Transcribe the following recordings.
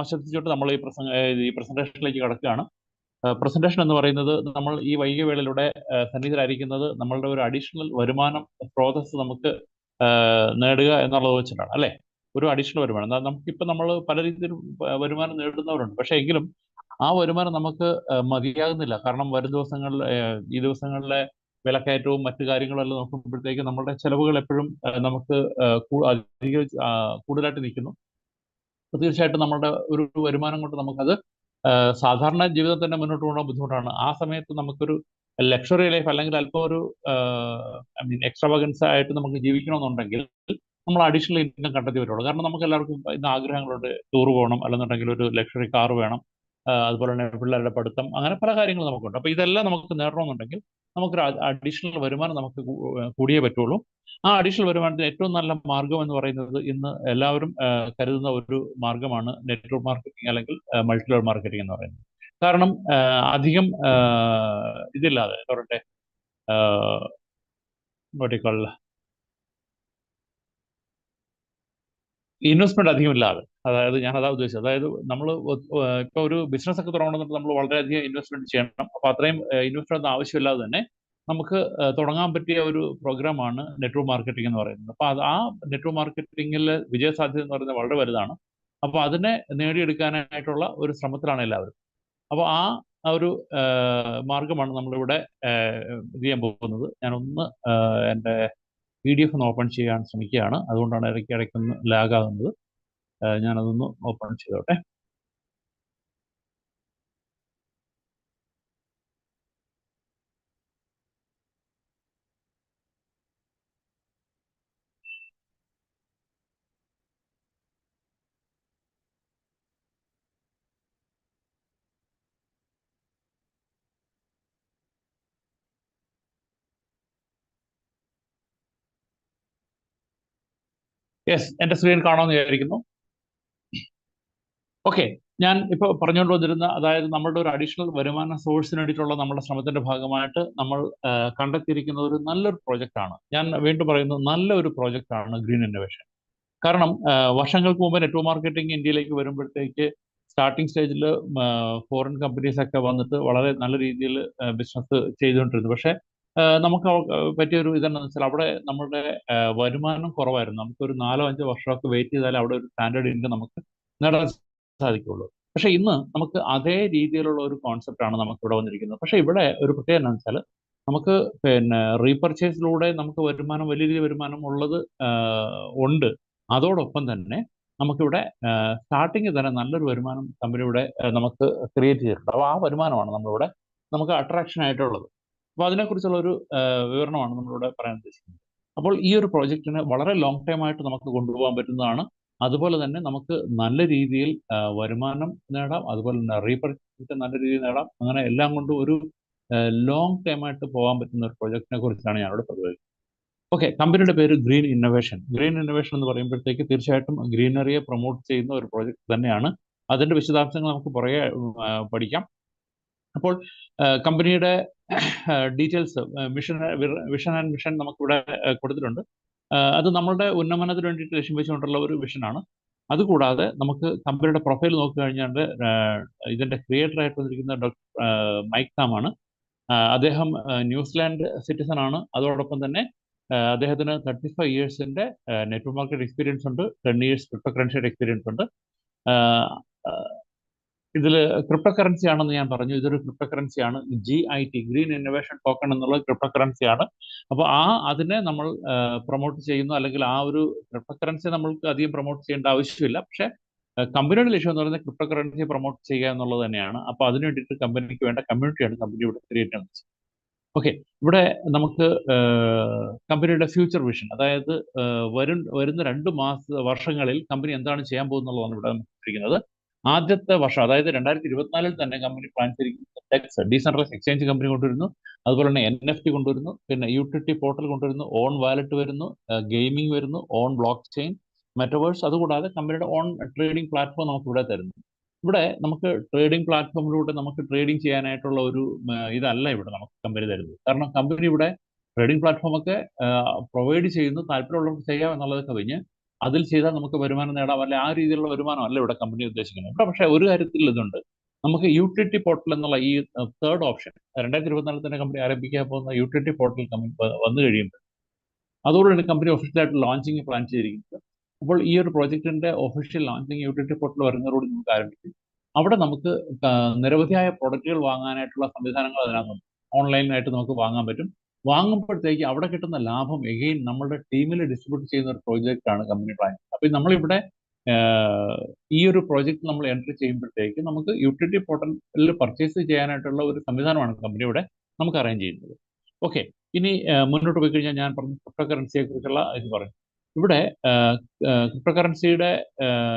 ആശംസിച്ചുകൊണ്ട് നമ്മൾ ഈ പ്രസന്റേഷനിലേക്ക് കടക്കുകയാണ്. പ്രസന്റേഷൻ എന്ന് പറയുന്നത് നമ്മൾ ഈ വൈകിയ വേളയിലൂടെ സന്നിഹിതരായിരിക്കുന്നത് നമ്മളുടെ ഒരു അഡീഷണൽ വരുമാനം സ്രോതസ് നമുക്ക് നേടുക എന്നുള്ളത് വെച്ചിട്ടാണ്, അല്ലെ? ഒരു അഡീഷണൽ വരുമാനം നമുക്കിപ്പോൾ നമ്മൾ പല രീതിയിൽ വരുമാനം നേടുന്നവരുണ്ട്. പക്ഷെ എങ്കിലും ആ വരുമാനം നമുക്ക് മതിയാകുന്നില്ല. കാരണം വരും ദിവസങ്ങളിൽ ഈ ദിവസങ്ങളിലെ വിലക്കയറ്റവും മറ്റു കാര്യങ്ങളും എല്ലാം നോക്കുമ്പോഴത്തേക്ക് നമ്മുടെ ചെലവുകൾ എപ്പോഴും നമുക്ക് അധികം കൂടുതലായിട്ട് നിൽക്കുന്നു. അപ്പോൾ തീർച്ചയായിട്ടും നമ്മുടെ ഒരു വരുമാനം കൊണ്ട് നമുക്കത് സാധാരണ ജീവിതം തന്നെ മുന്നോട്ട് പോകാൻ ബുദ്ധിമുട്ടാണ്. ആ സമയത്ത് നമുക്കൊരു ലക്ഷറി ലൈഫ് അല്ലെങ്കിൽ അല്പം ഒരു ഐ മീൻ എക്സ്ട്രാവഗൻസ് ആയിട്ട് നമുക്ക് ജീവിക്കണമെന്നുണ്ടെങ്കിൽ നമ്മൾ അഡീഷണൽ ഇൻകം കണ്ടെത്തി വരുള്ളൂ. കാരണം നമുക്ക് എല്ലാവർക്കും ഇന്ന് ആഗ്രഹങ്ങളുണ്ട്. ടൂർ പോകണം, അല്ലെന്നുണ്ടെങ്കിൽ ഒരു ലക്ഷറി കാർ വേണം, അതുപോലെ തന്നെ പിള്ളേരുടെ പഠിത്തം, അങ്ങനെ പല കാര്യങ്ങളും നമുക്കുണ്ട്. അപ്പോൾ ഇതെല്ലാം നമുക്ക് നേടണമെന്നുണ്ടെങ്കിൽ നമുക്കൊരു അഡീഷണൽ വരുമാനം നമുക്ക് കൂടിയേ പറ്റുള്ളൂ. ആ അഡീഷണൽ വരുമാനത്തിന് ഏറ്റവും നല്ല മാർഗം എന്ന് പറയുന്നത് ഇന്ന് എല്ലാവരും കരുതുന്ന ഒരു മാർഗമാണ് നെറ്റ്വർക്ക് മാർക്കറ്റിംഗ് അല്ലെങ്കിൽ മൾട്ടി ലെവൽ മാർക്കറ്റിംഗ് എന്ന് പറയുന്നത്. കാരണം അധികം ഇതില്ലാതെ എന്താ പറയട്ടെ, ഇൻവെസ്റ്റ്മെന്റ് അധികം ഇല്ലാതെ, അതായത് ഞാൻ അതാ ഉദ്ദേശിച്ചത്. അതായത് നമ്മൾ ഇപ്പോൾ ഒരു ബിസിനസ് ഒക്കെ തുടങ്ങണമെന്നുണ്ടെങ്കിൽ നമ്മൾ വളരെയധികം ഇൻവെസ്റ്റ്മെന്റ് ചെയ്യണം. അപ്പോൾ അത്രയും ഇൻവെസ്റ്റ്മെന്റ് ആവശ്യമില്ലാതെ തന്നെ നമുക്ക് തുടങ്ങാൻ പറ്റിയ ഒരു പ്രോഗ്രാമാണ് നെറ്റ്വർക്ക് മാർക്കറ്റിംഗ് എന്ന് പറയുന്നത്. അപ്പോൾ ആ നെറ്റ്വർക്ക് മാർക്കറ്റിംഗിൽ വിജയസാധ്യത എന്ന് പറയുന്നത് വളരെ വലുതാണ്. അപ്പോൾ അതിനെ നേടിയെടുക്കാനായിട്ടുള്ള ഒരു ശ്രമത്തിലാണ് എല്ലാവരും. അപ്പോൾ ആ ഒരു മാർഗമാണ് നമ്മളിവിടെ ഇത് ചെയ്യാൻ പോകുന്നത്. ഞാനൊന്ന് എൻ്റെ PDF ഒന്ന് ഓപ്പൺ ചെയ്യാൻ ശ്രമിക്കുകയാണ്. അതുകൊണ്ടാണ് ഇടയ്ക്കൊന്ന് ലാഗ് ആകുന്നത്. ഞാനതൊന്ന് ഓപ്പൺ ചെയ്തോട്ടെ. യെസ്, എൻ്റെ സ്ക്രീൻ കാണാമെന്ന് വിചാരിക്കുന്നു. ഓക്കെ, ഞാൻ ഇപ്പോൾ പറഞ്ഞുകൊണ്ട് വന്നിരുന്ന, അതായത് നമ്മളുടെ ഒരു അഡീഷണൽ വരുമാന സോഴ്സിന് വേണ്ടിയിട്ടുള്ള നമ്മുടെ ശ്രമത്തിന്റെ ഭാഗമായിട്ട് നമ്മൾ കണ്ടെത്തിയിരിക്കുന്ന ഒരു നല്ലൊരു പ്രോജക്റ്റ് ആണ്. ഞാൻ വീണ്ടും പറയുന്നത് നല്ലൊരു പ്രോജക്റ്റ് ആണ് ഗ്രീൻ ഇന്നോവേഷൻ. കാരണം വർഷങ്ങൾക്ക് മുമ്പ് നെറ്റ്വർക്ക് മാർക്കറ്റിംഗ് ഇന്ത്യയിലേക്ക് വരുമ്പോഴത്തേക്ക് സ്റ്റാർട്ടിംഗ് സ്റ്റേജിൽ ഫോറിൻ കമ്പനീസ് ഒക്കെ വന്നിട്ട് വളരെ നല്ല രീതിയിൽ ബിസിനസ് ചെയ്തുകൊണ്ടിരുന്നു. പക്ഷേ നമുക്ക് പറ്റിയൊരു ഇതെന്താണെന്ന് വെച്ചാൽ അവിടെ നമ്മുടെ വരുമാനം കുറവായിരുന്നു. നമുക്കൊരു 4-5 വർഷമൊക്കെ വെയിറ്റ് ചെയ്താൽ അവിടെ ഒരു സ്റ്റാൻഡേർഡ് ഇൻകം നമുക്ക് നേടാൻ സാധിക്കുള്ളൂ. പക്ഷേ ഇന്ന് നമുക്ക് അതേ രീതിയിലുള്ള ഒരു കോൺസെപ്റ്റ് ആണ് നമുക്ക് ഇവിടെ വന്നിരിക്കുന്നത്. പക്ഷേ ഇവിടെ ഒരു പ്രത്യേകത എന്താണെന്ന് വെച്ചാൽ നമുക്ക് പിന്നെ റീപർച്ചേസിലൂടെ നമുക്ക് വരുമാനം, വലിയ രീതിയിൽ വരുമാനം ഉള്ളത് ഉണ്ട്. അതോടൊപ്പം തന്നെ നമുക്കിവിടെ സ്റ്റാർട്ടിങ്ങിൽ തന്നെ നല്ലൊരു വരുമാനം കമ്പനിയുടെ നമുക്ക് ക്രിയേറ്റ് ചെയ്തിട്ടുണ്ട്. അപ്പോൾ ആ വരുമാനമാണ് നമ്മളിവിടെ നമുക്ക് അട്രാക്ഷൻ ആയിട്ടുള്ളത്. അപ്പോൾ അതിനെക്കുറിച്ചുള്ള ഒരു വിവരണമാണ് നമ്മളിവിടെ പറയാൻ ഉദ്ദേശിക്കുന്നത്. അപ്പോൾ ഈ ഒരു പ്രോജക്റ്റിന് വളരെ ലോങ് ടൈം ആയിട്ട് നമുക്ക് കൊണ്ടുപോകാൻ പറ്റുന്നതാണ്. അതുപോലെ തന്നെ നമുക്ക് നല്ല രീതിയിൽ വരുമാനം നേടാം, അതുപോലെ തന്നെ റീപർച്ചേസ് നല്ല രീതിയിൽ നേടാം. അങ്ങനെ എല്ലാം കൊണ്ടും ഒരു ലോങ് ടൈം ആയിട്ട് പോകാൻ പറ്റുന്ന ഒരു പ്രോജക്റ്റിനെ കുറിച്ചാണ് ഞാനിവിടെ പ്രതിപാദിക്കുന്നത്. ഓക്കെ, കമ്പനിയുടെ പേര് ഗ്രീൻ ഇന്നോവേഷൻ. ഗ്രീൻ ഇന്നോവേഷൻ എന്ന് പറയുമ്പോഴത്തേക്ക് തീർച്ചയായിട്ടും ഗ്രീനറിയെ പ്രൊമോട്ട് ചെയ്യുന്ന ഒരു പ്രോജക്റ്റ് തന്നെയാണ്. അതിന്റെ വിശദാംശങ്ങൾ നമുക്ക് പുറകെ പഠിക്കാം. അപ്പോൾ കമ്പനിയുടെ ഡീറ്റെയിൽസ്, വിഷൻ ആൻഡ് മിഷൻ നമുക്കിവിടെ കൊടുത്തിട്ടുണ്ട്. അത് നമ്മളുടെ ഉന്നമനത്തിന് വേണ്ടിയിട്ട് ലക്ഷ്യം വെച്ചുകൊണ്ടുള്ള ഒരു വിഷനാണ്. അതുകൂടാതെ നമുക്ക് കമ്പനിയുടെ പ്രൊഫൈൽ നോക്കിക്കഴിഞ്ഞാൽ ഇതിന്റെ ക്രിയേറ്റർ ആയിട്ട് വന്നിരിക്കുന്ന ഡോക്ടർ മൈക്ക് താം ആണ്. അദ്ദേഹം ന്യൂസിലാൻഡ് സിറ്റിസൺ ആണ്. അതോടൊപ്പം തന്നെ അദ്ദേഹത്തിന് 35 ഇയേഴ്സിന്റെ നെറ്റ്വർക്ക് മാർക്കറ്റ് എക്സ്പീരിയൻസ് ഉണ്ട്, 10 ഇയേഴ്സ് ക്രിപ്റ്റോ കറൻസിയുടെ എക്സ്പീരിയൻസ് ഉണ്ട്. ഇതിൽ ക്രിപ്റ്റോ കറൻസി ആണെന്ന് ഞാൻ പറഞ്ഞു. ഇതൊരു ക്രിപ്റ്റോ കറൻസിയാണ്. GIT, ഗ്രീൻ ഇന്നോവേഷൻ ടോക്കൺ എന്നുള്ളത് ക്രിപ്റ്റോ കറൻസിയാണ്. അപ്പോൾ അതിനെ നമ്മൾ പ്രൊമോട്ട് ചെയ്യുന്നു, അല്ലെങ്കിൽ ആ ഒരു ക്രിപ്റ്റോ കറൻസി നമ്മൾക്ക് അധികം പ്രൊമോട്ട് ചെയ്യേണ്ട ആവശ്യമില്ല. പക്ഷേ കമ്പനിയുടെ ലക്ഷ്യം എന്ന് പറയുന്നത് ക്രിപ്റ്റോ കറൻസിയെ പ്രൊമോട്ട് ചെയ്യുക എന്നുള്ളത് തന്നെയാണ്. അപ്പോൾ അതിന് വേണ്ടിയിട്ട് കമ്പനിക്ക് വേണ്ട കമ്മ്യൂണിറ്റിയാണ് കമ്പനി ഇവിടെ ക്രിയേറ്റ് ചെയ്യുന്നത്. ഓക്കെ, ഇവിടെ നമുക്ക് കമ്പനിയുടെ ഫ്യൂച്ചർ വിഷൻ, അതായത് വരുന്ന 2 വർഷങ്ങളിൽ കമ്പനി എന്താണ് ചെയ്യാൻ പോകുന്നുള്ളതാണ് ഇവിടെ ഇരിക്കുന്നത്. ആദ്യത്തെ വർഷം, അതായത് 2024 തന്നെ കമ്പനി പ്ലാൻ ചെയ്തിരിക്കുന്നത് ടെക്സ്, ഡീസെൻട്രലൈസ് എക്സ്ചേഞ്ച് കമ്പനി കൊണ്ടുവരുന്നു. അതുപോലെ തന്നെ NFT കൊണ്ടുവരുന്നു, പിന്നെ യൂട്ടിലിറ്റി പോർട്ടൽ കൊണ്ടുവരുന്നു, ഓൺ വാലറ്റ് വരുന്നു, ഗെയിമിംഗ് വരുന്നു, ഓൺ ബ്ലോക്ക് ചെയിൻ, മെറ്റവേഴ്സ്. അതുകൂടാതെ കമ്പനിയുടെ ഓൺ ട്രേഡിംഗ് പ്ലാറ്റ്ഫോം നമുക്ക് ഇവിടെ തരുന്നു. ഇവിടെ നമുക്ക് ട്രേഡിംഗ് പ്ലാറ്റ്ഫോമിലൂടെ നമുക്ക് ട്രേഡിംഗ് ചെയ്യാനായിട്ടുള്ള ഒരു ഇതല്ല ഇവിടെ നമുക്ക് കമ്പനി തരുന്നത്. കാരണം കമ്പനി ഇവിടെ ട്രേഡിംഗ് പ്ലാറ്റ്ഫോം ഒക്കെ പ്രൊവൈഡ് ചെയ്യുന്നു, താല്പര്യമുള്ളവർക്ക് ചെയ്യാം എന്നുള്ളത് കവിഞ്ഞ് അതിൽ ചെയ്താൽ നമുക്ക് വരുമാനം നേടാം, അല്ലെ ആ രീതിയിലുള്ള വരുമാനമല്ല ഇവിടെ കമ്പനി ഉദ്ദേശിക്കുന്നത്. ഇവിടെ പക്ഷേ ഒരു കാര്യത്തിൽ ഇതുണ്ട്, നമുക്ക് യൂട്ടിലിറ്റി പോർട്ടൽ എന്നുള്ള ഈ തേർഡ് ഓപ്ഷൻ 2024 തന്നെ കമ്പനി ആരംഭിക്കാൻ പോകുന്ന യൂട്ടിലിറ്റി പോർട്ടൽ കമ്പനി വന്നു കഴിയുമ്പോൾ അതോടുകൂടി കമ്പനി ഒഫീഷ്യലായിട്ട് ലോഞ്ചിങ് പ്ലാൻ ചെയ്തിരിക്കുന്നത്. അപ്പോൾ ഈ ഒരു പ്രോജക്റ്റിന്റെ ഒഫീഷ്യൽ ലോഞ്ചിങ് യൂട്ടിലിറ്റി പോർട്ടൽ വരുന്നതോടുകൂടി നമുക്ക് ആരംഭിക്കും. അവിടെ നമുക്ക് നിരവധിയായ പ്രൊഡക്റ്റുകൾ വാങ്ങാനായിട്ടുള്ള സംവിധാനങ്ങൾ അതിനകത്തുണ്ട്. ഓൺലൈനായിട്ട് നമുക്ക് വാങ്ങാൻ പറ്റും. വാങ്ങുമ്പോഴത്തേക്ക് അവിടെ കിട്ടുന്ന ലാഭം എഗെയിൻ നമ്മുടെ ടീമിൽ ഡിസ്ട്രിബ്യൂട്ട് ചെയ്യുന്ന ഒരു പ്രോജക്റ്റാണ് കമ്പനി പ്ലാൻ. അപ്പോൾ നമ്മളിവിടെ ഈ ഒരു പ്രോജക്റ്റ് നമ്മൾ എൻട്രി ചെയ്യുമ്പോഴത്തേക്ക് നമുക്ക് യൂട്ടിലിറ്റി പോർട്ടലിൽ പർച്ചേസ് ചെയ്യാനായിട്ടുള്ള ഒരു സംവിധാനമാണ് കമ്പനി ഇവിടെ നമുക്ക് അറേഞ്ച് ചെയ്യുന്നത്. ഓക്കെ, ഇനി മുന്നോട്ട് പോയി കഴിഞ്ഞാൽ ഞാൻ പറഞ്ഞ ക്രിപ്റ്റോ കറൻസിയെ കുറിച്ചുള്ള ഇത് പറയും. ഇവിടെ ക്രിപ്റ്റോ കറൻസിയുടെ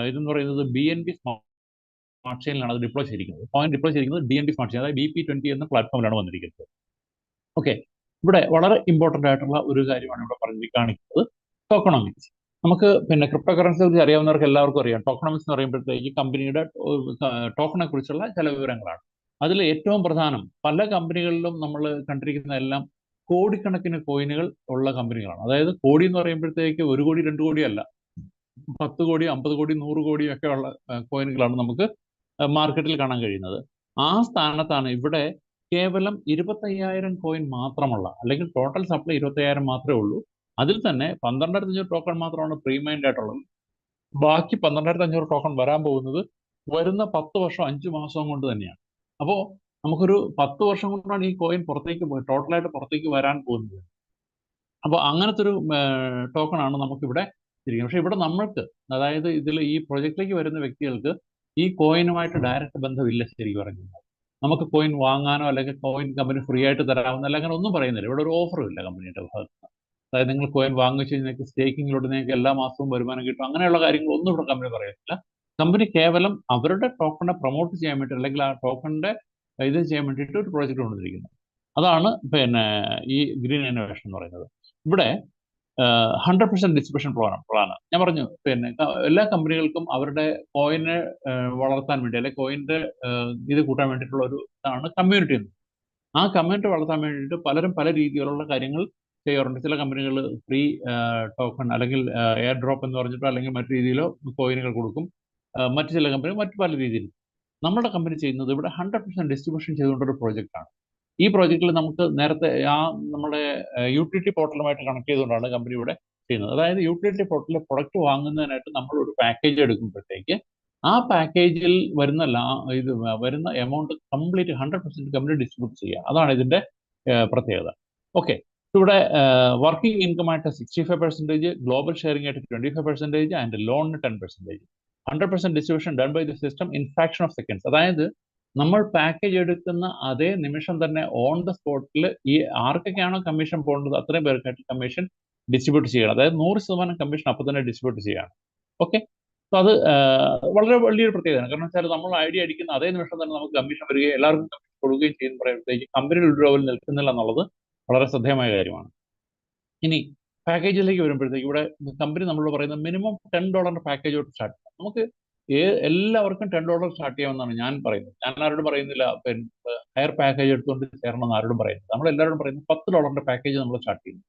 ഇതെന്ന് പറയുന്നത് BNB സ്മാർട്ട് ചെയിനിലാണ് അത് ഡിപ്ലോയ് ചെയ്തിരിക്കുന്നത്. പോയിന്റ് ഡിപ്ലോയ് ചെയ്തിരിക്കുന്നത് DNB സ്മാർട്ട് ചെയിൻ, അതായത് BP20 എന്ന പ്ലാറ്റ്ഫോമിലാണ് വന്നിരിക്കുന്നത്. ഓക്കെ, ഇവിടെ വളരെ ഇമ്പോർട്ടൻ്റ് ആയിട്ടുള്ള ഒരു കാര്യമാണ് ഇവിടെ പറഞ്ഞ് കാണിക്കുന്നത്, ടോക്കണോമിക്സ്. നമുക്ക് പിന്നെ ക്രിപ്റ്റോ കറൻസിയെ കുറിച്ച് അറിയാവുന്നവർക്ക് എല്ലാവർക്കും അറിയാം. ടോക്കണോമിക്സ് എന്ന് പറയുമ്പോഴത്തേക്ക് കമ്പനിയുടെ ടോക്കണെ കുറിച്ചുള്ള ചില വിവരങ്ങളാണ്. അതിൽ ഏറ്റവും പ്രധാനം, പല കമ്പനികളിലും നമ്മൾ കണ്ടിരിക്കുന്ന എല്ലാം കോടിക്കണക്കിന് കോയിനുകൾ ഉള്ള കമ്പനികളാണ്. അതായത് കോടി എന്ന് പറയുമ്പോഴത്തേക്ക് 1 കോടി 2 കോടി അല്ല, 10 കോടി 50 കോടി 100 കോടി ഒക്കെ ഉള്ള കോയിനുകളാണ് നമുക്ക് മാർക്കറ്റിൽ കാണാൻ കഴിയുന്നത്. ആ സ്ഥാനത്താണ് ഇവിടെ കേവലം 25,000 കോയിൻ മാത്രമുള്ള, അല്ലെങ്കിൽ ടോട്ടൽ സപ്ലൈ 25,000 മാത്രമേ ഉള്ളൂ. അതിൽ തന്നെ 12,500 ടോക്കൺ മാത്രമാണ് പ്രീമൈൻഡ് ആയിട്ടുള്ളത്. ബാക്കി 12,500 ടോക്കൺ വരാൻ പോകുന്നത് വരുന്ന 10 വർഷം 5 മാസം കൊണ്ട് തന്നെയാണ്. അപ്പോൾ നമുക്കൊരു 10 വർഷം കൊണ്ടാണ് ഈ കോയിൻ ടോട്ടലായിട്ട് പുറത്തേക്ക് വരാൻ പോകുന്നത്. അപ്പോൾ അങ്ങനത്തെ ഒരു ടോക്കൺ ആണ് നമുക്കിവിടെ ഇരിക്കുന്നത്. പക്ഷെ ഇവിടെ നമ്മൾക്ക്, അതായത് ഇതിൽ ഈ പ്രൊജക്റ്റിലേക്ക് വരുന്ന വ്യക്തികൾക്ക് ഈ കോയിനുമായിട്ട് ഡയറക്റ്റ് ബന്ധമില്ല. ശരിക്കും പറഞ്ഞു കഴിഞ്ഞാൽ നമുക്ക് കോയിൻ വാങ്ങാനോ അല്ലെങ്കിൽ കോയിൻ കമ്പനി ഫ്രീ ആയിട്ട് തരാമെന്നോ അല്ലെങ്കിൽ അങ്ങനെ ഒന്നും പറയുന്നില്ല. ഇവിടെ ഒരു ഓഫറും ഇല്ല കമ്പനിയുടെ ഭാഗത്ത്. അതായത് നിങ്ങൾ കോയിൻ വാങ്ങിച്ചു നിങ്ങൾക്ക് സ്റ്റേക്കിങ്ങിലൂടെ നിങ്ങൾക്ക് എല്ലാ മാസവും വരുമാനം കിട്ടും, അങ്ങനെയുള്ള കാര്യങ്ങളൊന്നും ഇവിടെ കമ്പനി പറയുന്നില്ല. കമ്പനി കേവലം അവരുടെ ടോക്കണെ പ്രൊമോട്ട് ചെയ്യാൻ വേണ്ടി, അല്ലെങ്കിൽ ആ ടോക്കണിന്റെ ഇത് ചെയ്യാൻ വേണ്ടിയിട്ട് ഒരു പ്രോജക്റ്റ് കൊണ്ടുവന്നിരിക്കുന്നത്. അതാണ് പിന്നെ ഈ ഗ്രീൻ ഇന്നോവേഷൻ എന്ന് പറയുന്നത്. ഇവിടെ 100% ഡിസ്ട്രിബ്യൂഷൻ പ്ലാനാണ്. ഞാൻ പറഞ്ഞു പിന്നെ എല്ലാ കമ്പനികൾക്കും അവരുടെ കോയിനെ വളർത്താൻ വേണ്ടി, അല്ലെങ്കിൽ കോയിന്റെ ഇത് കൂട്ടാൻ വേണ്ടിയിട്ടുള്ള ഒരു ഇതാണ് കമ്മ്യൂണിറ്റി എന്ന്. ആ കമ്മ്യൂണിറ്റി വളർത്താൻ വേണ്ടിയിട്ട് പലരും പല രീതിയിലുള്ള കാര്യങ്ങൾ ചെയ്യാറുണ്ട്. ചില കമ്പനികൾ ഫ്രീ ടോക്കൺ അല്ലെങ്കിൽ എയർ ഡ്രോപ്പ് എന്ന് പറഞ്ഞിട്ടോ അല്ലെങ്കിൽ മറ്റു രീതിയിലോ കോയിനുകൾ കൊടുക്കും. മറ്റു ചില കമ്പനി മറ്റു പല രീതിയിൽ. നമ്മുടെ കമ്പനി ചെയ്യുന്നത് ഇവിടെ 100% ഡിസ്ട്രിബ്യൂഷൻ ചെയ്തുകൊണ്ടൊരു പ്രോജക്റ്റാണ്. ഈ പ്രോജക്റ്റിൽ നമുക്ക് നേരത്തെ നമ്മുടെ യൂട്ടിലിറ്റി പോർട്ടലുമായിട്ട് കണക്ട് ചെയ്തുകൊണ്ടാണ് കമ്പനി ഇവിടെ ചെയ്യുന്നത്. അതായത് യൂട്ടിലിറ്റി പോർട്ടലിൽ പ്രൊഡക്റ്റ് വാങ്ങുന്നതിനായിട്ട് നമ്മൾ ഒരു പാക്കേജ് എടുക്കുമ്പോഴത്തേക്ക് ആ പാക്കേജിൽ വരുന്ന എമൗണ്ട് കംപ്ലീറ്റ് 100% കമ്പനി ഡിസ്ട്രിബ്യൂട്ട് ചെയ്യുക. അതാണ് ഇതിന്റെ പ്രത്യേകത. ഓക്കെ, ഇവിടെ വർക്കിംഗ് ഇൻകം ആയിട്ട് 65%, ഗ്ലോബൽ ഷെയറിംഗ് ആയിട്ട് 25% ആൻഡ് ലോണിന് 10%. 100% distribution done by the system in fraction of seconds. അതായത് നമ്മൾ പാക്കേജ് എടുക്കുന്ന അതേ നിമിഷം തന്നെ ഓൺ ദ സ്പോട്ടിൽ ഈ ആർക്കൊക്കെയാണോ കമ്മീഷൻ പോകേണ്ടത് അത്രയും പേർക്കായിട്ട് കമ്മീഷൻ ഡിസ്ട്രിബ്യൂട്ട് ചെയ്യണം. അതായത് 100% കമ്മീഷൻ അപ്പോൾ തന്നെ ഡിസ്ട്രിബ്യൂട്ട് ചെയ്യണം. ഓക്കെ, സോ അത് വളരെ വലിയൊരു പ്രത്യേകതയാണ്. കാരണം വെച്ചാൽ നമ്മൾ ഐഡിയ അടിക്കുന്ന അതേ നിമിഷം തന്നെ നമുക്ക് കമ്മീഷൻ വരികയും എല്ലാവർക്കും കമ്മീഷൻ കൊടുക്കുകയും ചെയ്യുന്ന പറയുമ്പോഴത്തേക്ക് കമ്പനിയുടെ ഒരു ലെവലിൽ നിൽക്കുന്നില്ല എന്നുള്ളത് വളരെ ശ്രദ്ധേയമായ കാര്യമാണ്. ഇനി പാക്കേജിലേക്ക് വരുമ്പോഴത്തേക്ക് ഇവിടെ കമ്പനി നമ്മളോട് പറയുന്നത് മിനിമം $10 പാക്കേജോട്ട് സ്റ്റാർട്ട് ചെയ്യാം. നമുക്ക് എല്ലാവർക്കും $10 സ്റ്റാർട്ട് ചെയ്യാമെന്നാണ് ഞാൻ പറയുന്നത്. ഞാൻ ആരോടും പറയുന്നില്ല പിന്നെ ഹയർ പാക്കേജ് എടുത്തുകൊണ്ട് ചേരണമെന്ന് ആരോടും പറയുന്നത്. നമ്മൾ എല്ലാവരോടും പറയുന്നത് $10 പാക്കേജ് നമ്മൾ സ്റ്റാർട്ട് ചെയ്യുന്നു.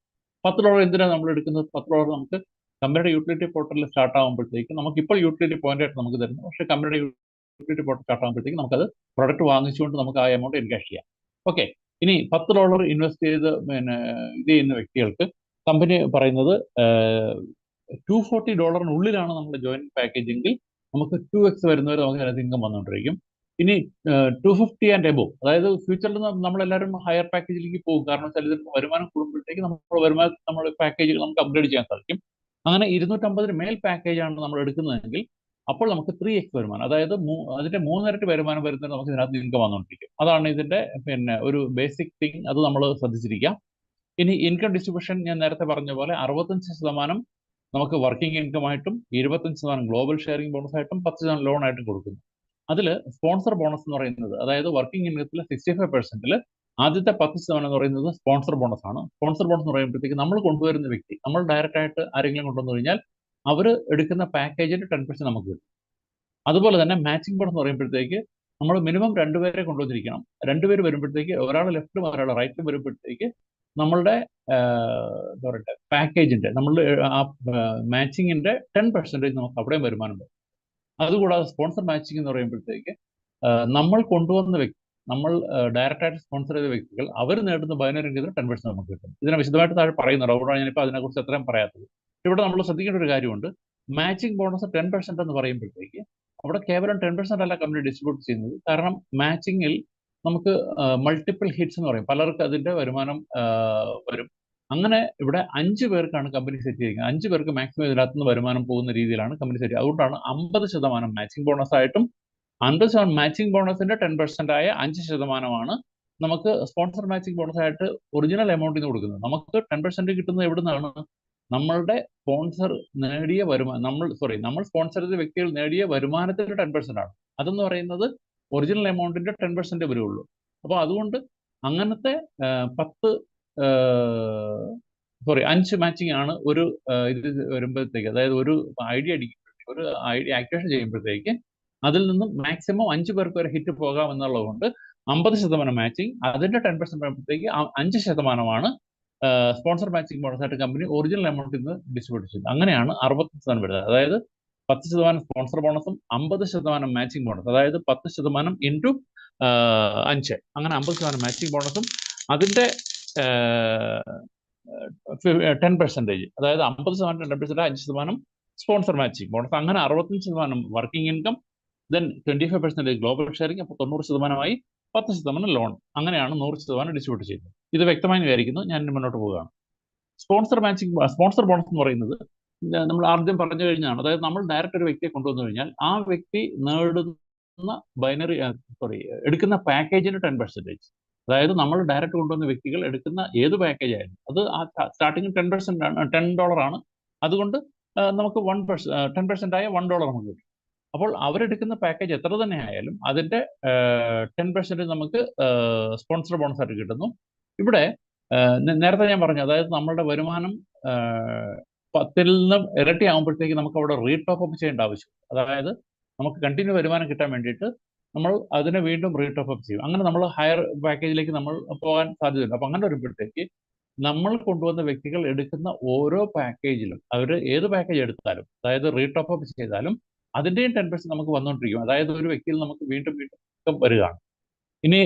$10 എന്തിനാണ് നമ്മൾ എടുക്കുന്നത്? $10 നമുക്ക് കമ്പനിയുടെ യൂട്ടിലിറ്റി പോർട്ടലിൽ സ്റ്റാർട്ട് ആകുമ്പോഴത്തേക്ക് നമുക്ക് ഇപ്പോൾ യൂട്ടിലിറ്റി പോയിന്റ് ആയിട്ട് നമുക്ക് തരുന്നു. പക്ഷേ കമ്പനിയുടെ യൂട്ടിലിറ്റി പോർട്ടൽ സ്റ്റാർട്ട് ആകുമ്പോഴത്തേക്ക് നമുക്കത് പ്രൊഡക്റ്റ് വാങ്ങിച്ചുകൊണ്ട് നമുക്ക് ആ എമൗണ്ട് എൻകാഷ് ചെയ്യാം. ഓക്കെ, ഇനി $10 ഇൻവെസ്റ്റ് ചെയ്ത് പിന്നെ ഇത് ചെയ്യുന്ന വ്യക്തികൾക്ക് കമ്പനി പറയുന്നത് $240 നമ്മുടെ ജോയിന്റ് പാക്കേജെങ്കിൽ നമുക്ക് 2x വരുന്നവരെ നമുക്ക് അതിനകത്ത് ഇൻകം വന്നുകൊണ്ടിരിക്കും. ഇനി 250 ആൻഡ് എബോവ്, അതായത് ഫ്യൂച്ചറിൽ നമ്മളെല്ലാവരും ഹയർ പാക്കേജിലേക്ക് പോകും. കാരണം വെച്ചാൽ ഇതിന് വരുമാനം കൂടുമ്പോഴത്തേക്ക് നമ്മുടെ പാക്കേജുകൾ നമുക്ക് അപ്ഗ്രേഡ് ചെയ്യാൻ സാധിക്കും. അങ്ങനെ 250 മേൽ പാക്കേജാണ് നമ്മൾ എടുക്കുന്നതെങ്കിൽ അപ്പോൾ നമുക്ക് 3x വരുമാനം, അതായത് അതിന്റെ 3 ഇരട്ടി വരുമാനം വരുന്നത് നമുക്ക് ഇതിനകത്ത് ഇൻകം വന്നുകൊണ്ടിരിക്കും. അതാണ് ഇതിന്റെ പിന്നെ ഒരു ബേസിക് തിങ്, അത് നമ്മൾ ശ്രദ്ധിച്ചിരിക്കാം. ഇനി ഇൻകം ഡിസ്ട്രിബ്യൂഷൻ ഞാൻ നേരത്തെ പറഞ്ഞ പോലെ 65% നമുക്ക് വർക്കിംഗ് ഇൻകം ആയിട്ടും 25% ഗ്ലോബൽ ഷെയറിംഗ് ബോണസ് ആയിട്ടും 10% ലോൺ ആയിട്ടും കൊടുക്കുന്നു. അതിൽ സ്പോൺസർ ബോണസ് എന്ന് പറയുന്നത്, അതായത് വർക്കിംഗ് ഇൻകത്തിൽ 65%-ൽ ആദ്യത്തെ 10% എന്ന് പറയുന്നത് സ്പോൺസർ ബോണസ് ആണ്. സ്പോൺസർ ബോണസ് എന്ന് പറയുമ്പോഴത്തേക്ക് നമ്മൾ കൊണ്ടുവരുന്ന വ്യക്തി, നമ്മൾ ഡയറക്റ്റ് ആയിട്ട് ആരെങ്കിലും കൊണ്ടുവന്നു കഴിഞ്ഞാൽ അവർ എടുക്കുന്ന പാക്കേജിന് 10% നമുക്ക് കിട്ടും. അതുപോലെ തന്നെ മാച്ചിങ് ബോണസ് എന്ന് പറയുമ്പോഴത്തേക്ക് നമ്മൾ മിനിമം 2 പേരെ കൊണ്ടുവന്നിരിക്കണം. 2 പേര് വരുമ്പോഴത്തേക്ക് ഒരാൾ ലെഫ്റ്റും ഒരാൾ റൈറ്റും വരുമ്പോഴത്തേക്ക് നമ്മളുടെ എന്താ പറയട്ടെ പാക്കേജിന്റെ നമ്മളുടെ ആ മാച്ചിങ്ങിന്റെ 10% നമുക്ക് അവിടെയും വരുമാനം വരും. അതുകൂടാതെ സ്പോൺസർ മാച്ചിങ് എന്ന് പറയുമ്പോഴത്തേക്ക് നമ്മൾ കൊണ്ടുവന്ന വ്യക്തി, നമ്മൾ ഡയറക്റ്റായിട്ട് സ്പോൺസർ ചെയ്ത വ്യക്തികൾ അവർ നേടുന്ന ബൈനറി ഇൻകത്തിന് 10% നമുക്ക് കിട്ടും. ഇതിനെ വിശദമായിട്ട് താഴെ പറയുന്നുണ്ട്, അതുകൊണ്ടാണ് ഞാനിപ്പോൾ അതിനെക്കുറിച്ച് അത്രയും പറയാത്തത്. ഇവിടെ നമ്മൾ ശ്രദ്ധിക്കേണ്ട ഒരു കാര്യമുണ്ട്, മാച്ചിങ് ബോണസ് 10% എന്ന് പറയുമ്പോഴത്തേക്ക് അവിടെ കേവലം 10% അല്ല കമ്പനി ഡിസ്ട്രിബ്യൂട്ട് ചെയ്യുന്നത്. കാരണം മാച്ചിങ്ങിൽ നമുക്ക് മൾട്ടിപ്പിൾ ഹിറ്റ്സ് എന്ന് പറയും, പലർക്ക് അതിന്റെ വരുമാനം വരും. അങ്ങനെ ഇവിടെ 5 പേർക്കാണ് കമ്പനി സെറ്റ് ചെയ്യുന്നത്. 5 പേർക്ക് മാക്സിമം ഇതിനകത്ത് നിന്ന് വരുമാനം പോകുന്ന രീതിയിലാണ് കമ്പനി സെറ്റ് ചെയ്യുക. അതുകൊണ്ടാണ് 50% മാച്ചിങ് ബോണസ് ആയിട്ടും 50% മാച്ചിങ് ബോണസിന്റെ 10% ആയ 5% നമുക്ക് സ്പോൺസർ മാച്ചിങ് ബോണസ് ആയിട്ട് ഒറിജിനൽ എമൗണ്ടിൽ നിന്ന് കൊടുക്കുന്നത്. നമുക്ക് 10% കിട്ടുന്നത് എവിടെ നിന്നാണ്? നമ്മളുടെ സ്പോൺസർ നേടിയ വരുമാനം, നമ്മൾ സ്പോൺസർ ചെയ്ത വ്യക്തികൾ നേടിയ വരുമാനത്തിന്റെ 10% ആണ്. അതെന്ന് പറയുന്നത് ഒറിജിനൽ എമൗണ്ടിന്റെ 10% വരുള്ളൂ. അപ്പോൾ അതുകൊണ്ട് അങ്ങനത്തെ 5 മാച്ചിങ് ആണ് ഒരു ഇത് വരുമ്പോഴത്തേക്ക്, അതായത് ഒരു ഐഡിയ ഒരു ഐഡിയ ആക്ടിവേഷൻ ചെയ്യുമ്പോഴത്തേക്ക് അതിൽ നിന്നും മാക്സിമം 5 പേർക്ക് വരെ ഹിറ്റ് പോകാം എന്നുള്ളതുകൊണ്ട് 50% മാച്ചിങ്, അതിന്റെ 10% വരുമ്പോഴത്തേക്ക് 5% സ്പോൺസർ മാച്ചിങ് ബോണസ് ആയിട്ട് കമ്പനി ഒറിജിനൽ എമൗണ്ടിൽ നിന്ന് ഡിസ്ട്രിബ്യൂട്ട് ചെയ്യുന്നത്. അങ്ങനെയാണ് 60% വരുന്നത്. അതായത് 10% സ്പോൺസർ ബോണസും 50% മാച്ചിങ് ബോണസ്, അതായത് 10% ഇൻറ്റു 5, അങ്ങനെ 50% മാച്ചിങ് ബോണസും അതിന്റെ 10%, അതായത് 50% 10%, 5% സ്പോൺസർ മാച്ചിങ് ബോണസ്, അങ്ങനെ 65% working income, then 25% global sharing, അപ്പോൾ 90%, 10% ലോൺ. അങ്ങനെയാണ് 100% ഡിസ്ട്രിബ്യൂട്ട് ചെയ്യുന്നത്. ഇത് വ്യക്തമായി വിചാരിക്കുന്നു. ഞാൻ മുന്നോട്ട് പോവുകയാണ്. സ്പോൺസർ ബോണസ് എന്ന് പറയുന്നത് നമ്മൾ ആദ്യം പറഞ്ഞു കഴിഞ്ഞാണ്. അതായത് നമ്മൾ ഡയറക്റ്റ് ഒരു വ്യക്തിയെ കൊണ്ടുവന്നു കഴിഞ്ഞാൽ ആ വ്യക്തി നേടുന്ന എടുക്കുന്ന പാക്കേജിന് 10%, അതായത് നമ്മൾ ഡയറക്റ്റ് കൊണ്ടുവന്ന വ്യക്തികൾ എടുക്കുന്ന ഏത് പാക്കേജ് ആയാലും അത് സ്റ്റാർട്ടിങ് $10 ആണ്. അതുകൊണ്ട് നമുക്ക് 10% ആയ $1 നമുക്ക് കിട്ടും. അപ്പോൾ അവരെടുക്കുന്ന പാക്കേജ് എത്ര തന്നെ ആയാലും അതിന്റെ 10% നമുക്ക് സ്പോൺസർ ബോണസ് ആയിട്ട് കിട്ടുന്നു. ഇവിടെ നേരത്തെ ഞാൻ പറഞ്ഞു, അതായത് നമ്മളുടെ വരുമാനം 10ൽ നിന്ന് ഇരട്ടി ആകുമ്പോഴത്തേക്ക് നമുക്ക് അവിടെ റീടോപ്പ് അപ്പ് ചെയ്യേണ്ട ആവശ്യം. അതായത് നമുക്ക് കണ്ടിന്യൂ വരുമാനം കിട്ടാൻ വേണ്ടിയിട്ട് നമ്മൾ അതിനെ വീണ്ടും റീടോപ്പ് അപ്പ് ചെയ്യും. അങ്ങനെ നമ്മൾ ഹയർ പാക്കേജിലേക്ക് നമ്മൾ പോകാൻ സാധ്യതയുണ്ട്. അപ്പൊ അങ്ങനെ വരുമ്പോഴത്തേക്ക് നമ്മൾ കൊണ്ടുവന്ന വ്യക്തികൾ എടുക്കുന്ന ഓരോ പാക്കേജിലും, അവർ ഏത് പാക്കേജ് എടുത്താലും, അതായത് റീടോപ്പ് അപ്പ് ചെയ്താലും അതിന്റെയും 10% നമുക്ക് വന്നുകൊണ്ടിരിക്കും. അതായത് ഒരു വ്യക്തിയിൽ നമുക്ക് വീണ്ടും വീണ്ടും വരികയാണ്. ഇനി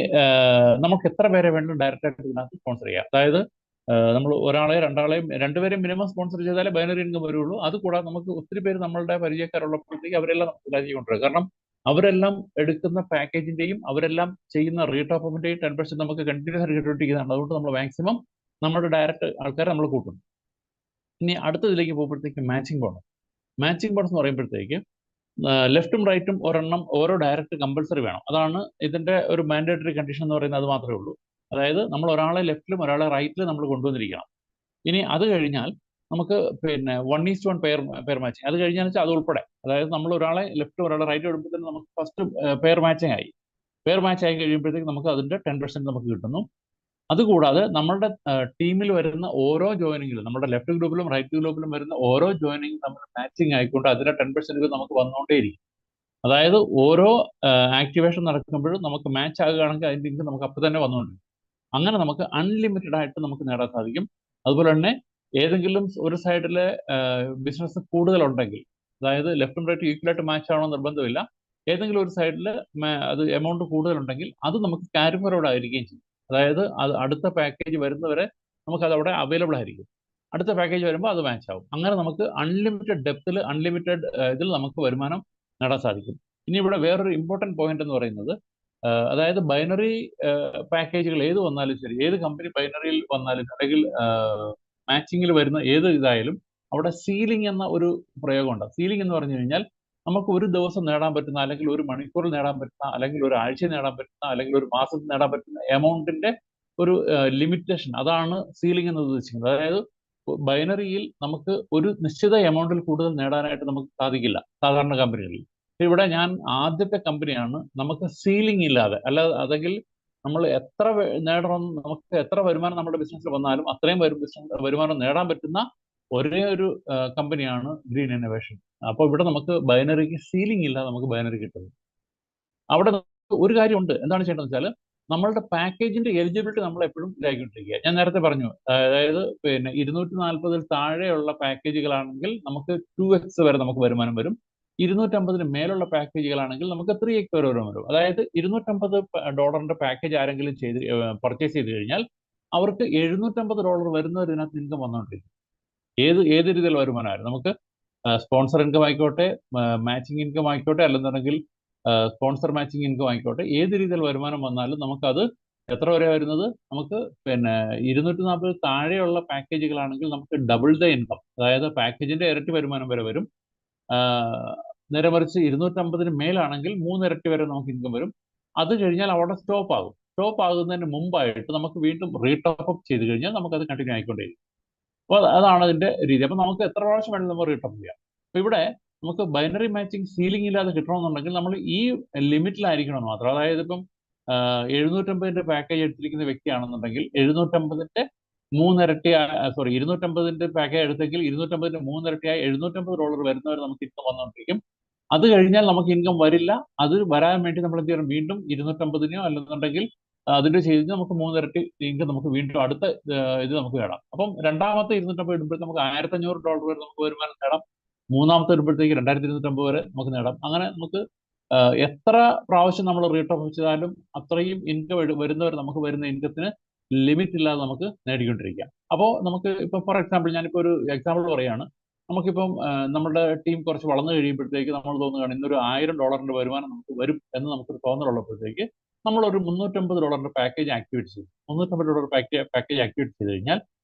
നമുക്ക് എത്ര പേരെ വേണം ഡയറക്റ്റ് ആയിട്ട് ഇതിനകത്ത് സ്പോൺസർ ചെയ്യാം. അതായത് നമ്മൾ രണ്ടുപേരെയും മിനിമം സ്പോൺസർ ചെയ്താലേ ബൈനറി ഇൻകം വരുള്ളൂ. അതുകൂടാതെ നമുക്ക് ഒത്തിരി പേര് നമ്മളുടെ പരിചയക്കാരുള്ളപ്പോഴത്തേക്ക് അവരെല്ലാം നമുക്ക് രാജി കൊണ്ടുവരും. കാരണം അവരെല്ലാം എടുക്കുന്ന പാക്കേജിന്റെയും അവരെല്ലാം ചെയ്യുന്ന റീടോപ്പിന്റെയും 10% നമുക്ക് കണ്ടിന്യൂസ് ആയിട്ട് കിട്ടിക്കൊണ്ടിരിക്കുന്നതാണ്. അതുകൊണ്ട് നമ്മൾ മാക്സിമം നമ്മുടെ ഡയറക്റ്റ് ആൾക്കാരെ നമ്മൾ കൂട്ടുന്നു. ഇനി അടുത്തതിലേക്ക് പോകുമ്പോഴത്തേക്ക് മാച്ചിങ് ബോണസ് എന്ന് പറയുമ്പോഴത്തേക്ക് ലെഫ്റ്റും റൈറ്റും ഒരെണ്ണം ഓരോ ഡയറക്റ്റ് കമ്പൽസറി വേണം. അതാണ് ഇതിന്റെ ഒരു മാൻഡേറ്ററി കണ്ടീഷൻ എന്ന് പറയുന്നത്. അത് മാത്രമേ ഉള്ളൂ. അതായത് നമ്മൾ ഒരാളെ ലെഫ്റ്റിലും ഒരാളെ റൈറ്റിലും നമ്മൾ കൊണ്ടുവന്നിരിക്കണം. ഇനി അത് കഴിഞ്ഞാൽ നമുക്ക് 1:1 പെയർ മാച്ചിങ്, അത് കഴിഞ്ഞാൽ അത് ഉൾപ്പെടെ, അതായത് നമ്മൾ ഒരാളെ ലെഫ്റ്റും ഒരാളെ റൈറ്റും എടുക്കുമ്പോൾ നമുക്ക് ഫസ്റ്റ് പെയർ മാച്ച് ആയി കഴിയുമ്പോഴത്തേക്ക് നമുക്ക് അതിന്റെ 10% നമുക്ക് കിട്ടുന്നു. അതുകൂടാതെ നമ്മളുടെ ടീമിൽ വരുന്ന ഓരോ ജോയിനിങ്ങിലും, നമ്മുടെ ലെഫ്റ്റ് ഗ്രൂപ്പിലും റൈറ്റ് ഗ്രൂപ്പിലും വരുന്ന ഓരോ ജോയിനിങ്ങും നമ്മൾ മാച്ചിങ് ആയിക്കൊണ്ട് അതിന്റെ 10% നമുക്ക് വന്നുകൊണ്ടേയിരിക്കും. അതായത് ഓരോ ആക്ടിവേഷൻ നടക്കുമ്പോഴും നമുക്ക് മാച്ച് ആകുകയാണെങ്കിൽ അതിന്റെ ഇൻകം നമുക്ക് അപ്പോൾ തന്നെ വന്നുകൊണ്ടിരിക്കും. അങ്ങനെ നമുക്ക് അൺലിമിറ്റഡ് ആയിട്ട് നമുക്ക് നേടാൻ സാധിക്കും. അതുപോലെ തന്നെ ഏതെങ്കിലും ഒരു സൈഡിലെ ബിസിനസ് കൂടുതലുണ്ടെങ്കിൽ, അതായത് ലെഫ്റ്റും റൈറ്റും ഈക്വൽ ആയിട്ട് മാച്ച് ആവണമെന്ന് നിർബന്ധമില്ല, ഏതെങ്കിലും ഒരു സൈഡിൽ അത് എമൗണ്ട് കൂടുതലുണ്ടെങ്കിൽ അത് നമുക്ക് ക്യാരി ഫോർവേഡ് ആയിരിക്കുകയും ചെയ്യും. അതായത് അത് അടുത്ത പാക്കേജ് വരുന്നവരെ നമുക്ക് അത് അവിടെ അവൈലബിൾ ആയിരിക്കും. അടുത്ത പാക്കേജ് വരുമ്പോൾ അത് മാച്ച് ആവും. അങ്ങനെ നമുക്ക് അൺലിമിറ്റഡ് ഡെപ്തിൽ, അൺലിമിറ്റഡ് ഇതിൽ നമുക്ക് വരുമാനം നേടാൻ സാധിക്കും. ഇനി ഇവിടെ വേറൊരു ഇമ്പോർട്ടൻറ്റ് പോയിന്റ് എന്ന് പറയുന്നത്, അതായത് ബൈനറി പാക്കേജുകൾ ഏത് വന്നാലും ശരി, ഏത് കമ്പനി ബൈനറിയിൽ വന്നാലും അല്ലെങ്കിൽ മാച്ചിങ്ങിൽ വരുന്ന ഏത് ഇതായാലും അവിടെ സീലിംഗ് എന്ന ഒരു പ്രയോഗമുണ്ട്. സീലിംഗ് എന്ന് പറഞ്ഞു കഴിഞ്ഞാൽ നമുക്ക് ഒരു ദിവസം നേടാൻ പറ്റുന്ന, അല്ലെങ്കിൽ ഒരു മണിക്കൂറിൽ നേടാൻ പറ്റുന്ന, അല്ലെങ്കിൽ ഒരു ആഴ്ച നേടാൻ പറ്റുന്ന, അല്ലെങ്കിൽ ഒരു മാസത്തിൽ നേടാൻ പറ്റുന്ന എമൗണ്ടിന്റെ ഒരു ലിമിറ്റേഷൻ, അതാണ് സീലിംഗ് എന്ന് ഉദ്ദേശിക്കുന്നത്. അതായത് ബൈനറിയിൽ നമുക്ക് ഒരു നിശ്ചിത എമൗണ്ടിൽ കൂടുതൽ നേടാനായിട്ട് നമുക്ക് സാധിക്കില്ല സാധാരണ കമ്പനികളിൽ. ഇവിടെ ഞാൻ ആദ്യത്തെ കമ്പനിയാണ് നമുക്ക് സീലിംഗ് ഇല്ലാതെ, അതെങ്കിൽ നമ്മൾ എത്ര നേടണം, നമുക്ക് എത്ര വരുമാനം നമ്മുടെ ബിസിനസ്സിൽ വന്നാലും അത്രയും വരുമാനം നേടാൻ പറ്റുന്ന ഒരേ ഒരു കമ്പനിയാണ് ഗ്രീൻ ഇന്നോവേഷൻ. അപ്പോൾ ഇവിടെ നമുക്ക് ബൈനറിക്ക് സീലിംഗ് ഇല്ലാതെ നമുക്ക് ബൈനറി കിട്ടുന്നു. അവിടെ ഒരു കാര്യമുണ്ട്, എന്താണ് ചെയ്യേണ്ടതെന്ന് വെച്ചാൽ നമ്മളുടെ പാക്കേജിന്റെ എലിജിബിലിറ്റി നമ്മൾ എപ്പോഴും ഇതാക്കിക്കൊണ്ടിരിക്കുക. ഞാൻ നേരത്തെ പറഞ്ഞു, അതായത് പിന്നെ 240 താഴെയുള്ള പാക്കേജുകളാണെങ്കിൽ നമുക്ക് 2x വരെ നമുക്ക് വരുമാനം വരും. 250 മേലുള്ള പാക്കേജുകളാണെങ്കിൽ നമുക്ക് 3x വരെ വരുമാനം വരും. അതായത് $250 പാക്കേജ് ആരെങ്കിലും പർച്ചേസ് ചെയ്ത് കഴിഞ്ഞാൽ അവർക്ക് $750 വരുന്ന ഇതിനകത്ത് ഇൻകം വന്നുകൊണ്ടിരിക്കും. ഏത് രീതിയിലുള്ള വരുമാനമായിരുന്നു നമുക്ക് സ്പോൺസർ ഇൻകം ആയിക്കോട്ടെ, മാച്ചിങ് ഇൻകം ആയിക്കോട്ടെ, അല്ലെന്നുണ്ടെങ്കിൽ സ്പോൺസർ മാച്ചിങ് ഇൻകം ആയിക്കോട്ടെ, ഏത് രീതിയിൽ വരുമാനം വന്നാലും നമുക്കത് എത്ര വരെ വരുന്നത്, നമുക്ക് പിന്നെ 240 താഴെയുള്ള പാക്കേജുകളാണെങ്കിൽ നമുക്ക് ഡബിൾ ദ ഇൻകം, അതായത് പാക്കേജിന്റെ ഇരട്ടി വരുമാനം വരെ വരും. നേരെ മറിച്ച് 250 മേലാണെങ്കിൽ 3 ഇരട്ടി വരെ നമുക്ക് ഇൻകം വരും. അത് കഴിഞ്ഞാൽ അവിടെ സ്റ്റോപ്പ് ആകും. സ്റ്റോപ്പ് ആകുന്നതിന് മുമ്പായിട്ട് നമുക്ക് വീണ്ടും റീടോപ്പ് അപ്പ് ചെയ്ത് കഴിഞ്ഞാൽ നമുക്കത് കണ്ടിന്യൂ ആയിക്കൊണ്ടേയിരിക്കും. അപ്പോൾ അതാണ് അതിന്റെ രീതി. അപ്പൊ നമുക്ക് എത്ര പ്രാവശ്യം വേണമെങ്കിലും നമുക്ക് റീടോപ്പ് ചെയ്യാം. അപ്പൊ ഇവിടെ നമുക്ക് ബൈനറി മാച്ചിങ് സീലിംഗ് ഇല്ലാതെ കിട്ടണമെന്നുണ്ടെങ്കിൽ നമ്മൾ ഈ ലിമിറ്റിലായിരിക്കണം മാത്രം. അതായത് ഇപ്പം 750 പാക്കേജ് എടുത്തിരിക്കുന്ന വ്യക്തിയാണെന്നുണ്ടെങ്കിൽ 750 മൂന്നിരട്ടി, സോറി 250 പാക്കേജ് എടുത്തെങ്കിൽ 250 മൂന്നിരട്ടിയായി $750 വരുന്നവരെ നമുക്ക് ഇൻകം വന്നുകൊണ്ടിരിക്കും. അത് കഴിഞ്ഞാൽ നമുക്ക് ഇൻകം വരില്ല. അത് വരാൻ വേണ്ടി നമ്മൾ എന്ത് ചെയ്യണം, വീണ്ടും 250 അല്ലെന്നുണ്ടെങ്കിൽ അതിന്റെ ചെയ്ത് നമുക്ക് മൂന്നിരട്ടി ഇൻകം നമുക്ക് വീണ്ടും അടുത്ത ഇത് നമുക്ക് നേടാം. അപ്പം രണ്ടാമത്തെ 250 ഇടുമ്പോഴത്തേക്ക് നമുക്ക് $1500 വരെ നമുക്ക് വരുമാനം നേടാം. മൂന്നാമത്തെ വരുമ്പോഴത്തേക്ക് 2250 വരെ നമുക്ക് നേടാം. അങ്ങനെ നമുക്ക് എത്ര പ്രാവശ്യം നമ്മൾ റീടോപ്പ് ചെയ്താലും അത്രയും ഇൻകം വരുന്നവർ നമുക്ക് വരുന്ന ഇൻകത്തിന് ലിമിറ്റ് ഇല്ലാതെ നമുക്ക് നേടിക്കൊണ്ടിരിക്കാം. അപ്പോൾ നമുക്ക് ഇപ്പം ഫോർ എക്സാമ്പിൾ ഞാനിപ്പോൾ ഒരു എക്സാമ്പിൾ പറയുകയാണ്. നമുക്കിപ്പം നമ്മുടെ ടീം കുറച്ച് വളർന്നു കഴിയുമ്പോഴത്തേക്ക് നമ്മൾ തോന്നുകയാണ് ഇന്നൊരു $1000 വരുമാനം നമുക്ക് വരും എന്ന് നമുക്കൊരു തോന്നലുള്ളപ്പോഴത്തേക്ക് നമ്മളൊരു $350 പാക്കേജ് ആക്ടിവേറ്റ് ചെയ്യും. $350 പാക്കേജ് ആക്ടിവേറ്റ് ചെയ്ത് കഴിഞ്ഞാൽ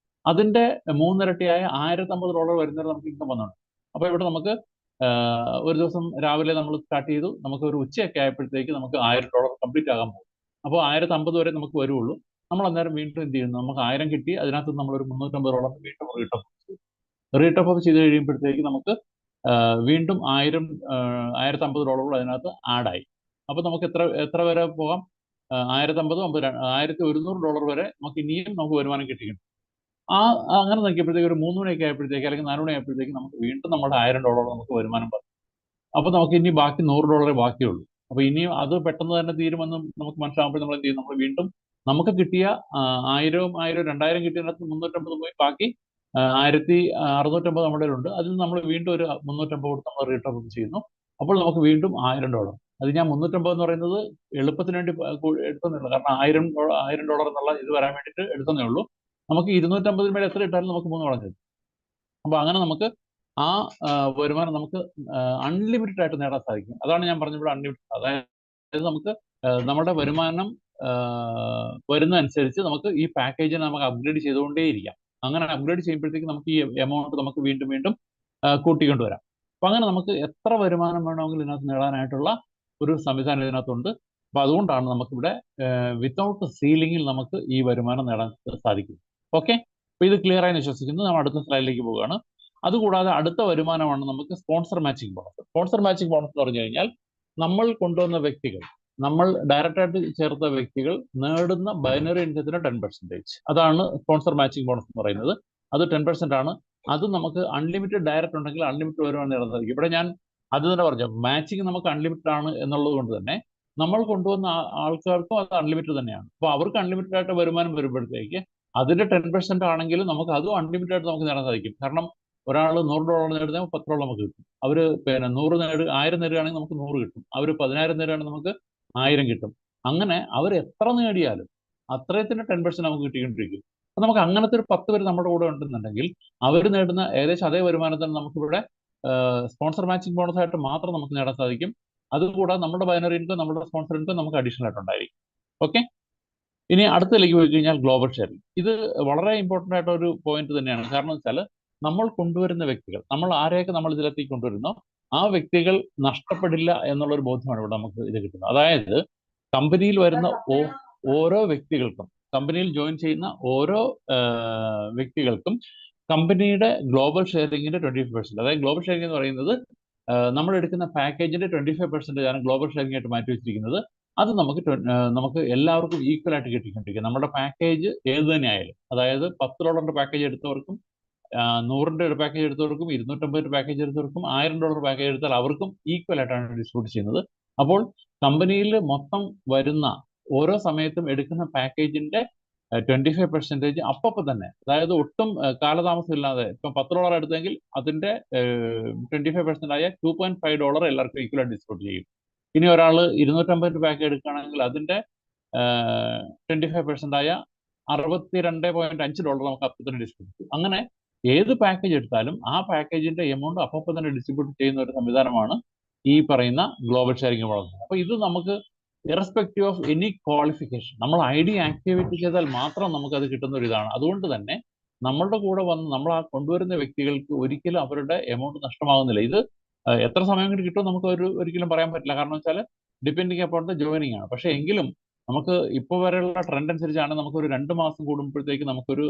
അതിന്റെ മൂന്നിരട്ടിയായ $1050 വരുന്നവരെ നമുക്ക് ഇൻകം വന്നുണ്ട്. അപ്പോൾ ഇവിടെ നമുക്ക് ഒരു ദിവസം രാവിലെ നമ്മൾ സ്റ്റാർട്ട് ചെയ്തു, നമുക്ക് ഒരു ഉച്ചയൊക്കെ ആയപ്പോഴത്തേക്ക് നമുക്ക് $1000 കംപ്ലീറ്റ് ആകാൻ പോകും. അപ്പോൾ 1050 വരെ നമുക്ക് വരുള്ളൂ. നമ്മൾ അന്നേരം വീണ്ടും എന്ത് ചെയ്യുന്നു, നമുക്ക് 1000 കിട്ടി, അതിനകത്ത് നമ്മളൊരു $350 വീണ്ടും റീടോപ്പ് അപ്പ് ചെയ്ത് കഴിയുമ്പോഴത്തേക്ക് നമുക്ക് വീണ്ടും $1050 അതിനകത്ത് ആഡായി. അപ്പൊ നമുക്ക് എത്ര വരെ പോകാം, 1050, $1100 വരെ നമുക്ക് ഇനിയും നമുക്ക് വരുമാനം കിട്ടിയിട്ടുണ്ട്. അങ്ങനെ നോക്കിയപ്പോഴത്തേക്ക് ഒരു 3 മണിയൊക്കെ ആയപ്പോഴത്തേക്ക് അല്ലെങ്കിൽ 4 മണി ആയപ്പോഴത്തേക്ക് നമുക്ക് വീണ്ടും നമ്മുടെ $1000 നമുക്ക് വരുമാനം വന്നു. അപ്പൊ നമുക്ക് ഇനി ബാക്കി $100 ബാക്കിയുള്ളൂ. അപ്പൊ ഇനിയും അത് പെട്ടെന്ന് തന്നെ തീരുമെന്ന് നമുക്ക് മനസ്സിലാകുമ്പോൾ നമ്മൾ എന്ത് ചെയ്യും, നമ്മൾ വീണ്ടും നമുക്ക് കിട്ടിയ 1000 2000 കിട്ടിയതിനകത്ത് 350 പോയി ബാക്കി 1650 നമ്മുടെ ഉണ്ട്. അതിൽ നമ്മൾ വീണ്ടും ഒരു 350 കൊടുത്ത് നമ്മൾ റീടോപ്പ് ചെയ്യുന്നു. അപ്പോൾ നമുക്ക് വീണ്ടും $1000. അത് ഞാൻ 350 എന്ന് പറയുന്നത് എളുപ്പത്തിന് വേണ്ടി എടുത്തതേ ഉള്ളൂ. കാരണം $1000 എന്നുള്ള ഇത് വരാൻ വേണ്ടിയിട്ട് എടുത്തതേ ഉള്ളൂ. നമുക്ക് 250 മേലെ എത്ര ഇട്ടാലും നമുക്ക് 3 മടങ്ങ് കിട്ടും. അപ്പൊ അങ്ങനെ നമുക്ക് ആ വരുമാനം നമുക്ക് അൺലിമിറ്റഡ് ആയിട്ട് നേടാൻ സാധിക്കും. അതാണ് ഞാൻ പറഞ്ഞത്, ഇവിടെ അൺലിമിറ്റഡ്. അതായത് നമുക്ക് നമ്മുടെ വരുമാനം വരുന്നതനുസരിച്ച് നമുക്ക് ഈ പാക്കേജിനെ നമുക്ക് അപ്ഗ്രേഡ് ചെയ്തുകൊണ്ടേയിരിക്കാം. അങ്ങനെ അപ്ഗ്രേഡ് ചെയ്യുമ്പോഴത്തേക്ക് നമുക്ക് ഈ എമൗണ്ട് നമുക്ക് വീണ്ടും വീണ്ടും കൂട്ടിക്കൊണ്ടുവരാം. അപ്പൊ അങ്ങനെ നമുക്ക് എത്ര വരുമാനം വേണമെങ്കിലും ഇതിനകത്ത് നേടാനായിട്ടുള്ള ഒരു സംവിധാനം ഇതിനകത്തുണ്ട്. അപ്പൊ അതുകൊണ്ടാണ് നമുക്കിവിടെ വിത്തൗട്ട് സീലിംഗിൽ നമുക്ക് ഈ വരുമാനം നേടാൻ സാധിക്കും. ഓക്കെ, അപ്പൊ ഇത് ക്ലിയർ ആയി വിശ്വസിക്കുന്നു. നമ്മൾ അടുത്ത സ്ലൈഡിലേക്ക് പോവുകയാണ്. അതുകൂടാതെ അടുത്ത വരുമാനമാണ് നമുക്ക് sponsor matching bonus. Sponsor matching bonus എന്ന് പറഞ്ഞു കഴിഞ്ഞാൽ നമ്മൾ കൊണ്ടുവന്ന വ്യക്തികൾ, നമ്മൾ ഡയറക്റ്റായിട്ട് ചേർത്ത വ്യക്തികൾ നേടുന്ന ബൈനറി ഇൻകത്തിന്റെ 10%. അതാണ് സ്പോൺസർ മാച്ചിങ് ബോണസ് എന്ന് പറയുന്നത്. അത് 10% ആണ്. അത് നമുക്ക് അൺലിമിറ്റഡ് ഡയറക്റ്റ് ഉണ്ടെങ്കിൽ അൺലിമിറ്റഡ് വരുമാനം നേടാൻ സാധിക്കും. ഇവിടെ ഞാൻ അത് തന്നെ പറഞ്ഞു, മാച്ചിങ് നമുക്ക് അൺലിമിറ്റഡ് ആണ് എന്നുള്ളത് കൊണ്ട് തന്നെ നമ്മൾ കൊണ്ടുവന്ന ആൾക്കാർക്കും അത് അൺലിമിറ്റഡ് തന്നെയാണ്. അപ്പോൾ അവർക്ക് അൺലിമിറ്റഡ് ആയിട്ട് വരുമാനം വരുമ്പോഴത്തേക്ക് അതിന്റെ 10% ആണെങ്കിലും നമുക്ക് അതും അൺലിമിറ്റഡ് ആയിട്ട് നമുക്ക് നേടാൻ സാധിക്കും. കാരണം ഒരാൾ $100 നേടുന്ന $10 നമുക്ക് കിട്ടും. അവര് പിന്നെ 1000 നേടുകയാണെങ്കിൽ നമുക്ക് 100 കിട്ടും. അവർ 10,000 നേടുകയാണെങ്കിൽ നമുക്ക് 1000 കിട്ടും. അങ്ങനെ അവർ എത്ര നേടിയാലും അത്രയത്തിന്റെ 10% നമുക്ക് കിട്ടിക്കൊണ്ടിരിക്കും. അപ്പൊ നമുക്ക് അങ്ങനത്തെ ഒരു 10 പേര് നമ്മുടെ കൂടെ ഉണ്ടെന്നുണ്ടെങ്കിൽ അവർ നേടുന്ന ഏകദേശം അതേ വരുമാനത്തിന് നമുക്കിവിടെ സ്പോൺസർ മാച്ചിങ് ബോണസ് ആയിട്ട് മാത്രം നമുക്ക് നേടാൻ സാധിക്കും. അതുകൂടാതെ നമ്മുടെ ബൈനറി ഇൻകം, നമ്മുടെ സ്പോൺസർ ഇൻകം നമുക്ക് അഡീഷണൽ ആയിട്ടുണ്ടായിരിക്കും. ഓക്കെ, ഇനി അടുത്തതിലേക്ക് പോയി കഴിഞ്ഞാൽ ഗ്ലോബൽ ഷെയറിംഗ്. ഇത് വളരെ ഇമ്പോർട്ടൻ്റ് ആയിട്ട് ഒരു പോയിന്റ് തന്നെയാണ്. കാരണം വെച്ചാൽ നമ്മൾ കൊണ്ടുവരുന്ന വ്യക്തികൾ, നമ്മൾ ആരെയൊക്കെ നമ്മൾ ഇതിലെത്തി കൊണ്ടുവരുന്നോ ആ വ്യക്തികൾ നഷ്ടപ്പെടില്ല എന്നുള്ളൊരു ബോധ്യമാണ് ഇവിടെ നമുക്ക് ഇത് കിട്ടുന്നത്. അതായത് കമ്പനിയിൽ വരുന്ന ഓരോ വ്യക്തികൾക്കും, കമ്പനിയിൽ ജോയിൻ ചെയ്യുന്ന ഓരോ വ്യക്തികൾക്കും കമ്പനിയുടെ ഗ്ലോബൽ ഷെയറിംഗിന്റെ 25%, അതായത് ഗ്ലോബൽ ഷെയറിംഗ് എന്ന് പറയുന്നത് നമ്മൾ എടുക്കുന്ന പാക്കേജിന്റെ 25% ആണ് ഗ്ലോബൽ ഷെയറിംഗ് ആയിട്ട് മാറ്റി വെച്ചിരിക്കുന്നത്. അത് നമുക്ക് എല്ലാവർക്കും ഈക്വൽ ആയിട്ട് കിട്ടിക്കൊണ്ടിരിക്കുക. നമ്മുടെ പാക്കേജ് ഏത് തന്നെ ആയാലും, അതായത് $10 പാക്കേജ് എടുത്തവർക്കും 100 ഒരു പാക്കേജ് എടുത്തവർക്കും 250 പാക്കേജ് എടുത്തവർക്കും $1000 പാക്കേജ് എടുത്താൽ അവർക്കും ഈക്വൽ ആയിട്ടാണ് ഡിസ്ട്രിബ്യൂട്ട് ചെയ്യുന്നത്. അപ്പോൾ കമ്പനിയിൽ മൊത്തം വരുന്ന ഓരോ സമയത്തും എടുക്കുന്ന പാക്കേജിന്റെ 25% അപ്പപ്പോ തന്നെ, അതായത് ഒട്ടും കാലതാമസം ഇല്ലാതെ, ഇപ്പം $10 എടുത്തെങ്കിൽ അതിന്റെ 25% ആയ $2.5 എല്ലാവർക്കും ഈക്വലായിട്ട് ഡിസ്ട്രിബ്യൂട്ട് ചെയ്യും. ഇനി ഒരാൾ 250 പാക്ക് എടുക്കുകയാണെങ്കിൽ അതിന്റെ 25% ആയ $62.5 നമുക്ക് അപ്പോൾ തന്നെ ഡിസ്ട്രിബ്യൂട്ട് ചെയ്യും. അങ്ങനെ ഏത് പാക്കേജ് എടുത്താലും ആ പാക്കേജിന്റെ എമൗണ്ട് അപ്പോൾ തന്നെ ഡിസ്ട്രിബ്യൂട്ട് ചെയ്യുന്ന ഒരു സംവിധാനമാണ് ഈ പറയുന്ന ഗ്ലോബൽ ഷെയറിംഗ് മോഡൽ. അപ്പൊ ഇത് നമുക്ക് ഇറസ്പെക്റ്റീവ് ഓഫ് എനി ക്വാളിഫിക്കേഷൻ, നമ്മൾ ഐ ഡി ആക്ടിവേറ്റ് ചെയ്താൽ മാത്രം നമുക്ക് അത് കിട്ടുന്ന ഒരു ഇതാണ്. അതുകൊണ്ട് തന്നെ നമ്മളുടെ കൂടെ വന്ന് നമ്മൾ ആ കൊണ്ടുവരുന്ന വ്യക്തികൾക്ക് ഒരിക്കലും അവരുടെ എമൗണ്ട് നഷ്ടമാകുന്നില്ല. ഇത് എത്ര സമയം കൊണ്ട് കിട്ടും നമുക്ക് ഒരിക്കലും പറയാൻ പറ്റില്ല. കാരണം വെച്ചാൽ ഡിപ്പെൻഡിങ് അപ്പോൺ ദ ജോയിനിങ് ആണ്. പക്ഷെ എങ്കിലും നമുക്ക് ഇപ്പോൾ വരെയുള്ള ട്രെൻഡ് അനുസരിച്ചാണ് നമുക്ക് ഒരു 2 മാസം കൂടുമ്പോഴത്തേക്ക് നമുക്കൊരു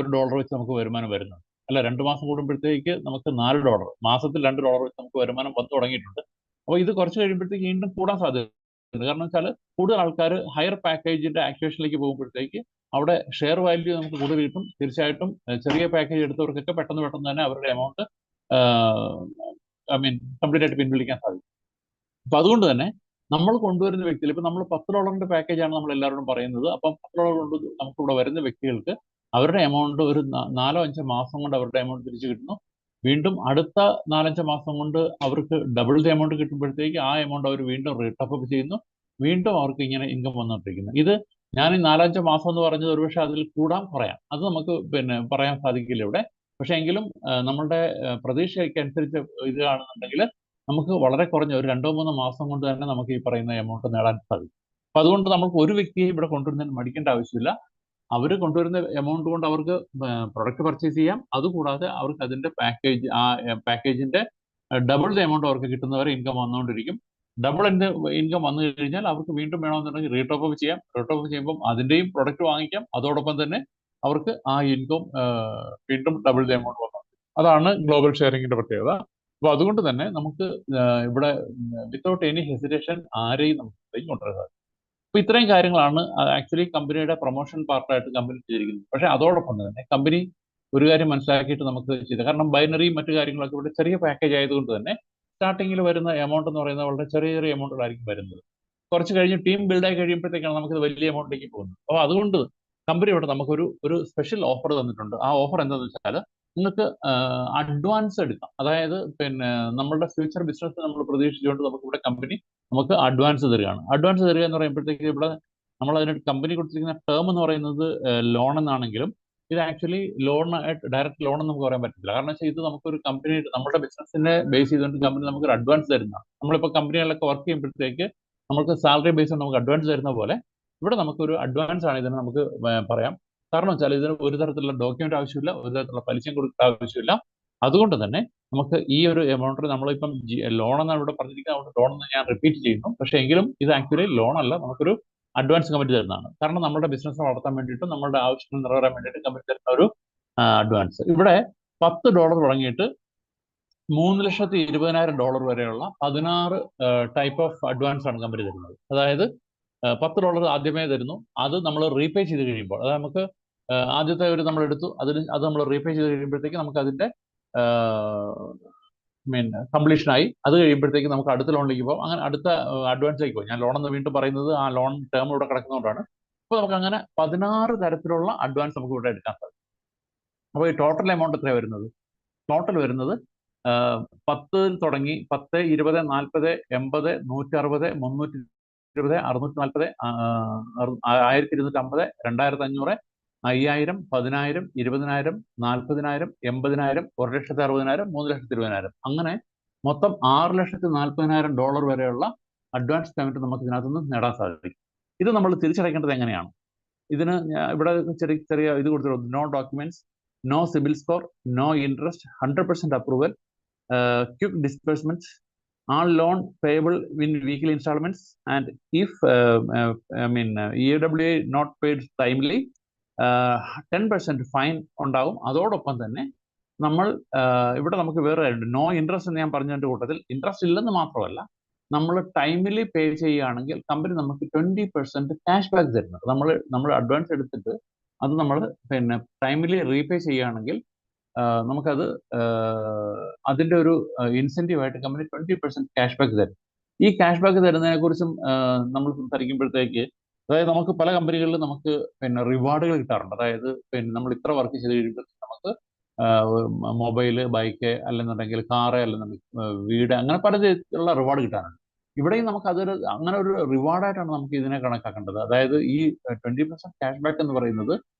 $1 വെച്ച് നമുക്ക് വരുമാനം വരുന്നുണ്ട്. അല്ല, 2 മാസം കൂടുമ്പോഴത്തേക്ക് നമുക്ക് $4, മാസത്തിൽ $2 വെച്ച് നമുക്ക് വരുമാനം വന്നു തുടങ്ങിയിട്ടുണ്ട്. അപ്പോൾ ഇത് കുറച്ച് കഴിയുമ്പോഴത്തേക്ക് വീണ്ടും കൂടാൻ സാധ്യതയുണ്ട്. കാരണം വെച്ചാൽ കൂടുതൽ ആൾക്കാർ ഹയർ പാക്കേജിന്റെ ആക്ടിവേഷനിലേക്ക് പോകുമ്പോഴത്തേക്ക് അവിടെ ഷെയർ വാല്യൂ നമുക്ക് കൂടുതൽ കിട്ടും. തീർച്ചയായിട്ടും ചെറിയ പാക്കേജ് എടുത്തവർക്കൊക്കെ പെട്ടെന്ന് പെട്ടെന്ന് തന്നെ അവരുടെ എമൗണ്ട് കംപ്ലീറ്റ് ആയിട്ട് പിൻവലിക്കാൻ സാധിക്കും. അപ്പൊ അതുകൊണ്ട് തന്നെ നമ്മൾ കൊണ്ടുവരുന്ന വ്യക്തികൾ, ഇപ്പൊ നമ്മൾ $10 പാക്കേജാണ് നമ്മൾ എല്ലാവരോടും പറയുന്നത്. അപ്പം $10 കൊണ്ട് നമുക്ക് ഇവിടെ വരുന്ന വ്യക്തികൾക്ക് അവരുടെ എമൗണ്ട് ഒരു 4-5 മാസം കൊണ്ട് അവരുടെ എമൗണ്ട് തിരിച്ചു കിട്ടുന്നു. വീണ്ടും അടുത്ത 4-5 മാസം കൊണ്ട് അവർക്ക് ഡബിൾ ദ എമൗണ്ട് കിട്ടുമ്പോഴത്തേക്ക് ആ എമൗണ്ട് അവർ വീണ്ടും റീടോപ്പ് ചെയ്യുന്നു. വീണ്ടും അവർക്ക് ഇങ്ങനെ ഇൻകം വന്നുകൊണ്ടിരിക്കുന്നു. ഇത് ഞാൻ ഈ 4-5 മാസം എന്ന് പറഞ്ഞത് ഒരുപക്ഷെ അതിൽ കൂടാൻ പറയാം, അത് നമുക്ക് പറയാൻ സാധിക്കില്ല ഇവിടെ. പക്ഷെ എങ്കിലും നമ്മളുടെ പ്രതീക്ഷയ്ക്ക് അനുസരിച്ച് ഇത് കാണുന്നുണ്ടെങ്കിൽ നമുക്ക് വളരെ കുറഞ്ഞ ഒരു 2-3 മാസം കൊണ്ട് തന്നെ നമുക്ക് ഈ പറയുന്ന എമൗണ്ട് നേടാൻ സാധിക്കും. അപ്പൊ അതുകൊണ്ട് നമുക്ക് ഒരു വ്യക്തിയെ ഇവിടെ കൊണ്ടുവരുന്നതിന് മടിക്കേണ്ട ആവശ്യമില്ല. അവർ കൊണ്ടുവരുന്ന എമൗണ്ട് കൊണ്ട് അവർക്ക് പ്രൊഡക്റ്റ് പർച്ചേസ് ചെയ്യാം. അതുകൂടാതെ അവർക്ക് അതിന്റെ പാക്കേജ്, ആ പാക്കേജിന്റെ ഡബിൾ ദ എമൗണ്ട് അവർക്ക് കിട്ടുന്നവരെ ഇൻകം വന്നുകൊണ്ടിരിക്കും. ഡബിൾ ഇൻകം വന്നു കഴിഞ്ഞാൽ അവർക്ക് വീണ്ടും വേണമെന്നുണ്ടെങ്കിൽ റീടോപ്പ് അപ്പ് ചെയ്യാം. റീടോപ്പ് ചെയ്യുമ്പോൾ അതിന്റെയും പ്രൊഡക്റ്റ് വാങ്ങിക്കാം. അതോടൊപ്പം തന്നെ അവർക്ക് ആ ഇൻകം വീണ്ടും ഡബിൾ ദ എമൗണ്ട് വന്നു. അതാണ് ഗ്ലോബൽ ഷെയറിംഗിന്റെ പ്രത്യേകത. അപ്പൊ അതുകൊണ്ട് തന്നെ നമുക്ക് ഇവിടെ വിത്തൗട്ട് എനി ഹെസിറ്റേഷൻ ആരെയും നമുക്ക് കൊണ്ടുവരാം. അപ്പൊ ഇത്രയും കാര്യങ്ങളാണ് ആക്ച്വലി കമ്പനിയുടെ പ്രൊമോഷൻ പാർട്ടായിട്ട് കമ്പനി ചെയ്തിരിക്കുന്നത്. പക്ഷെ അതോടൊപ്പം തന്നെ കമ്പനി ഒരു കാര്യം മനസ്സിലാക്കിയിട്ട് നമുക്ക് ചെയ്തത്, കാരണം ബൈനറി മറ്റു കാര്യങ്ങളൊക്കെ ഇവിടെ ചെറിയ പാക്കേജ് ആയതുകൊണ്ട് തന്നെ സ്റ്റാർട്ടിങ്ങിൽ വരുന്ന എമൗണ്ട് എന്ന് പറയുന്നത് വളരെ ചെറിയ ചെറിയ എമൗണ്ടുകളായിരിക്കും വരുന്നത്. കുറച്ച് കഴിഞ്ഞ് ടീം ബിൽഡായി കഴിയുമ്പോഴത്തേക്കാണ് നമുക്ക് വലിയ എമൗണ്ടിലേക്ക് പോകുന്നത്. അപ്പോൾ അതുകൊണ്ട് കമ്പനി ഇവിടെ നമുക്കൊരു സ്പെഷ്യൽ ഓഫർ തന്നിട്ടുണ്ട്. ആ ഓഫർ എന്താണെന്ന് വെച്ചാൽ നിങ്ങൾക്ക് അഡ്വാൻസ് എടുക്കാം. അതായത് നമ്മളുടെ ഫ്യൂച്ചർ ബിസിനസ് നമ്മൾ പ്രതീക്ഷിച്ചുകൊണ്ട് നമുക്ക് ഇവിടെ കമ്പനി നമുക്ക് അഡ്വാൻസ് തരികയാണ്. അഡ്വാൻസ് തരിക എന്ന് പറയുമ്പോഴത്തേക്ക് ഇവിടെ നമ്മൾ അതിന് കമ്പനി കൊടുത്തിരിക്കുന്ന ടേം എന്ന് പറയുന്നത് ലോൺ എന്നാണെങ്കിലും ഇത് ആക്ച്വലി ലോണായിട്ട് ഡയറക്റ്റ് ലോൺ എന്ന് നമുക്ക് പറയാൻ പറ്റില്ല. കാരണം വെച്ചാൽ ഇത് നമുക്കൊരു കമ്പനി നമ്മുടെ ബിസിനസിനെ ബേസ് ചെയ്തുകൊണ്ട് കമ്പനി നമുക്കൊരു അഡ്വാൻസ് തരുന്നതാണ്. നമ്മളിപ്പോൾ കമ്പനികളിലൊക്കെ വർക്ക് ചെയ്യുമ്പോഴത്തേക്ക് നമുക്ക് സാലറി ബേസ് നമുക്ക് അഡ്വാൻസ് തരുന്ന പോലെ ഇവിടെ നമുക്കൊരു അഡ്വാൻസ് ആണ് ഇതിന് നമുക്ക് പറയാം. കാരണം വെച്ചാൽ ഇതിന് ഒരു തരത്തിലുള്ള ഡോക്യുമെന്റ് ആവശ്യമില്ല, ഒരു തരത്തിലുള്ള പലിശയും കൊടുക്കേണ്ട ആവശ്യമില്ല. അതുകൊണ്ട് തന്നെ നമുക്ക് ഈ ഒരു എമൗണ്ട് നമ്മളിപ്പം ലോൺ എന്നാണ് ഇവിടെ പറഞ്ഞിരിക്കുന്നത്, ലോൺ എന്ന് ഞാൻ റിപ്പീറ്റ് ചെയ്യുന്നു. പക്ഷേ എങ്കിലും ഇത് ആക്ച്വലി ലോൺ അല്ല, നമുക്കൊരു അഡ്വാൻസ് കമ്പനി തരുന്നതാണ്. കാരണം നമ്മുടെ ബിസിനസ് വളർത്താൻ വേണ്ടിയിട്ടും നമ്മുടെ ആവശ്യങ്ങൾ നിറവേറാൻ വേണ്ടിയിട്ട് കമ്പനി തരുന്ന ഒരു അഡ്വാൻസ്. ഇവിടെ $10 തുടങ്ങിയിട്ട് $3,20,000 വരെയുള്ള 16 ടൈപ്പ് ഓഫ് അഡ്വാൻസ് ആണ് കമ്പനി തരുന്നത്. അതായത് $10 ആദ്യമേ തരുന്നു. അത് നമ്മൾ റീപേ ചെയ്ത് കഴിയുമ്പോൾ, അതായത് നമുക്ക് ആദ്യത്തെ ഒരു നമ്മൾ എടുത്തു, അത് നമ്മൾ റീപേ ചെയ്ത് കഴിയുമ്പോഴത്തേക്ക് നമുക്ക് അതിന്റെ കംപ്ലീഷനായി. അത് കഴിയുമ്പോഴത്തേക്ക് നമുക്ക് അടുത്ത ലോണിലേക്ക് പോകും. അങ്ങനെ അടുത്ത അഡ്വാൻസിലേക്ക് പോകും. ഞാൻ ലോൺ എന്ന് വീണ്ടും പറയുന്നത് ആ ലോൺ ടേം ഇവിടെ കിടക്കുന്നതുകൊണ്ടാണ്. അപ്പോൾ നമുക്ക് അങ്ങനെ 16 തരത്തിലുള്ള അഡ്വാൻസ് നമുക്ക് ഇവിടെ എടുക്കാൻ സാധിക്കും. അപ്പോൾ ഈ ടോട്ടൽ എമൗണ്ട് എത്രയാണ് വരുന്നത്? ടോട്ടൽ വരുന്നത് 10 തുടങ്ങി 10, 20, 40, 80, 160, 320, 640, 1250, 2500, 5000, 10000, 20000, 40000, 80000, 1,60,000, 3,20,000, അങ്ങനെ മൊത്തം $6,40,000 വരെയുള്ള അഡ്വാൻസ് പേയ്മെന്റ് നമുക്ക് ഇതിനകത്ത് നിന്ന് നേടാൻ സാധിക്കും. ഇത് നമ്മൾ തിരിച്ചടയ്ക്കേണ്ടത് എങ്ങനെയാണ്? ഇതിന് ഇവിടെ ചെറിയ ചെറിയ ഇത് കൊടുത്തിട്ടുണ്ട്. No documents, no CIBIL score, no interest, 100% approval, quick disbursements, all loan payable in weekly installments, and if EWA not paid timely, 10% fine ഉണ്ടാവും. അതോടൊപ്പം തന്നെ നമ്മൾ ഇവിടെ നമുക്ക് വേറെ നോ ഇൻട്രസ്റ്റ് എന്ന് ഞാൻ പറഞ്ഞതിന്റെ കൂട്ടത്തിൽ ഇൻട്രസ്റ്റ് ഇല്ലെന്ന് മാത്രമല്ല, നമ്മൾ ടൈമിലി പേ ചെയ്യുകയാണെങ്കിൽ കമ്പനി നമുക്ക് 20% ക്യാഷ് ബാക്ക് തരുന്നത്. നമ്മൾ അഡ്വാൻസ് എടുത്തിട്ട് അത് നമ്മൾ ടൈമിലി റീപേ ചെയ്യുകയാണെങ്കിൽ നമുക്കത് അതിന്റെ ഒരു ഇൻസെന്റീവ് ആയിട്ട് കമ്പനി 20% ക്യാഷ് ബാക്ക് തരും. ഈ ക്യാഷ് ബാക്ക് തരുന്നതിനെ കുറിച്ചും നമ്മൾ സംസാരിക്കുമ്പോഴത്തേക്ക് അതായത് നമുക്ക് പല കമ്പനികളിൽ നമുക്ക് റിവാർഡുകൾ കിട്ടാറുണ്ട്. അതായത് നമ്മൾ ഇത്ര വർക്ക് ചെയ്ത് കഴിയുമ്പോൾ നമുക്ക് മൊബൈല്, ബൈക്ക്, അല്ലെന്നുണ്ടെങ്കിൽ കാറ്, അല്ലെന്നുണ്ടെങ്കിൽ വീട്, അങ്ങനെ പല തരത്തിലുള്ള റിവാർഡ് കിട്ടാറുണ്ട്. ഇവിടെയും നമുക്ക് അങ്ങനെ ഒരു റിവാർഡായിട്ടാണ് നമുക്ക് ഇതിനെ കണക്കാക്കേണ്ടത്. അതായത് ഈ 20% ക്യാഷ് ബാക്ക് എന്ന് പറയുന്നത്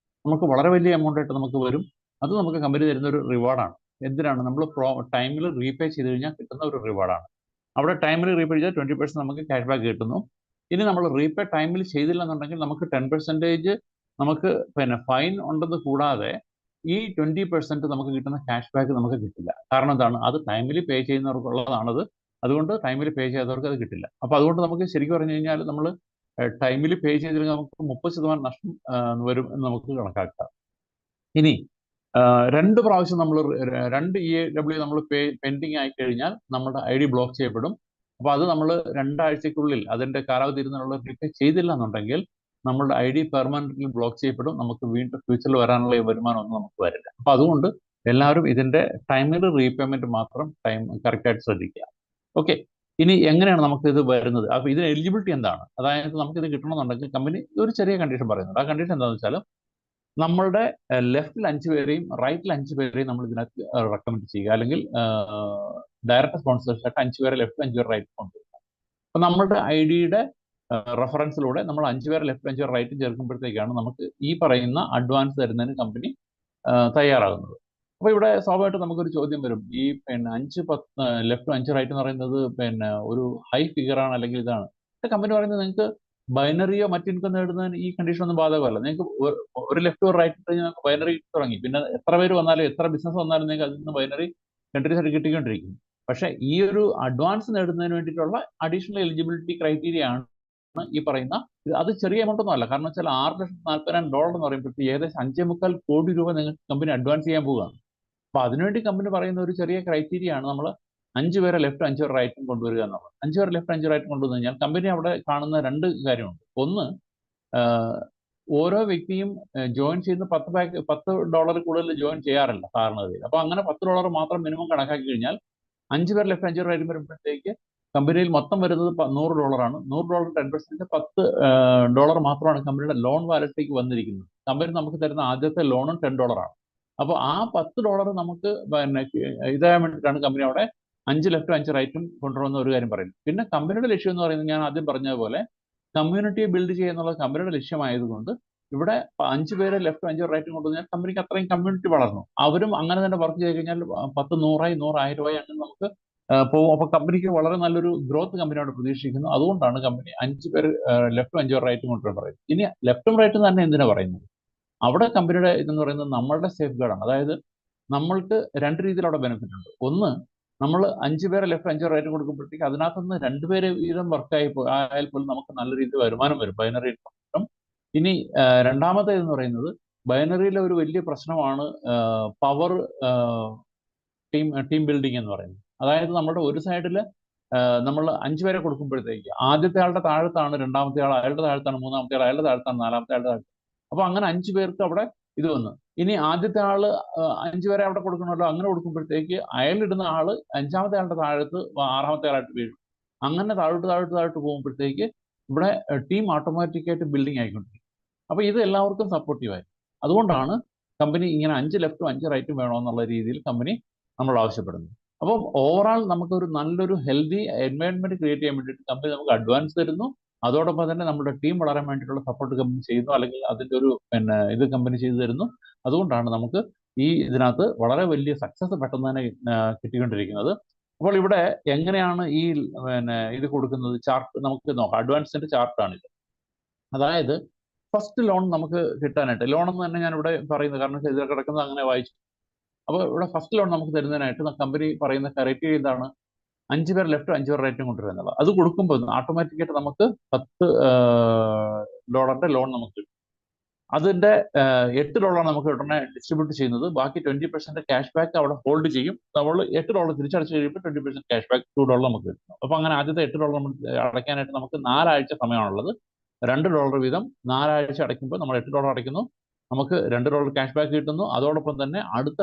നമുക്ക് വളരെ വലിയ എമൗണ്ട് ആയിട്ട് നമുക്ക് വരും. അത് നമുക്ക് കമ്പനി തരുന്ന ഒരു റിവാർഡാണ്. എന്തിനാണ്? നമ്മൾ ടൈമിൽ റീപേ ചെയ്ത് കഴിഞ്ഞാൽ കിട്ടുന്ന ഒരു റിവാർഡാണ്. അവിടെ ടൈമിൽ റീപേ ചെയ്താൽ 20% നമുക്ക് ക്യാഷ് ബാക്ക് കിട്ടുന്നു. ഇനി നമ്മൾ റീപേ ടൈമിൽ ചെയ്തില്ല എന്നുണ്ടെങ്കിൽ നമുക്ക് 10% നമുക്ക് ഫൈൻ ഉണ്ടെന്ന് കൂടാതെ ഈ 20% നമുക്ക് കിട്ടുന്ന ക്യാഷ് ബാക്ക് നമുക്ക് കിട്ടില്ല. കാരണം എന്താണ്? അത് ടൈമിൽ പേ ചെയ്യുന്നവർക്കുള്ളതാണത്. അതുകൊണ്ട് ടൈമിൽ പേ ചെയ്യാത്തവർക്ക് അത് കിട്ടില്ല. അപ്പോൾ അതുകൊണ്ട് നമുക്ക് ശരിക്കും പറഞ്ഞു കഴിഞ്ഞാൽ നമ്മൾ ടൈമിൽ പേ ചെയ്തില്ലെങ്കിൽ നമുക്ക് 30% നഷ്ടം വരും എന്ന് നമുക്ക് കണക്കാക്കാം. ഇനി 2 പ്രാവശ്യം നമ്മൾ 2 EAW നമ്മൾ പെൻഡിങ് ആയി കഴിഞ്ഞാൽ നമ്മുടെ ID ബ്ലോക്ക് ചെയ്യപ്പെടും. അപ്പോൾ അത് നമ്മൾ 2 ആഴ്ചയ്ക്കുള്ളിൽ അതിന്റെ കാലാവധി ഇരുന്നുള്ള റീപേ ചെയ്തില്ല എന്നുണ്ടെങ്കിൽ നമ്മളുടെ ID പെർമനന്റ്ലി ബ്ലോക്ക് ചെയ്യപ്പെടും. നമുക്ക് വീണ്ടും ഫ്യൂച്ചറിൽ വരാനുള്ള വരുമാനം ഒന്നും നമുക്ക് വരില്ല. അപ്പൊ അതുകൊണ്ട് എല്ലാവരും ഇതിന്റെ ടൈമിൽ റീപേയ്മെന്റ് മാത്രം കറക്റ്റായിട്ട് ശ്രദ്ധിക്കുക. ഓക്കെ, ഇനി എങ്ങനെയാണ് നമുക്ക് ഇത് വരുന്നത്? അപ്പൊ ഇതിന് എലിജിബിലിറ്റി എന്താണ്? അതായത് നമുക്ക് ഇത് കിട്ടണമെന്നുണ്ടെങ്കിൽ കമ്പനി ഒരു ചെറിയ കണ്ടീഷൻ പറയുന്നുണ്ട്. ആ കണ്ടീഷൻ എന്താണെന്ന് വെച്ചാൽ നമ്മളുടെ ലെഫ്റ്റിൽ 5 പേരെയും റൈറ്റിൽ 5 പേരെയും നമ്മൾ ഇതിനകത്ത് റെക്കമെൻഡ് ചെയ്യുക, അല്ലെങ്കിൽ ഡയറക്റ്റ് സ്പോൺസേഴ്സ് ആയിട്ട് 5 പേരെ ലെഫ്റ്റ് 5 പേരെ റൈറ്റ് കൊണ്ടുവരിക. അപ്പൊ നമ്മളുടെ IDയുടെ റെഫറൻസിലൂടെ നമ്മൾ 5 പേരെ ലെഫ്റ്റ് 5 പേരെ റൈറ്റ് ചേർക്കുമ്പോഴത്തേക്കാണ് നമുക്ക് ഈ പറയുന്ന അഡ്വാൻസ് തരുന്നതിന് കമ്പനി തയ്യാറാകുന്നത്. അപ്പൊ ഇവിടെ സ്വാഭാവികമായിട്ട് നമുക്കൊരു ചോദ്യം വരും. ഈ 5 ലെഫ്റ്റ് 5 റൈറ്റ് എന്ന് പറയുന്നത് ഒരു ഹൈ ഫിഗർ ആണ്, അല്ലെങ്കിൽ ഇതാണ്. കമ്പനി പറയുന്നത് നിങ്ങൾക്ക് ബൈനറിയോ മറ്റിൻകം നേടുന്നതിന് ഈ കണ്ടീഷൻ ഒന്നും ബാധകമല്ല. നിങ്ങൾക്ക് ഒരു ലെഫ്റ്റ് ഒരു റൈറ്റ് നിങ്ങൾക്ക് ബൈനറി തുടങ്ങി. പിന്നെ എത്ര പേര് വന്നാലും എത്ര ബിസിനസ് വന്നാലും നിങ്ങൾക്ക് അതിൽ നിന്ന് ബൈനറി കണ്ടിന്യൂസ് ആയിട്ട് കിട്ടിക്കൊണ്ടിരിക്കും. പക്ഷെ ഈ ഒരു അഡ്വാൻസ് നേടുന്നതിന് വേണ്ടിയിട്ടുള്ള അഡീഷണൽ എലിജിബിലിറ്റി ക്രൈറ്റീരിയ ആണ് ഈ പറയുന്ന. അത് ചെറിയ എമൗണ്ട് ഒന്നും അല്ല. കാരണം വെച്ചാൽ $6,40,000 എന്ന് പറയുമ്പോഴത്തേക്ക് ഏകദേശം 5.25 കോടി രൂപ നിങ്ങൾക്ക് കമ്പനി അഡ്വാൻസ് ചെയ്യാൻ പോവുകയാണ്. അപ്പൊ അതിനുവേണ്ടി കമ്പനി പറയുന്ന ഒരു ചെറിയ ക്രൈറ്റീരിയ ആണ് നമ്മൾ 5 പേരെ ലെഫ്റ്റ് 5 പേരെ റൈറ്റും കൊണ്ടുവരിക എന്നുള്ളത്. 5 പേരെ ലെഫ്റ്റ് 5 റൈറ്റും കൊണ്ടുവന്നു കഴിഞ്ഞാൽ കമ്പനി അവിടെ കാണുന്ന 2 കാര്യമുണ്ട്. ഒന്ന്, ഓരോ വ്യക്തിയും ജോയിൻ ചെയ്യുന്ന $10 കൂടുതൽ ജോയിൻ ചെയ്യാറില്ല സാധാരണഗതിയിൽ. അപ്പൊ അങ്ങനെ $10 മാത്രം മിനിമം കണക്കാക്കി കഴിഞ്ഞാൽ 5 പേർ ലെഫ്റ്റ് 5 പേർ റൈറ്റും വരുമ്പോഴത്തേക്ക് കമ്പനിയിൽ മൊത്തം വരുന്നത് $100 ആണ്. $100 10% $10 മാത്രമാണ് കമ്പനിയുടെ ലോൺ വാലറ്റിലേക്ക് വന്നിരിക്കുന്നത്. കമ്പനി നമുക്ക് തരുന്ന ആദ്യത്തെ ലോണും $10 ആണ്. അപ്പോൾ ആ $10 നമുക്ക് ഇതാകാൻ വേണ്ടിയിട്ടാണ് കമ്പനി അവിടെ 5 ലെഫ്റ്റ് 5 റൈറ്റും കൊണ്ടുവരുന്ന ഒരു കാര്യം പറയുന്നത്. പിന്നെ കമ്പനിയുടെ ലക്ഷ്യം എന്ന് പറയുന്നത് ഞാൻ ആദ്യം പറഞ്ഞതുപോലെ കമ്മ്യൂണിറ്റിയെ ബിൽഡ് ചെയ്യുക എന്നുള്ള കമ്പനിയുടെ ലക്ഷ്യമായതുകൊണ്ട് ഇവിടെ 5 പേരെ ലെഫ്റ്റ് 5 റൈറ്റും കൊണ്ടുവന്നാൽ കമ്പനിക്ക് അത്രയും കമ്മ്യൂണിറ്റി വളർന്നു. അവരും അങ്ങനെ തന്നെ വർക്ക് ചെയ്ത് കഴിഞ്ഞാൽ 10, 100, 1000 അങ്ങനെ നമുക്ക് പോകും. അപ്പൊ കമ്പനിക്ക് വളരെ നല്ലൊരു ഗ്രോത്ത് കമ്പനിയോട് പ്രതീക്ഷിക്കുന്നു. അതുകൊണ്ടാണ് കമ്പനി 5 പേര് ലെഫ്റ്റും 5 റൈറ്റും കൊണ്ടുവരാൻ പറയുന്നത്. ഇനി ലെഫ്റ്റും റൈറ്റും തന്നെ എന്തിനാ പറയുന്നത്? അവിടെ കമ്പനിയുടെ ഇതെന്ന് പറയുന്നത് നമ്മളുടെ സേഫ് ഗാർഡാണ്. അതായത് നമ്മൾക്ക് 2 രീതിയിൽ അവിടെ ബെനിഫിറ്റ് ഉണ്ട്. ഒന്ന്, നമ്മൾ 5 പേരെ ലെഫ്റ്റ് 5 റൈറ്റ് കൊടുക്കുമ്പോഴത്തേക്ക് അതിനകത്തുനിന്ന് 2 പേര് വീതം വർക്കായി ആയാൽ പോലും നമുക്ക് നല്ല രീതിയിൽ വരുമാനം വരും, ബൈനറി ഇൻകം. ഇനി രണ്ടാമത്തേതെന്ന് പറയുന്നത് ബൈനറിയിലെ ഒരു വലിയ പ്രശ്നമാണ് പവർ ടീം ബിൽഡിംഗ് എന്ന് പറയുന്നത്. അതായത് നമ്മുടെ ഒരു സൈഡിൽ നമ്മൾ 5 പേരെ കൊടുക്കുമ്പോഴത്തേക്ക് ആദ്യത്തെ ആളുടെ താഴത്താണ് രണ്ടാമത്തെ ആൾ, അയാളുടെ താഴത്താണ് മൂന്നാമത്തെ ആൾ, അയാളുടെ താഴത്താണ് നാലാമത്തെ ആളുടെ താഴത്ത്. അപ്പൊ അങ്ങനെ 5 പേർക്ക് അവിടെ ഇത് വന്നു. ഇനി ആദ്യത്തെ ആള് 5 പേരെ അവിടെ കൊടുക്കണമല്ലോ, അങ്ങനെ കൊടുക്കുമ്പോഴത്തേക്ക് അയാളിടുന്ന ആള് 5ാമത്തെ ആളുടെ താഴത്ത് 6ാമത്തെ ആളായിട്ട് വീഴും. അങ്ങനെ താഴോട്ട് പോകുമ്പോഴത്തേക്ക് ഇവിടെ ടീം ഓട്ടോമാറ്റിക്കായിട്ട് ബിൽഡിംഗ് ആയിക്കൊണ്ടിരിക്കും. അപ്പൊ ഇത് എല്ലാവർക്കും സപ്പോർട്ടീവായി. അതുകൊണ്ടാണ് കമ്പനി ഇങ്ങനെ 5 ലെഫ്റ്റും 5 റൈറ്റും വേണമെന്നുള്ള രീതിയിൽ കമ്പനി നമ്മൾ ആവശ്യപ്പെടുന്നത്. അപ്പം ഓവറാൾ നമുക്കൊരു നല്ലൊരു ഹെൽത്തി എൻവയോൺമെന്റ് ക്രിയേറ്റ് ചെയ്യാൻ വേണ്ടിയിട്ട് കമ്പനി നമുക്ക് അഡ്വാൻസ് തരുന്നു. അതോടൊപ്പം തന്നെ നമ്മുടെ ടീം വളരാൻ വേണ്ടിയിട്ടുള്ള സപ്പോർട്ട് കമ്പനി ചെയ്യുന്നു, അല്ലെങ്കിൽ അതിന്റെ ഒരു ഇത് കമ്പനി ചെയ്തു തരുന്നു. അതുകൊണ്ടാണ് നമുക്ക് ഈ ഇതിനകത്ത് വളരെ വലിയ സക്സസ് പെട്ടെന്ന് തന്നെ കിട്ടിക്കൊണ്ടിരിക്കുന്നത്. അപ്പോൾ ഇവിടെ എങ്ങനെയാണ് ഈ ഇത് കൊടുക്കുന്നത്? ചാർട്ട് നമുക്ക് നോക്കാം. അഡ്വാൻസിന്റെ ചാർട്ടാണിത്. അതായത് ഫസ്റ്റ് ലോൺ നമുക്ക് കിട്ടാനായിട്ട്, ലോൺ എന്ന് തന്നെ ഞാൻ ഇവിടെ പറയുന്നത് കാരണം ഇതിൽ കിടക്കുന്നത് അങ്ങനെ വായിച്ചു. അപ്പോൾ ഇവിടെ ഫസ്റ്റ് ലോൺ നമുക്ക് തരുന്നതിനായിട്ട് കമ്പനി പറയുന്ന ക്രൈറ്റീരിയ എന്താണ്? 5 പേർ ലെഫ്റ്റ് 5 പേർ റൈറ്റും കൊണ്ടുവരിക എന്നുള്ളത്. അത് കൊടുക്കുമ്പോൾ ഓട്ടോമാറ്റിക്കായിട്ട് നമുക്ക് $10 ലോൺ നമുക്ക് കിട്ടും. അതിന്റെ $8 നമുക്ക് ഉടനെ ഡിസ്ട്രിബ്യൂട്ട് ചെയ്യുന്നത്. ബാക്കി 20% ക്യാഷ് ബാക്ക് അവിടെ ഹോൾഡ് ചെയ്യും. നമ്മൾ $8 തിരിച്ചടച്ച് കഴിയുമ്പോൾ 20% ക്യാഷ് ബാക്ക് $2 നമുക്ക് കിട്ടും. അപ്പൊ അങ്ങനെ ആദ്യത്തെ $8 നമ്മൾ അടയ്ക്കാനായിട്ട് നമുക്ക് 4 ആഴ്ച സമയമാണുള്ളത്. $2 വീതം 4 ആഴ്ച അടയ്ക്കുമ്പോൾ നമ്മൾ $8 അടയ്ക്കുന്നു, നമുക്ക് $2 ക്യാഷ് ബാക്ക് കിട്ടുന്നു. അതോടൊപ്പം തന്നെ അടുത്ത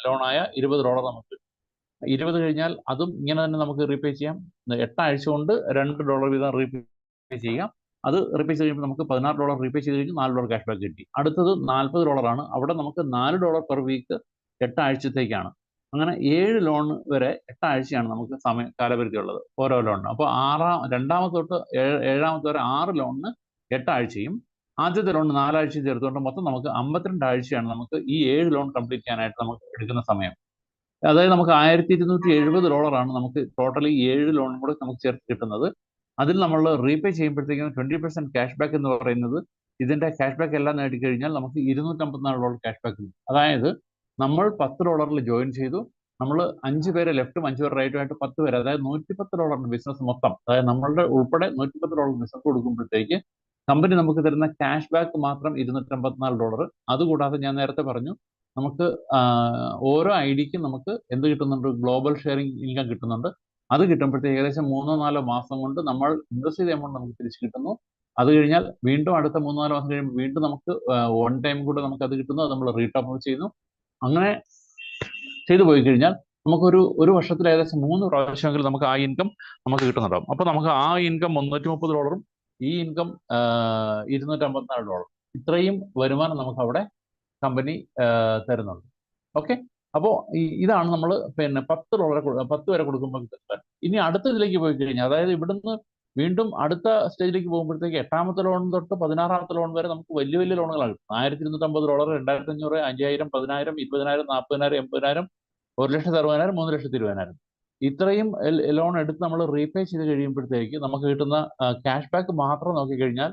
ലോണായ $20 നമുക്ക് 20 കഴിഞ്ഞാൽ അതും ഇങ്ങനെ തന്നെ നമുക്ക് റീപേ ചെയ്യാം. 8 ആഴ്ച കൊണ്ട് $2 വീതം റീപേ ചെയ്യാം. അത് റീപേ ചെയ്ത് കഴിയുമ്പോൾ നമുക്ക് $16 റീപേ ചെയ്ത് കഴിഞ്ഞ് $4 ക്യാഷ് ബാക്ക് കിട്ടി. അടുത്തത് $40 ആണ്. നമുക്ക് $4 പെർ വീക്ക് 8 ആഴ്ചത്തേക്കാണ്. അങ്ങനെ 7 ലോൺ വരെ 8 ആഴ്ചയാണ് നമുക്ക് കാലപരിധി ഉള്ളത് ഓരോ ലോണിന്. അപ്പോൾ രണ്ടാമത്തെ തൊട്ട് ഏഴാമത്തെ വരെ 6 ലോണിന് 8 ആഴ്ചയും ആദ്യത്തെ ലോൺ 4 ആഴ്ചയും ചേർത്തുകൊണ്ട് മൊത്തം നമുക്ക് 52 ആഴ്ചയാണ് നമുക്ക് ഈ 7 ലോൺ കംപ്ലീറ്റ് ചെയ്യാനായിട്ട് നമുക്ക് എടുക്കുന്ന സമയം. അതായത് നമുക്ക് $1270 നമുക്ക് ടോട്ടലി 7 ലോണും കൂടെ നമുക്ക് ചേർത്ത് കിട്ടുന്നത്. അതിൽ നമ്മൾ റീപേ ചെയ്യുമ്പോഴത്തേക്കും 20% ക്യാഷ് ബാക്ക് എന്ന് പറയുന്നത് ഇതിന്റെ ക്യാഷ് ബാക്ക് എല്ലാം നേടിക്കഴിഞ്ഞാൽ നമുക്ക് $254 ക്യാഷ് ബാക്ക് കിട്ടും. അതായത് നമ്മൾ $10 ജോയിൻ ചെയ്തു, നമ്മൾ 5 പേരെ ലെഫ്റ്റും 5 പേര് റൈറ്റും ആയിട്ട് 10 പേര്, അതായത് $110 ബിസിനസ് മൊത്തം, അതായത് നമ്മളുടെ ഉൾപ്പെടെ $110 ബിസിനസ് കൊടുക്കുമ്പോഴത്തേക്ക് കമ്പനി നമുക്ക് തരുന്ന ക്യാഷ് ബാക്ക് മാത്രം $254. അതുകൂടാതെ ഞാൻ നേരത്തെ പറഞ്ഞു നമുക്ക് ഓരോ ഐഡിക്കും നമുക്ക് എന്ത് കിട്ടുന്നുണ്ട്, ഗ്ലോബൽ ഷെയറിംഗ് ഇൻകം കിട്ടുന്നുണ്ട്. അത് കിട്ടുമ്പോഴത്തേക്ക് ഏകദേശം 3-4 മാസം കൊണ്ട് നമ്മൾ ഇൻവെസ്റ്റ് ചെയ്ത എമൗണ്ട് നമുക്ക് തിരിച്ചു കിട്ടുന്നു. അത് കഴിഞ്ഞാൽ വീണ്ടും അടുത്ത 3-4 മാസം കഴിയുമ്പോൾ വീണ്ടും നമുക്ക് വൺ ടൈം കൂടെ നമുക്ക് അത് കിട്ടുന്നു. അത് നമ്മൾ റീടോപ്പ് ചെയ്യുന്നു. അങ്ങനെ ചെയ്തു പോയി കഴിഞ്ഞാൽ ഒരു വർഷത്തിൽ ഏകദേശം 3 പ്രാവശ്യമെങ്കിലും നമുക്ക് ആ ഇൻകം നമുക്ക് കിട്ടുന്നുണ്ടാവും. അപ്പൊ നമുക്ക് ആ ഇൻകം $330, ഈ ഇൻകം $254. ഇത്രയും വരുമാനം നമുക്ക് അവിടെ കമ്പനി തരുന്നുണ്ട്. ഓക്കെ, അപ്പോൾ ഇതാണ് നമ്മൾ പിന്നെ $10 വരെ കൊടുക്കുമ്പോൾ കിട്ടുന്നത്. ഇനി അടുത്ത ഇതിലേക്ക് പോയി കഴിഞ്ഞാൽ, അതായത് ഇവിടുന്ന് വീണ്ടും അടുത്ത സ്റ്റേജിലേക്ക് പോകുമ്പോഴത്തേക്ക് 8ാമത്തെ ലോൺ തൊട്ട് 16ാമത്തെ ലോൺ വരെ നമുക്ക് വലിയ വലിയ ലോണുകളാണ് കിട്ടുന്നത്. $1250, 2500, 5000, 10000, 20000, 40000, 80000, 1,60,000, 3,20,000. ഇത്രയും ലോൺ എടുത്ത് നമ്മൾ റീപേ ചെയ്ത് കഴിയുമ്പോഴത്തേക്ക് നമുക്ക് കിട്ടുന്ന ക്യാഷ് ബാക്ക് മാത്രം നോക്കിക്കഴിഞ്ഞാൽ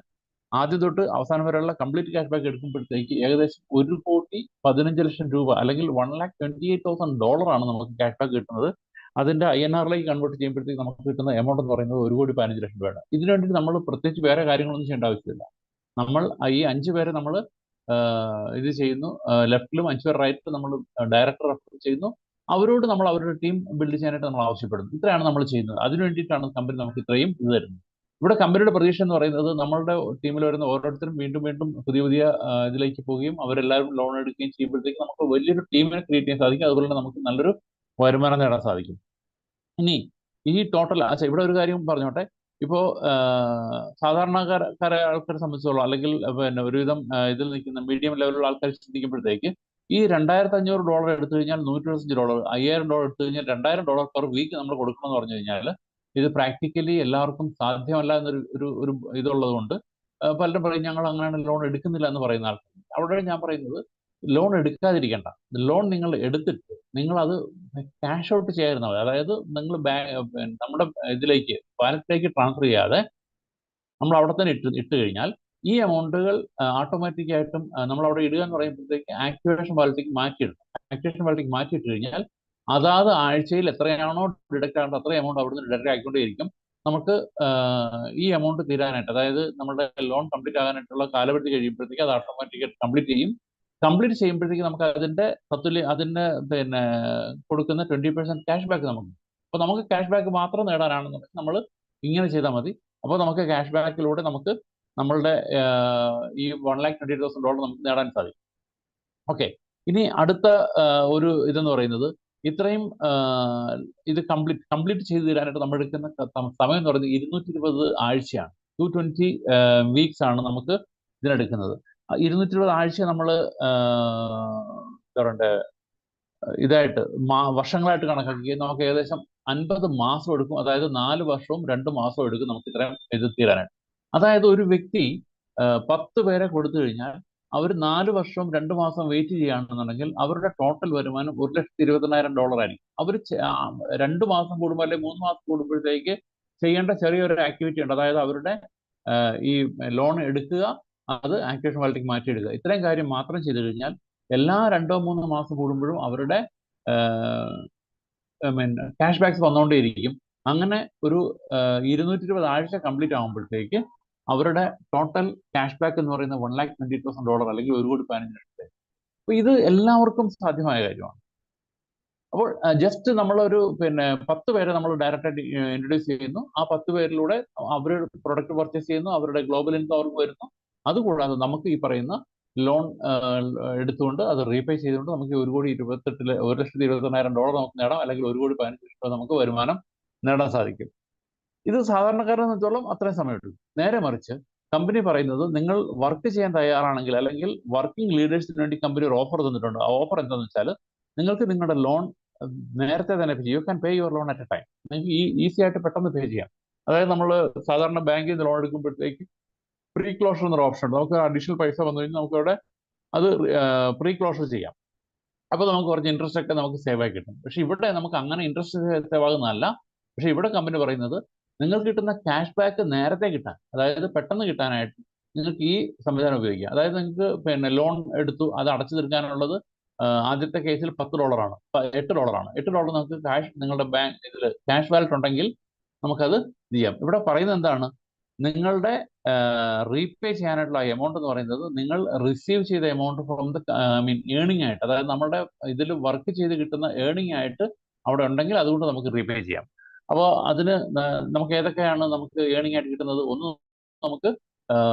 ആദ്യം തൊട്ട് അവസാനം വരെയുള്ള കംപ്ലീറ്റ് ക്യാഷ് ബാക്ക് എടുക്കുമ്പോഴത്തേക്ക് ഏകദേശം $1,15,00,000 അല്ലെങ്കിൽ $1,28,000 ആണ് നമുക്ക് ക്യാഷ് ബാക്ക് കിട്ടുന്നത്. അതിന്റെ INR-ലേക്ക് കൺവേർട്ട് ചെയ്യുമ്പോഴത്തേക്ക് നമുക്ക് കിട്ടുന്ന എമൗണ്ട് എന്ന് പറയുന്നത് $1,15,00,000. ഇതിനു വേണ്ടി നമ്മൾ പ്രത്യേകിച്ച് വേറെ കാര്യങ്ങളൊന്നും ചെയ്യേണ്ട ആവശ്യമില്ല. നമ്മൾ ഈ 5 പേരെ നമ്മൾ ഇത് ചെയ്യുന്നു, ലെഫ്റ്റിലും 5 പേർ റൈറ്റിലും നമ്മൾ ഡയറക്ടർ റെഫർ ചെയ്യുന്നു. അവരോട് നമ്മൾ അവരുടെ ടീം ബിൽഡ് ചെയ്യാനായിട്ട് നമ്മൾ ആവശ്യപ്പെടുന്നു. ഇത്രയാണ് നമ്മൾ ചെയ്യുന്നത്. അതിനു വേണ്ടിയിട്ടാണ് കമ്പനി നമുക്ക് ഇത്രയും ഇത് തരുന്നത്. ഇവിടെ കമ്പനിയുടെ പ്രതീക്ഷ എന്ന് പറയുന്നത് നമ്മളുടെ ടീമിൽ വരുന്ന ഓരോരുത്തരും വീണ്ടും വീണ്ടും പുതിയ പുതിയ ഇതിലേക്ക് പോവുകയും അവരെല്ലാവരും ലോൺ എടുക്കുകയും ചെയ്യുമ്പോഴത്തേക്ക് നമുക്ക് വലിയൊരു ടീമിനെ ക്രിയേറ്റ് ചെയ്യാൻ സാധിക്കും. അതുപോലെ തന്നെ നമുക്ക് നല്ലൊരു വരുമാനം നേടാൻ സാധിക്കും. ഇനി ഈ ടോട്ടൽ ഇവിടെ ഒരു കാര്യം പറഞ്ഞോട്ടെ. ഇപ്പോ സാധാരണക്കാരെ ആൾക്കാരെ സംബന്ധിച്ചോളം അല്ലെങ്കിൽ പിന്നെ ഒരുവിധം ഇതിൽ നിൽക്കുന്ന മീഡിയം ലെവലിലുള്ള ആൾക്കാർ ചിന്തിക്കുമ്പോഴത്തേക്ക് ഈ $2,500 എടുത്തു കഴിഞ്ഞാൽ $125, $5,000 എടുത്തു കഴിഞ്ഞാൽ $2,000 പെർ വീക്ക് നമ്മൾ കൊടുക്കണമെന്ന് പറഞ്ഞു കഴിഞ്ഞാൽ ഇത് പ്രാക്ടിക്കലി എല്ലാവർക്കും സാധ്യമല്ല എന്നൊരു ഒരു ഇതുള്ളത് കൊണ്ട് പലരും പറയും ഞങ്ങൾ അങ്ങനെ ലോൺ എടുക്കുന്നില്ല എന്ന് പറയുന്ന ആൾക്കാർ. അവിടെ ഞാൻ പറയുന്നത് ലോൺ എടുക്കാതിരിക്കേണ്ട. ലോൺ നിങ്ങൾ എടുത്തിട്ട് നിങ്ങൾ അത് ക്യാഷ് ഔട്ട് ചെയ്യാതിരുന്നാൽ മതി. അതായത് നിങ്ങൾ നമ്മുടെ ഇതിലേക്ക് വാലറ്റിലേക്ക് ട്രാൻസ്ഫർ ചെയ്യാതെ നമ്മൾ അവിടെ തന്നെ ഇട്ട് കഴിഞ്ഞാൽ ഈ എമൗണ്ടുകൾ ഓട്ടോമാറ്റിക്കായിട്ടും നമ്മൾ അവിടെ ഇടുക എന്ന് പറയുമ്പോഴത്തേക്ക് ആക്ടിവേഷൻ വാലറ്റിലേക്ക് മാറ്റിയിടും. ആക്ടിവേഷൻ വാലറ്റിലേക്ക് മാറ്റിയിട്ട് കഴിഞ്ഞാൽ അതാത് ആഴ്ചയിൽ എത്രയാണോ ഡിഡക്റ്റ് ആകേണ്ടത് അത്ര എമൗണ്ട് അവിടുന്ന് ഡിഡക്റ്റ് ആയിക്കൊണ്ടേയിരിക്കും. നമുക്ക് ഈ എമൗണ്ട് തീരാനായിട്ട്, അതായത് നമ്മുടെ ലോൺ കംപ്ലീറ്റ് ആകാനായിട്ടുള്ള കാലപരിധി കഴിയുമ്പോഴത്തേക്ക് അത് ഓട്ടോമാറ്റിക്കായിട്ട് കംപ്ലീറ്റ് ചെയ്യും. കംപ്ലീറ്റ് ചെയ്യുമ്പോഴത്തേക്ക് നമുക്ക് അതിന്റെ പിന്നെ കൊടുക്കുന്ന 20% ക്യാഷ് ബാക്ക് നമുക്ക്. അപ്പോൾ നമുക്ക് ക്യാഷ് ബാക്ക് മാത്രം നേടാനാണെന്നുണ്ടെങ്കിൽ നമ്മൾ ഇങ്ങനെ ചെയ്താൽ മതി. അപ്പോൾ നമുക്ക് ക്യാഷ് ബാക്കിലൂടെ നമുക്ക് നമ്മളുടെ ഈ $1,20,000 നമുക്ക് നേടാൻ സാധിക്കും. ഓക്കെ, ഇനി അടുത്ത ഒരു ഇതെന്ന് പറയുന്നത് ഇത്രയും ഇത് കംപ്ലീറ്റ് ചെയ്ത് തരാനായിട്ട് നമ്മൾ എടുക്കുന്ന സമയം എന്ന് പറയുന്നത് 220 ആഴ്ചയാണ്. 220 വീക്സ് ആണ് നമുക്ക് ഇതിനെടുക്കുന്നത്. 220 ആഴ്ച നമ്മൾ എന്താ പറയണ്ടേ ഇതായിട്ട് വർഷങ്ങളായിട്ട് കണക്കാക്കി നമുക്ക് ഏകദേശം 50 മാസം എടുക്കും. അതായത് 4 വർഷവും 2 മാസവും എടുക്കും നമുക്ക് ഇത്രയും ഇത് തീരാനായിട്ട്. അതായത് ഒരു വ്യക്തി 10 പേരെ കൊടുത്തു കഴിഞ്ഞാൽ അവർ 4 വർഷവും 2 മാസം വെയിറ്റ് ചെയ്യുകയാണെന്നുണ്ടെങ്കിൽ അവരുടെ ടോട്ടൽ വരുമാനം $1,20,000 ആയിരിക്കും. അവർ 2 മാസം കൂടുമ്പോൾ അല്ലെങ്കിൽ 3 മാസം കൂടുമ്പോഴത്തേക്ക് ചെയ്യേണ്ട ചെറിയൊരു ആക്ടിവിറ്റി ഉണ്ട്. അതായത് അവരുടെ ഈ ലോൺ എടുക്കുക, അത് ആക്ടിവേഷൻ വാലറ്റിലേക്ക് മാറ്റിയെടുക്കുക. ഇത്രയും കാര്യം മാത്രം ചെയ്തു കഴിഞ്ഞാൽ എല്ലാ 2-3 മാസം കൂടുമ്പോഴും അവരുടെ ക്യാഷ് ബാക്സ് വന്നുകൊണ്ടേയിരിക്കും. അങ്ങനെ ഒരു 220 ആഴ്ച കംപ്ലീറ്റ് ആകുമ്പോഴത്തേക്ക് അവരുടെ ടോട്ടൽ ക്യാഷ് ബാക്ക് എന്ന് പറയുന്നത് $1,20,000 അല്ലെങ്കിൽ $1,15,00,000. അപ്പൊ ഇത് എല്ലാവർക്കും സാധ്യമായ കാര്യമാണ്. അപ്പോൾ ജസ്റ്റ് നമ്മളൊരു 10 പേരെ നമ്മൾ ഡയറക്റ്റായിട്ട് ഇൻട്രൊഡ്യൂസ് ചെയ്യുന്നു. ആ 10 പേരിലൂടെ അവർ പ്രൊഡക്റ്റ് പർച്ചേസ് ചെയ്യുന്നു, അവരുടെ ഗ്ലോബൽ ഇൻകം അവർക്ക് വരുന്നു. അതുകൂടാതെ നമുക്ക് ഈ പറയുന്ന ലോൺ എടുത്തുകൊണ്ട് അത് റീപേ ചെയ്തുകൊണ്ട് നമുക്ക് $1,28,000 നമുക്ക് നേടാം, അല്ലെങ്കിൽ $1,15,00,000 നമുക്ക് വരുമാനം നേടാൻ സാധിക്കും. ഇത് സാധാരണക്കാരെ സംബന്ധിച്ചോളം അത്രയും സമയം എടുക്കും. നേരെ മറിച്ച് കമ്പനി പറയുന്നത് നിങ്ങൾ വർക്ക് ചെയ്യാൻ തയ്യാറാണെങ്കിൽ അല്ലെങ്കിൽ വർക്കിംഗ് ലീഡേഴ്സിന് വേണ്ടി കമ്പനി ഒരു ഓഫർ തന്നിട്ടുണ്ട്. ആ ഓഫർ എന്താണെന്ന് വെച്ചാൽ നിങ്ങൾക്ക് നിങ്ങളുടെ ലോൺ നേരത്തെ തന്നെ പേ ചെയ്യും. You can pay your loan at A time. നിങ്ങൾക്ക് ഈസി ആയിട്ട് പെട്ടെന്ന് പേ ചെയ്യാം. അതായത് നമ്മൾ സാധാരണ ബാങ്കിൽ നിന്ന് ലോൺ എടുക്കുമ്പോഴത്തേക്ക് പ്രീ ക്ലോഷർ എന്നൊരു ഓപ്ഷൻ ഉണ്ട്. നമുക്ക് അഡീഷണൽ പൈസ വന്നു കഴിഞ്ഞാൽ നമുക്ക് അവിടെ അത് പ്രീ ക്ലോഷർ ചെയ്യാം. അപ്പോൾ നമുക്ക് കുറച്ച് ഇൻട്രസ്റ്റ് ഒക്കെ നമുക്ക് സേവ് ആയി കിട്ടും. പക്ഷെ ഇവിടെ നമുക്ക് അങ്ങനെ ഇൻട്രസ്റ്റ് സേവ് ആകുന്നതല്ല. പക്ഷെ ഇവിടെ കമ്പനി പറയുന്നത് നിങ്ങൾക്ക് കിട്ടുന്ന ക്യാഷ് ബാക്ക് നേരത്തെ കിട്ടാൻ, അതായത് പെട്ടെന്ന് കിട്ടാനായിട്ട് നിങ്ങൾക്ക് ഈ സംവിധാനം ഉപയോഗിക്കാം. അതായത് നിങ്ങൾക്ക് പിന്നെ ലോൺ എടുത്തു, അത് അടച്ചു തീർക്കാനുള്ളത് ആദ്യത്തെ കേസിൽ $10 $8. $8 നമുക്ക് ക്യാഷ് നിങ്ങളുടെ ബാങ്ക് ഇതിൽ ക്യാഷ് വാലറ്റ് ഉണ്ടെങ്കിൽ നമുക്കത് ചെയ്യാം. ഇവിടെ പറയുന്നത് എന്താണ്, നിങ്ങളുടെ റീപേ ചെയ്യാനായിട്ടുള്ള എമൗണ്ട് എന്ന് പറയുന്നത് നിങ്ങൾ റിസീവ് ചെയ്ത എമൗണ്ട് ഫ്രോം ദ ഏണിംഗ് ആയിട്ട്, അതായത് നമ്മുടെ ഇതിൽ വർക്ക് ചെയ്ത് കിട്ടുന്ന ഏണിംഗ് ആയിട്ട് അവിടെ ഉണ്ടെങ്കിൽ അതുകൊണ്ട് നമുക്ക് റീപേ ചെയ്യാം. അപ്പോൾ അതിന് നമുക്ക് ഏതൊക്കെയാണ് നമുക്ക് ഏണിംഗ് ആയിട്ട് കിട്ടുന്നത്? ഒന്ന്, നമുക്ക്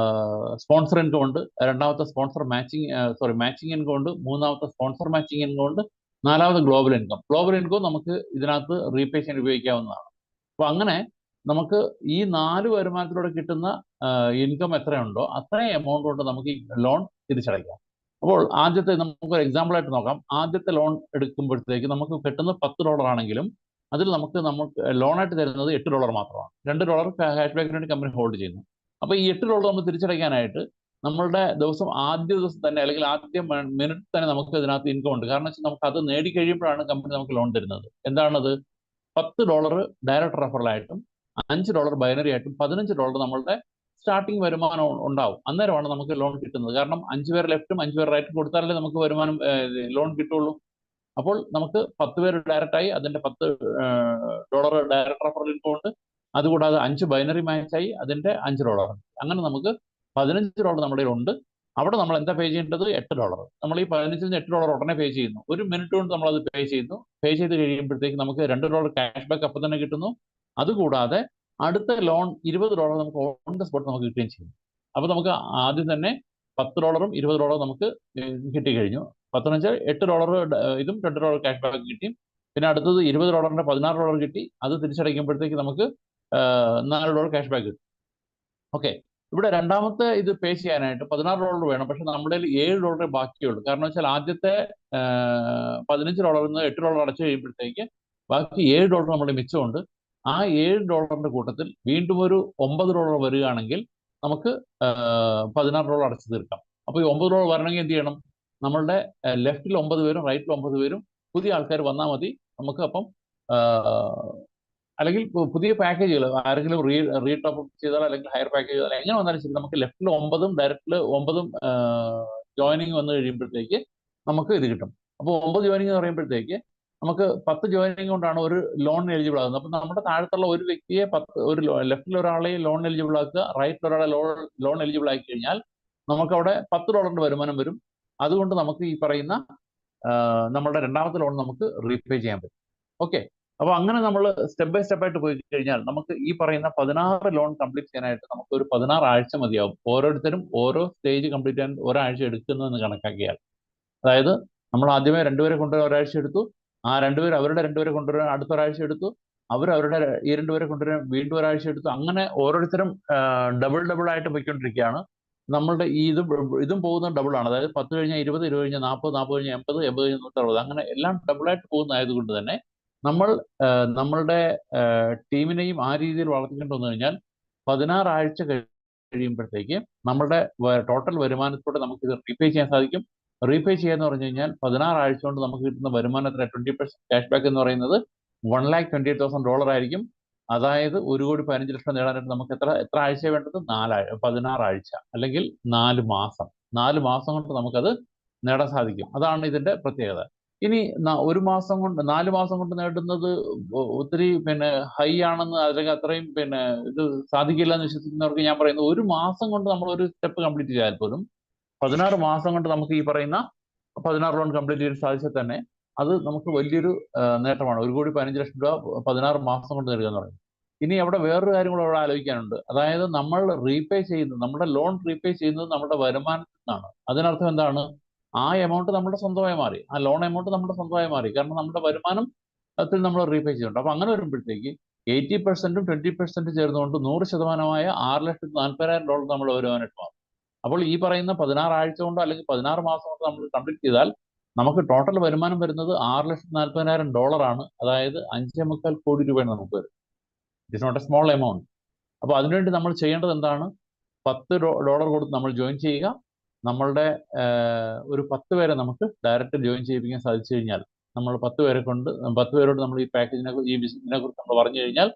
സ്പോൺസർ ഇൻകം ഉണ്ട്. രണ്ടാമത്തെ സ്പോൺസർ മാച്ചിങ് ഇൻകം ഉണ്ട്. മൂന്നാമത്തെ സ്പോൺസർ മാച്ചിങ് ഇൻകം ഉണ്ട്. നാലാമത് ഗ്ലോബൽ ഇൻകം. ഗ്ലോബൽ ഇൻകം നമുക്ക് ഇതിനകത്ത് റീപേ ചെയ്യാൻ ഉപയോഗിക്കാവുന്നതാണ്. അപ്പോൾ അങ്ങനെ നമുക്ക് ഈ 4 വരുമാനത്തിലൂടെ കിട്ടുന്ന ഇൻകം എത്രയുണ്ടോ അത്രയും എമൗണ്ട് കൊണ്ട് നമുക്ക് ഈ ലോൺ തിരിച്ചടയ്ക്കാം. അപ്പോൾ ആദ്യത്തെ നമുക്കൊരു എക്സാമ്പിൾ ആയിട്ട് നോക്കാം. ആദ്യത്തെ ലോൺ എടുക്കുമ്പോഴത്തേക്ക് നമുക്ക് കിട്ടുന്നത് $10 ആണെങ്കിലും അതിൽ നമുക്ക് ലോണായിട്ട് തരുന്നത് $8 മാത്രമാണ്. $2 ക്യാഷ് ബാക്കിന് വേണ്ടി കമ്പനി ഹോൾഡ് ചെയ്യുന്നു. അപ്പോൾ ഈ $8 നമ്മൾ തിരിച്ചടയ്ക്കാനായിട്ട് നമ്മളുടെ ആദ്യ ദിവസം തന്നെ അല്ലെങ്കിൽ ആദ്യ മിനിറ്റ് തന്നെ നമുക്ക് ഇതിനകത്ത് ഇൻകം ഉണ്ട്. കാരണം വെച്ചാൽ നമുക്ക് അത് നേടിക്കഴിയുമ്പോഴാണ് കമ്പനി നമുക്ക് ലോൺ തരുന്നത്. എന്താണത്? $10 ഡയറക്റ്റ് റെഫറലായിട്ടും $5 ബൈനറി ആയിട്ടും $15 നമ്മളുടെ സ്റ്റാർട്ടിങ് വരുമാനം ഉണ്ടാവും. അന്നേരമാണ് നമുക്ക് ലോൺ കിട്ടുന്നത്. കാരണം 5 പേര് ലെഫ്റ്റും 5 പേര് റൈറ്റും കൊടുത്താലേ നമുക്ക് വരുമാനം ലോൺ കിട്ടുള്ളൂ. അപ്പോൾ നമുക്ക് 10 പേര് ഡയറക്റ്റ് ആയി, അതിന്റെ $10 ഡയറക്റ്റ് റെഫറൽ ഇൻകം ഉണ്ട്. അതുകൂടാതെ 5 ബൈനറി മാച്ച് ആയി, അതിന്റെ $5. അങ്ങനെ നമുക്ക് $15 നമ്മുടെ ഉണ്ട്. അവിടെ നമ്മൾ എന്താ പേ ചെയ്യേണ്ടത്? $8. നമ്മൾ ഈ 15-ന് $8 ഉടനെ പേ ചെയ്യുന്നു. ഒരു മിനിറ്റ് കൊണ്ട് നമ്മൾ അത് പേ ചെയ്യുന്നു. പേ ചെയ്ത് കഴിയുമ്പോഴത്തേക്ക് നമുക്ക് $2 ക്യാഷ് ബാക്ക് അപ്പം തന്നെ കിട്ടുന്നു. അതുകൂടാതെ അടുത്ത ലോൺ $20 നമുക്ക് ഓൺ ദ സ്പോട്ട് നമുക്ക് കിട്ടുകയും ചെയ്യും. അപ്പൊ നമുക്ക് ആദ്യം തന്നെ $10-ഉം $20 നമുക്ക് കിട്ടിക്കഴിഞ്ഞു. 10 വെച്ചാൽ $8 ഇതും $2 ക്യാഷ് ബാക്ക് കിട്ടി. പിന്നെ അടുത്തത് $20-ന്റെ $16 കിട്ടി. അത് തിരിച്ചടയ്ക്കുമ്പോഴത്തേക്ക് നമുക്ക് $4 ക്യാഷ് ബാക്ക് കിട്ടും. ഓക്കെ, ഇവിടെ രണ്ടാമത്തെ ഇത് പേ ചെയ്യാനായിട്ട് $16 വേണം. പക്ഷെ നമ്മുടെ $7 ബാക്കിയുള്ളൂ. കാരണം വെച്ചാൽ ആദ്യത്തെ $15 $8 അടച്ചു കഴിയുമ്പോഴത്തേക്ക് ബാക്കി $7 നമ്മുടെ മിച്ചമുണ്ട്. ആ $7 കൂട്ടത്തിൽ വീണ്ടും ഒരു $9 വരികയാണെങ്കിൽ നമുക്ക് $16 അടച്ചു തീർക്കാം. അപ്പോൾ ഈ $9 വരണമെങ്കിൽ എന്ത് ചെയ്യണം? നമ്മളുടെ ലെഫ്റ്റിൽ 9 പേരും റൈറ്റിൽ 9 പേരും പുതിയ ആൾക്കാർ വന്നാൽ മതി. നമുക്ക് അപ്പം അല്ലെങ്കിൽ പുതിയ പാക്കേജുകൾ ആരെങ്കിലും റീടോപ്പ് ചെയ്താൽ അല്ലെങ്കിൽ ഹയർ പാക്കേജ് ചെയ്താൽ എങ്ങനെ വന്നാലും ശരി, നമുക്ക് ലെഫ്റ്റിൽ 9-ഉം ഡയറക്റ്റിൽ 9-ഉം ജോയിനിങ് വന്നു കഴിയുമ്പോഴത്തേക്ക് നമുക്ക് ഇത് കിട്ടും. അപ്പോൾ 9 ജോയിനിങ് എന്ന് പറയുമ്പോഴത്തേക്ക് നമുക്ക് 10 ജോയിനിങ് കൊണ്ടാണ് ഒരു ലോൺ എലിജിബിൾ ആകുന്നത്. അപ്പൊ നമ്മുടെ താഴത്തുള്ള ഒരു വ്യക്തിയെ ഒരു ലെഫ്റ്റിൽ ഒരാളെ ലോൺ എലിജിബിൾ ആക്കുക, റൈറ്റിൽ ഒരാളെ ലോൺ എലിജിബിൾ ആക്കി കഴിഞ്ഞാൽ നമുക്ക് അവിടെ $10 വരുമാനം വരും. അതുകൊണ്ട് നമുക്ക് ഈ പറയുന്ന നമ്മുടെ രണ്ടാമത്തെ ലോൺ നമുക്ക് റീപേ ചെയ്യാൻ പറ്റും. ഓക്കെ, അപ്പൊ അങ്ങനെ നമ്മൾ സ്റ്റെപ്പ് ബൈ സ്റ്റെപ്പ് ആയിട്ട് പോയി കഴിഞ്ഞാൽ നമുക്ക് ഈ പറയുന്ന 16 ലോൺ കംപ്ലീറ്റ് ചെയ്യാനായിട്ട് നമുക്ക് ഒരു 16 ആഴ്ച മതിയാവും. ഓരോരുത്തരും ഓരോ സ്റ്റേജ് കംപ്ലീറ്റ് ചെയ്യാൻ ഒരാഴ്ച എടുക്കുന്നതെന്ന് കണക്കാക്കിയാൽ, അതായത് നമ്മൾ ആദ്യമേ 2 പേരെ കൊണ്ടുവരാൻ ഒരാഴ്ച എടുത്തു, ആ 2 പേര് അവരുടെ 2 പേരെ കൊണ്ടുവരാൻ അടുത്ത ഒരാഴ്ച എടുത്തു, അവരുടെ ഈ 2 പേരെ കൊണ്ടുവരാൻ വീണ്ടും ഒരാഴ്ച എടുത്തു. അങ്ങനെ ഓരോരുത്തരും ഡബിൾ ആയിട്ട് പോയിക്കൊണ്ടിരിക്കുകയാണ്. നമ്മളുടെ ഇതും പോകുന്നത് ഡബിൾ ആണ്. അതായത് 10 കഴിഞ്ഞാൽ 20, 20 കഴിഞ്ഞാൽ 40, 40 കഴിഞ്ഞാൽ 80, 80 കഴിഞ്ഞാൽ 160, അങ്ങനെ എല്ലാം ഡബിളായിട്ട് പോകുന്നതായതുകൊണ്ട് തന്നെ നമ്മൾ നമ്മളുടെ ടീമിനെയും ആ രീതിയിൽ വളർത്തിക്കൊണ്ട് വന്നു കഴിഞ്ഞാൽ 16 ആഴ്ച കഴിയുമ്പോഴത്തേക്ക് നമ്മളുടെ ടോട്ടൽ വരുമാനത്തോടെ നമുക്ക് ഇത് റീപേ ചെയ്യാൻ സാധിക്കും. റീപേ ചെയ്യാന്ന് പറഞ്ഞു കഴിഞ്ഞാൽ 16 ആഴ്ച കൊണ്ട് നമുക്ക് കിട്ടുന്ന വരുമാനത്തിന് 20% ക്യാഷ് ബാക്ക് എന്ന് പറയുന്നത് $128,000 ആയിരിക്കും. അതായത് 1,15,00,000 നേടാനായിട്ട് നമുക്ക് എത്ര ആഴ്ച വേണ്ടത്? 16 ആഴ്ച അല്ലെങ്കിൽ 4 മാസം. 4 മാസം കൊണ്ട് നമുക്കത് നേടാൻ സാധിക്കും. അതാണ് ഇതിന്റെ പ്രത്യേകത. ഇനി 1 മാസം കൊണ്ട് 4 മാസം കൊണ്ട് നേടുന്നത് ഒത്തിരി ഹൈ ആണെന്ന്, അല്ലെങ്കിൽ അത്രയും ഇത് സാധിക്കില്ല എന്ന് വിശ്വസിക്കുന്നവർക്ക് ഞാൻ പറയുന്നത്, 1 മാസം കൊണ്ട് നമ്മൾ ഒരു സ്റ്റെപ്പ് കംപ്ലീറ്റ് ചെയ്താൽ പോലും 16 മാസം കൊണ്ട് നമുക്ക് ഈ പറയുന്ന 16 ലോൺ കംപ്ലീറ്റ് ചെയ്യാൻ സാധിച്ചാൽ തന്നെ അത് നമുക്ക് വലിയൊരു നേട്ടമാണ്. 1,15,00,000 16 മാസം കൊണ്ട് നേടുക എന്ന് പറയുന്നത്. ഇനി അവിടെ വേറൊരു കാര്യം കൂടെ അവിടെ ആലോചിക്കാനുണ്ട്. അതായത് നമ്മൾ റീപേ ചെയ്യുന്നത്, നമ്മുടെ ലോൺ റീപേ ചെയ്യുന്നത് നമ്മുടെ വരുമാനത്തിൽ നിന്നാണ്. അതിനർത്ഥം എന്താണ്? ആ എമൗണ്ട് നമ്മുടെ സ്വന്തമായി മാറി, ആ ലോൺ എമൗണ്ട് നമ്മുടെ സ്വന്തമായി മാറി. കാരണം നമ്മുടെ വരുമാനത്തിൽ നമ്മൾ റീപേ ചെയ്യുന്നുണ്ട്. അപ്പൊ അങ്ങനെ വരുമ്പോഴത്തേക്ക് 80%ഉം 20% ചേർന്നുകൊണ്ട് 100%മായ $6,40,000 നമ്മൾ വരുവാനായിട്ട് മാറും. അപ്പോൾ ഈ പറയുന്ന 16 ആഴ്ച കൊണ്ടോ അല്ലെങ്കിൽ 16 മാസം കൊണ്ടോ നമ്മൾ കംപ്ലീറ്റ് ചെയ്താൽ നമുക്ക് ടോട്ടൽ വരുമാനം വരുന്നത് $6,40,000 ആണ്. അതായത് 5.25 കോടി രൂപയാണ് നമുക്ക് വരും. It is not a small amount. അപ്പോൾ അതിനുവേണ്ടി നമ്മൾ ചെയ്യേണ്ടത് എന്താണ്? $10 കൊടുത്ത് നമ്മൾ ജോയിൻ ചെയ്യുക. നമ്മളുടെ ഒരു 10 പേരെ നമുക്ക് ഡയറക്റ്റ് ജോയിൻ ചെയ്യിപ്പിക്കാൻ സാധിച്ചു കഴിഞ്ഞാൽ, നമ്മൾ 10 പേരോട് നമ്മൾ ഈ പാക്കേജിനെ ഈ ബിസിനസിനെ കുറിച്ച് നമ്മൾ പറഞ്ഞു കഴിഞ്ഞാൽ,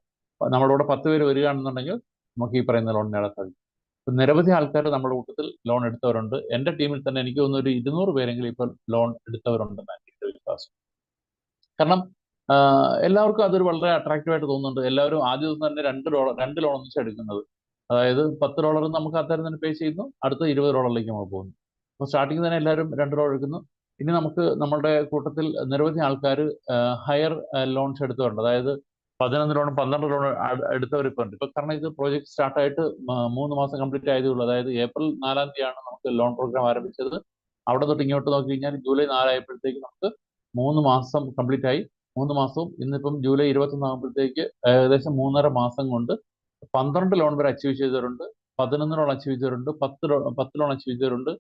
നമ്മുടെ കൂടെ 10 പേര് വരികയാണെന്നുണ്ടെങ്കിൽ നമുക്ക് ഈ പറയുന്ന ലോൺ നേടാൻ സാധിക്കും. നിരവധി ആൾക്കാർ നമ്മുടെ കൂട്ടത്തിൽ ലോൺ എടുത്തവരുണ്ട്. എൻ്റെ ടീമിൽ തന്നെ എനിക്ക് തോന്നുന്നു ഒരു 200 പേരെങ്കിലും ഇപ്പോൾ ലോൺ എടുത്തവരുണ്ടെന്നാണ് എൻ്റെ വിശ്വാസം. കാരണം എല്ലാവർക്കും അതൊരു വളരെ അട്രാക്റ്റീവ് ആയിട്ട് തോന്നുന്നുണ്ട്. എല്ലാവരും ആദ്യ ദിവസം തന്നെ രണ്ട് ലോൺ ഒന്നിച്ച് എടുക്കുന്നത്. അതായത് $10 നമുക്ക് അത്തരം തന്നെ പേ ചെയ്യുന്നു, അടുത്ത $20 നമ്മൾ പോകുന്നു. അപ്പോൾ സ്റ്റാർട്ടിങ് തന്നെ എല്ലാവരും $2 എടുക്കുന്നു. ഇനി നമുക്ക് നമ്മളുടെ കൂട്ടത്തിൽ നിരവധി ആൾക്കാർ ഹയർ ലോൺസ് എടുത്തവരുണ്ട്. അതായത് 11 ലോണും 12 ലോണും എടുത്തവരിപ്പോൾ ഉണ്ട്. ഇപ്പൊ കാരണം ഇത് പ്രോജക്ട് സ്റ്റാർട്ടായിട്ട് 3 മാസം കംപ്ലീറ്റ് ആയതേ ഉള്ളൂ. അതായത് ഏപ്രിൽ 4-ാം തീയതിയാണ് നമുക്ക് ലോൺ പ്രോഗ്രാം ആരംഭിച്ചത്. അവിടെ തൊട്ട് ഇങ്ങോട്ട് നോക്കി കഴിഞ്ഞാൽ ജൂലൈ 4 ആയപ്പോഴത്തേക്ക് നമുക്ക് 3 മാസം കംപ്ലീറ്റ് ആയി. 3 മാസവും ഇന്നിപ്പം ജൂലൈ 21 ആകുമ്പോഴത്തേക്ക് ഏകദേശം 3.5 മാസം കൊണ്ട് 12 ലോൺ വരെ അച്ചീവ് ചെയ്തവരുണ്ട്, 11 ലോൺ അച്ചീവ് ചെയ്തവരുണ്ട്, 10 ലോൺ അച്ചീവ് ചെയ്തവരുണ്ട്,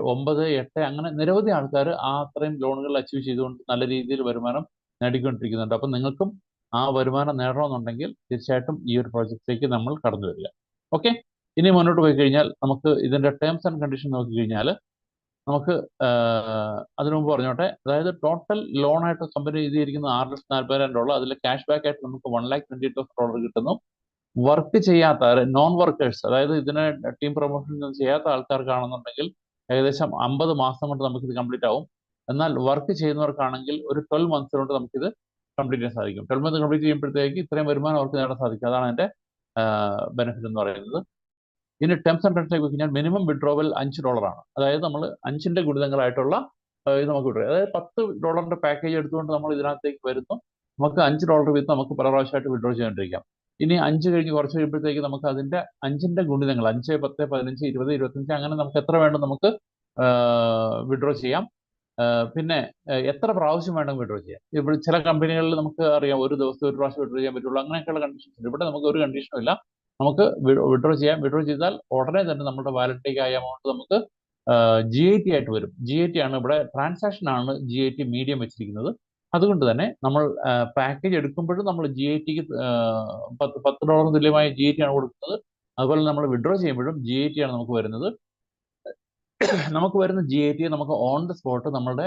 9, 8 അങ്ങനെ നിരവധി ആൾക്കാർ അത്രയും ലോണുകൾ അച്ചീവ് ചെയ്തുകൊണ്ട് നല്ല രീതിയിൽ വരുമാനം നേടിക്കൊണ്ടിരിക്കുന്നുണ്ട്. അപ്പം നിങ്ങൾക്കും ആ വരുമാനം നേടണമെന്നുണ്ടെങ്കിൽ തീർച്ചയായിട്ടും ഈ ഒരു പ്രോജക്റ്റിലേക്ക് നമ്മൾ കടന്നു വരിക. ഓക്കെ, ഇനി മുന്നോട്ട് പോയി കഴിഞ്ഞാൽ നമുക്ക് ഇതിന്റെ ടേംസ് ആൻഡ് കണ്ടീഷൻ നോക്കി കഴിഞ്ഞാൽ നമുക്ക് അതിനു മുമ്പ് പറഞ്ഞോട്ടെ, അതായത് ടോട്ടൽ ലോണായിട്ട് കമ്പനി എഴുതിയിരിക്കുന്നത് $6,40,000. അതിൽ ക്യാഷ് ബാക്ക് ആയിട്ട് നമുക്ക് $1,28,000 കിട്ടുന്നു. വർക്ക് ചെയ്യാത്ത നോൺ വർക്കേഴ്സ്, അതായത് ഇതിനെ ടീം പ്രൊമോഷൻ ചെയ്യാത്ത ആൾക്കാർക്കാണെന്നുണ്ടെങ്കിൽ ഏകദേശം 50 മാസം കൊണ്ട് നമുക്കിത് കംപ്ലീറ്റ് ആവും. എന്നാൽ വർക്ക് ചെയ്യുന്നവർക്കാണെങ്കിൽ ഒരു 12 മന്ത്സ് കൊണ്ട് നമുക്കിത് കംപ്ലീറ്റ് ചെയ്യാൻ സാധിക്കും. 12 മന്ത് കംപ്ലീറ്റ് ചെയ്യുമ്പോഴത്തേക്ക് ഇത്രയും വരുമാനം അവർക്ക് നേടാൻ സാധിക്കും. അതാണ് എൻ്റെ ബെനിഫിറ്റ് എന്ന് പറയുന്നത്. ഇനി ടേംസ് ആൻഡ് കണ്ടീഷനിലേക്ക് കഴിഞ്ഞാൽ മിനിമം വിഡ്രോവൽ $5 ആണ്. അതായത് നമ്മൾ 5ന്റെ ഗുണിതങ്ങളായിട്ടുള്ള ഇത് നമുക്ക് വിഡ്രോ, അതായത് $10 പാക്കേജ് എടുത്തുകൊണ്ട് നമ്മൾ ഇതിനകത്തേക്ക് വരുന്നു. നമുക്ക് $5 വീതം നമുക്ക് പല പ്രാവശ്യമായിട്ട് വിഡ്രോ ചെയ്തുകൊണ്ടിരിക്കാം. ഇനി 5 കഴിഞ്ഞ് കുറച്ച് കഴിയുമ്പോഴത്തേക്ക് നമുക്ക് അതിന്റെ 5ന്റെ ഗുണിതങ്ങൾ 5, 10, 15, 20, 25 അങ്ങനെ നമുക്ക് എത്ര വേണം നമുക്ക് വിഡ്രോ ചെയ്യാം. പിന്നെ എത്ര പ്രാവശ്യം വേണം വിഡ്രോ ചെയ്യാം. ഇപ്പോൾ ചില കമ്പനികളിൽ നമുക്ക് അറിയാം ഒരു ദിവസം ഒരു പ്രാവശ്യം വിഡ്രോ ചെയ്യാൻ പറ്റുള്ളൂ, അങ്ങനെയൊക്കെയുള്ള കണ്ടീഷൻസ് ഉണ്ട്. ഇവിടെ നമുക്ക് ഒരു കണ്ടീഷനും ഇല്ല. നമുക്ക് വിഡ്രോ ചെയ്യാം. വിഡ്രോ ചെയ്താൽ ഉടനെ തന്നെ നമ്മുടെ വാലറ്റിലേക്ക് ആ എമൗണ്ട് നമുക്ക് GIT ആയിട്ട് വരും. GIT ആണ് ഇവിടെ, ട്രാൻസാക്ഷൻ ആണ് GIT മീഡിയം വെച്ചിരിക്കുന്നത്. അതുകൊണ്ട് തന്നെ നമ്മൾ പാക്കേജ് എടുക്കുമ്പോഴും നമ്മൾ GITക്ക് $10 തുല്യമായ GIT ആണ് കൊടുക്കുന്നത്. അതുപോലെ നമ്മൾ വിഡ്രോ ചെയ്യുമ്പോഴും GIT ആണ് നമുക്ക് വരുന്നത്. നമുക്ക് വരുന്ന GIT നമുക്ക് ഓൺ ദ സ്പോട്ട് നമ്മുടെ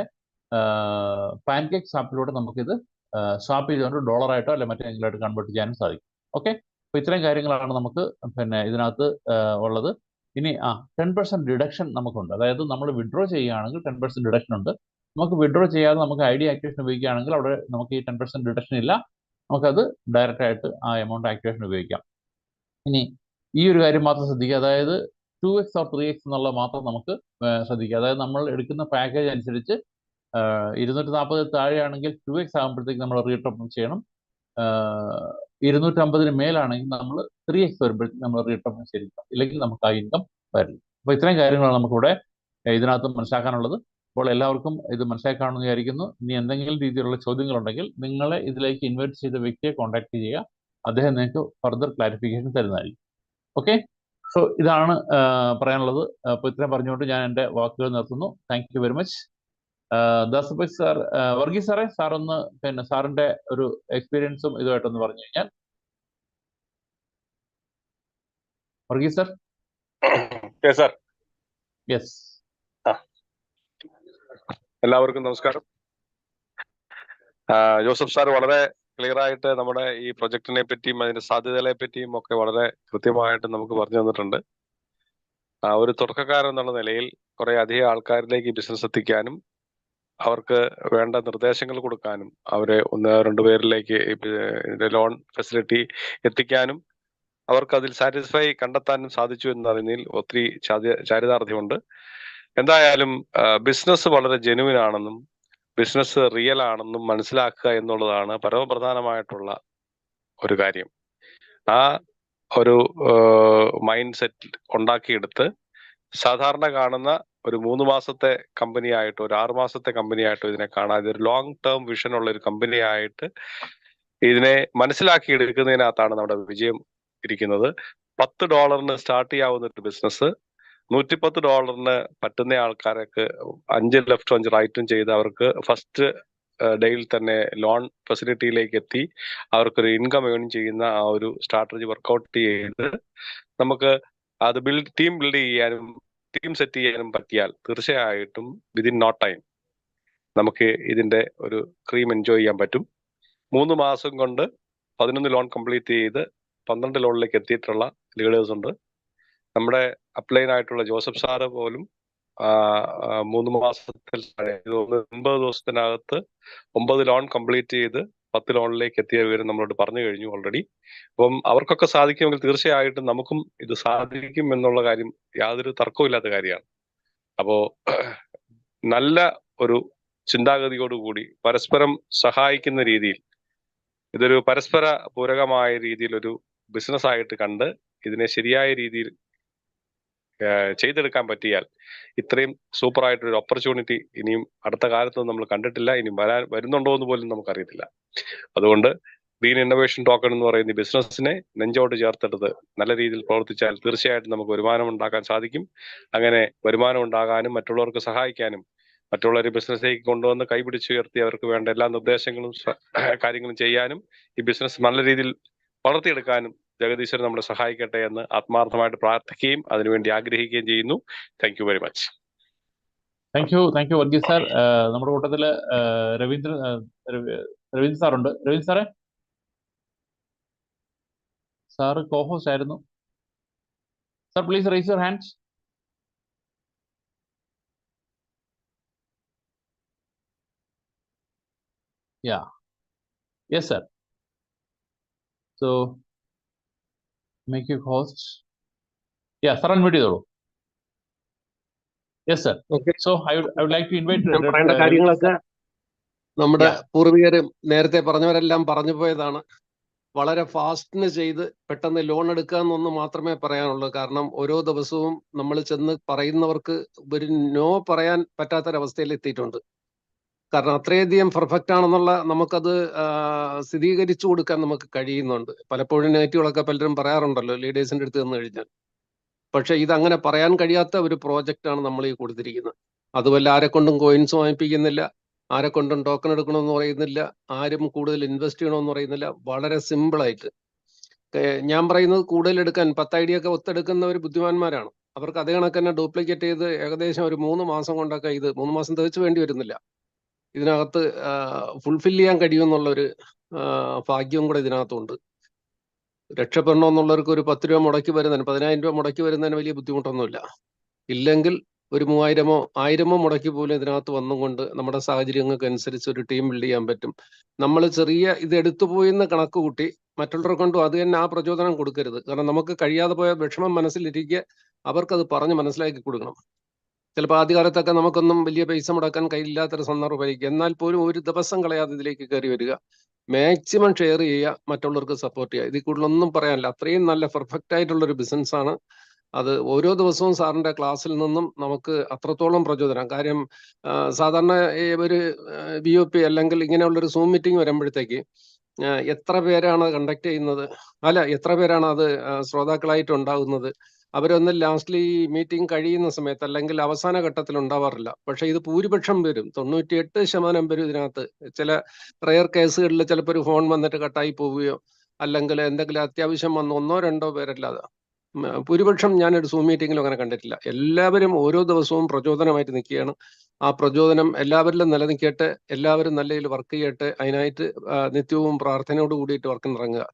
പാൻകേക്ക് സ്വാപ്പിലൂടെ നമുക്കിത് സ്വാപ്പ് ചെയ്തുകൊണ്ട് ഡോളറായിട്ടോ അല്ലെ മറ്റേതെങ്കിലുമായിട്ട് കൺവേർട്ട് ചെയ്യാനും സാധിക്കും. ഓക്കെ, അപ്പോൾ ഇത്രയും കാര്യങ്ങളാണ് നമുക്ക് പിന്നെ ഇതിനകത്ത് ഉള്ളത്. ഇനി 10% ഡിഡക്ഷൻ നമുക്കുണ്ട്. അതായത് നമ്മൾ വിഡ്രോ ചെയ്യുകയാണെങ്കിൽ 10% ഡിഡക്ഷൻ ഉണ്ട്. നമുക്ക് വിഡ്രോ ചെയ്യാതെ നമുക്ക് ID ആക്ടിവേഷൻ ഉപയോഗിക്കുകയാണെങ്കിൽ അവിടെ നമുക്ക് ഈ 10% ഡിഡക്ഷൻ ഇല്ല. നമുക്കത് ഡയറക്റ്റ് ആയിട്ട് ആ എമൗണ്ട് ആക്ടിവേഷൻ ഉപയോഗിക്കാം. ഇനി ഈ ഒരു കാര്യം മാത്രം ശ്രദ്ധിക്കുക, അതായത് 2x or 3x എന്നുള്ള മാത്രം നമുക്ക് ശ്രദ്ധിക്കുക. അതായത് നമ്മൾ എടുക്കുന്ന പാക്കേജ് അനുസരിച്ച് 240 താഴെയാണെങ്കിൽ 2x ആകുമ്പോഴത്തേക്ക് നമ്മൾ റീടോപ്പ് ചെയ്യണം. 250 മേലാണെങ്കിൽ നമ്മൾ 3x വരുമ്പോഴത്തേക്ക് നമ്മൾ റീടോപ്പ് ശരിക്കും, ഇല്ലെങ്കിൽ നമുക്ക് ആ ഇൻകം വരില്ല. അപ്പോൾ ഇത്രയും കാര്യങ്ങളാണ് നമുക്കിവിടെ ഇതിനകത്ത് മനസ്സിലാക്കാനുള്ളത്. അപ്പോൾ എല്ലാവർക്കും ഇത് മനസ്സിലാക്കാണെന്ന് വിചാരിക്കുന്നു. ഇനി എന്തെങ്കിലും രീതിയിലുള്ള ചോദ്യങ്ങളുണ്ടെങ്കിൽ നിങ്ങളെ ഇതിലേക്ക് ഇൻവൈറ്റ് ചെയ്ത വ്യക്തിയെ കോൺടാക്ട് ചെയ്യുക. അദ്ദേഹം നിങ്ങൾക്ക് ഫർദർ ക്ലാരിഫിക്കേഷൻ തരുന്നതായിരിക്കും. ഓക്കെ, സോ ഇതാണ് പറയാനുള്ളത്. അപ്പോൾ ഇത്രയും പറഞ്ഞുകൊണ്ട് ഞാൻ എൻ്റെ വാക്കുകൾ നിർത്തുന്നു. Thank you very much. Dasappa sir, Varghese സാറേ, സാർ ഒന്ന് പിന്നെ സാറിന്റെ ഒരു എക്സ്പീരിയൻസും ഇതുമായിട്ടൊന്ന് പറഞ്ഞു കഴിഞ്ഞാൽ. വർഗീസ് സാർ. യെസ്. എല്ലാവർക്കും നമസ്കാരം. ജോസഫ് സാർ വളരെ ക്ലിയർ ആയിട്ട് നമ്മുടെ ഈ പ്രൊജക്ടിനെ പറ്റിയും അതിന്റെ സാധ്യതകളെ പറ്റിയും ഒക്കെ വളരെ കൃത്യമായിട്ട് നമുക്ക് പറഞ്ഞു തന്നിട്ടുണ്ട്. ഒരു തുടക്കക്കാരൻ എന്നുള്ള നിലയിൽ കുറെ അധികം ആൾക്കാരിലേക്ക് ബിസിനസ് എത്തിക്കാനും അവർക്ക് വേണ്ട നിർദ്ദേശങ്ങൾ കൊടുക്കാനും അവരെ 1-2 പേരിലേക്ക് ലോൺ ഫെസിലിറ്റി എത്തിക്കാനും അവർക്ക് അതിൽ സാറ്റിസ്ഫൈ കണ്ടെത്താനും സാധിച്ചു എന്നതിൽ ഒത്തിരി ചാരിതാർത്ഥ്യമുണ്ട്. എന്തായാലും ബിസിനസ് വളരെ ജെനുവിൻ ആണെന്നും ബിസിനസ് റിയൽ ആണെന്നും മനസ്സിലാക്കുക എന്നുള്ളതാണ് പരമപ്രധാനമായിട്ടുള്ള ഒരു കാര്യം. ആ ഒരു മൈൻഡ് സെറ്റ് ഉണ്ടാക്കിയെടുത്ത് സാധാരണ കാണുന്ന ഒരു 3 മാസത്തെ കമ്പനിയായിട്ടോ ഒരു 6 മാസത്തെ കമ്പനിയായിട്ടോ ഇതിനെ കാണാതെ ഒരു ലോങ് ടേം വിഷൻ ഉള്ള ഒരു കമ്പനിയായിട്ട് ഇതിനെ മനസ്സിലാക്കി എടുക്കുന്നതിനകത്താണ് നമ്മുടെ വിജയം ഇരിക്കുന്നത്. $10 സ്റ്റാർട്ട് ചെയ്യാവുന്ന ഒരു ബിസിനസ് $110 പറ്റുന്ന ആൾക്കാർക്ക് 5 ലെഫ്റ്റും 5 റൈറ്റും ചെയ്ത് അവർക്ക് ഫസ്റ്റ് ഡേയിൽ തന്നെ ലോൺ ഫെസിലിറ്റിയിലേക്ക് എത്തി അവർക്കൊരു ഇൻകം ഏൺ ചെയ്യുന്ന ആ ഒരു സ്ട്രാറ്റജി വർക്കൗട്ട് ചെയ്ത് നമുക്ക് അത് ടീം ബിൽഡ് ചെയ്യാനും ടീം സെറ്റ് ചെയ്യാനും പറ്റിയാൽ തീർച്ചയായിട്ടും വിതിൻ നോ ടൈം നമുക്ക് ഇതിന്റെ ഒരു ക്രീം എൻജോയ് ചെയ്യാൻ പറ്റും. 3 മാസം കൊണ്ട് 11 ലോൺ കംപ്ലീറ്റ് ചെയ്ത് 12 ലോണിലേക്ക് എത്തിയിട്ടുള്ള ലീഡേഴ്സ് ഉണ്ട്. നമ്മുടെ അപ്ലൈൻ ആയിട്ടുള്ള ജോസഫ് സാറ് പോലും 3 മാസത്തിൽ 9 ദിവസത്തിനകത്ത് 9 ലോൺ കംപ്ലീറ്റ് ചെയ്ത് 10 ലോണിലേക്ക് എത്തിയ വിവരം നമ്മളോട് പറഞ്ഞു കഴിഞ്ഞു ഓൾറെഡി. അപ്പം അവർക്കൊക്കെ സാധിക്കുമെങ്കിൽ തീർച്ചയായിട്ടും നമുക്കും ഇത് സാധിക്കും എന്നുള്ള കാര്യം യാതൊരു തർക്കമില്ലാത്ത കാര്യമാണ്. അപ്പോ നല്ല ഒരു ചിന്താഗതിയോടുകൂടി പരസ്പരം സഹായിക്കുന്ന രീതിയിൽ ഇതൊരു പരസ്പര പൂരകമായ രീതിയിൽ ഒരു ബിസിനസ് ആയിട്ട് കണ്ട് ഇതിനെ ശരിയായ രീതിയിൽ ചെയ്തെടുക്കാൻ പറ്റിയാൽ ഇത്രയും സൂപ്പർ ആയിട്ടൊരു ഓപ്പർച്യൂണിറ്റി ഇനിയും അടുത്ത കാലത്ത് നമ്മൾ കണ്ടിട്ടില്ല, ഇനി വരുന്നുണ്ടോ എന്ന് പോലും നമുക്കറിയത്തില്ല. അതുകൊണ്ട് ഗ്രീൻ ഇന്നോവേഷൻ ടോക്കൺ എന്ന് പറയുന്ന ബിസിനസ്സിനെ നെഞ്ചോട് ചേർത്തെടുത്ത് നല്ല രീതിയിൽ പ്രവർത്തിച്ചാൽ തീർച്ചയായിട്ടും നമുക്ക് വരുമാനം ഉണ്ടാക്കാൻ സാധിക്കും. അങ്ങനെ വരുമാനം ഉണ്ടാകാനും മറ്റുള്ളവർക്ക് സഹായിക്കാനും മറ്റുള്ളവരെ ബിസിനസ്സിലേക്ക് കൊണ്ടുവന്ന് കൈപിടിച്ചുയർത്തി അവർക്ക് വേണ്ട എല്ലാ നിർദ്ദേശങ്ങളും കാര്യങ്ങളും ചെയ്യാനും ഈ ബിസിനസ് നല്ല രീതിയിൽ വളർത്തിയെടുക്കാനും ജഗദീശ്വരൻ നമ്മളെ സഹായിക്കട്ടെ എന്ന് ആത്മാർത്ഥമായിട്ട് പ്രാർത്ഥിക്കുകയും അതിനുവേണ്ടി ആഗ്രഹിക്കുകയും ചെയ്യുന്നു. Thank you very much. Thank you Varghese sir. നമ്മുടെ കൂട്ടത്തില് രവീന്ദ്ര സാറുണ്ട്. രവീന്ദ്ര സാറേ, സാറ് കോഹോസ്റ്റ് ആയിരുന്നു. Sir please raise your hands. Yeah. Yes, sir. So, make you host. Yeah, sir, unmute ചെയ്തോളൂ. Yes, sir. Okay. So, I would like to invite. പറയേണ്ട കാര്യങ്ങളൊക്കെ നമ്മുടെ പൂർവികരും നേരത്തെ പറഞ്ഞവരെല്ലാം പറഞ്ഞു പോയതാണ്. വളരെ ഫാസ്റ്റിന് ചെയ്ത് പെട്ടെന്ന് ലോൺ എടുക്കുക എന്നൊന്ന് മാത്രമേ പറയാനുള്ളൂ. കാരണം ഓരോ ദിവസവും നമ്മൾ ചെന്ന് പറയുന്നവർക്ക് ഒരു നോ പറയാൻ പറ്റാത്തൊരവസ്ഥയിൽ എത്തിയിട്ടുണ്ട്. കാരണം അത്രയധികം പെർഫെക്റ്റ് ആണെന്നുള്ള നമുക്കത് സ്ഥിരീകരിച്ചു കൊടുക്കാൻ നമുക്ക് കഴിയുന്നുണ്ട്. പലപ്പോഴും നെഗറ്റീവുകളൊക്കെ പലരും പറയാറുണ്ടല്ലോ ലീഡേഴ്സിന്റെ അടുത്ത് നിന്ന് കഴിഞ്ഞാൽ. പക്ഷെ ഇതങ്ങനെ പറയാൻ കഴിയാത്ത ഒരു പ്രോജക്റ്റാണ് നമ്മൾ ഈ കൊടുത്തിരിക്കുന്നത്. അതുപോലെ ആരെക്കൊണ്ടും കോയിൻസ് വാങ്ങിപ്പിക്കുന്നില്ല, ആരെക്കൊണ്ടും ടോക്കൺ എടുക്കണമെന്ന് പറയുന്നില്ല, ആരും കൂടുതൽ ഇൻവെസ്റ്റ് ചെയ്യണമെന്ന് പറയുന്നില്ല. വളരെ സിമ്പിളായിട്ട് ഞാൻ പറയുന്നത് കൂടുതൽ എടുക്കാൻ 10 ഐഡിയ ഒക്കെ ഒത്തെടുക്കുന്നവർ ബുദ്ധിമാന്മാരാണ്. അവർക്ക് അതേ കണക്ക് തന്നെ ഡ്യൂപ്ലിക്കേറ്റ് ചെയ്ത് ഏകദേശം ഒരു 3 മാസം കൊണ്ടൊക്കെ 3 മാസം തികച്ചു വേണ്ടി വരുന്നില്ല, ഇതിനകത്ത് ഫുൾഫിൽ ചെയ്യാൻ കഴിയുമെന്നുള്ളൊരു ഭാഗ്യവും കൂടെ ഇതിനകത്തുണ്ട്. രക്ഷപ്പെടണമെന്നുള്ളവർക്ക് ഒരു 10 രൂപ മുടക്കി വരുന്നതിന് 10,000 രൂപ മുടക്കി വരുന്നതിന് വലിയ ബുദ്ധിമുട്ടൊന്നുമില്ല. ഇല്ലെങ്കിൽ ഒരു 3000-ഓ 1000-ഓ മുടക്കി പോലും ഇതിനകത്ത് വന്നുകൊണ്ട് നമ്മുടെ സാഹചര്യങ്ങൾക്ക് അനുസരിച്ച് ഒരു ടീം ബിൽഡ് ചെയ്യാൻ പറ്റും. നമ്മൾ ചെറിയ ഇത് എടുത്തുപോയിന്ന് കണക്ക് കൂട്ടി മറ്റുള്ളവരെ കൊണ്ടും അത് തന്നെ ആ പ്രചോദനം കൊടുക്കരുത്. കാരണം നമുക്ക് കഴിയാതെ പോയ വിഷമം മനസ്സിലിരിക്കെ അവർക്കത് പറഞ്ഞ് മനസ്സിലാക്കി കൊടുക്കണം. ചിലപ്പോൾ ആദ്യകാലത്തൊക്കെ നമുക്കൊന്നും വലിയ പൈസ മുടക്കാൻ കയ്യിലില്ലാത്തൊരു സന്ദർഭമായിരിക്കും. എന്നാൽ പോലും ഒരു ദിവസം കളയാതെ ഇതിലേക്ക് കയറി വരിക, മാക്സിമം ഷെയർ ചെയ്യുക, മറ്റുള്ളവർക്ക് സപ്പോർട്ട് ചെയ്യുക. ഇതിൽ കൂടുതലൊന്നും പറയാനില്ല. അത്രയും നല്ല പെർഫെക്റ്റ് ആയിട്ടുള്ളൊരു ബിസിനസ്സാണ് അത്. ഓരോ ദിവസവും സാറിന്റെ ക്ലാസ്സിൽ നിന്നും നമുക്ക് അത്രത്തോളം പ്രചോദനം. കാര്യം സാധാരണ ഒരു BOP അല്ലെങ്കിൽ ഇങ്ങനെയുള്ളൊരു സൂം മീറ്റിംഗ് വരുമ്പോഴത്തേക്ക് എത്ര പേരാണ് കണ്ടക്ട് ചെയ്യുന്നത്, അല്ല എത്ര പേരാണ് അത് ശ്രോതാക്കളായിട്ട് ഉണ്ടാകുന്നത്, അവരൊന്നും ലാസ്റ്റ്ലി ഈ മീറ്റിംഗ് കഴിയുന്ന സമയത്ത് അല്ലെങ്കിൽ അവസാന ഘട്ടത്തിൽ ഉണ്ടാവാറില്ല. പക്ഷെ ഇത് ഭൂരിപക്ഷം പേരും 98% പേരും ഇതിനകത്ത് ചില റെയർ കേസുകളിൽ ചിലപ്പോൾ ഒരു ഫോൺ വന്നിട്ട് കട്ടായി പോവുകയോ അല്ലെങ്കിൽ എന്തെങ്കിലും അത്യാവശ്യം വന്ന് 1-2 പേരല്ലാതെ ഭൂരിപക്ഷം ഞാനൊരു സൂം മീറ്റിങ്ങിലും അങ്ങനെ കണ്ടിട്ടില്ല. എല്ലാവരും ഓരോ ദിവസവും പ്രചോദനമായിട്ട് നിൽക്കുകയാണ്. ആ പ്രചോദനം എല്ലാവരിലും നിലനിൽക്കട്ടെ, എല്ലാവരും നല്ല രീതിയിൽ വർക്ക് ചെയ്യട്ടെ. അതിനായിട്ട് നിത്യവും പ്രാർത്ഥനയോട് കൂടിയിട്ട് വർക്കിന് ഇറങ്ങുക.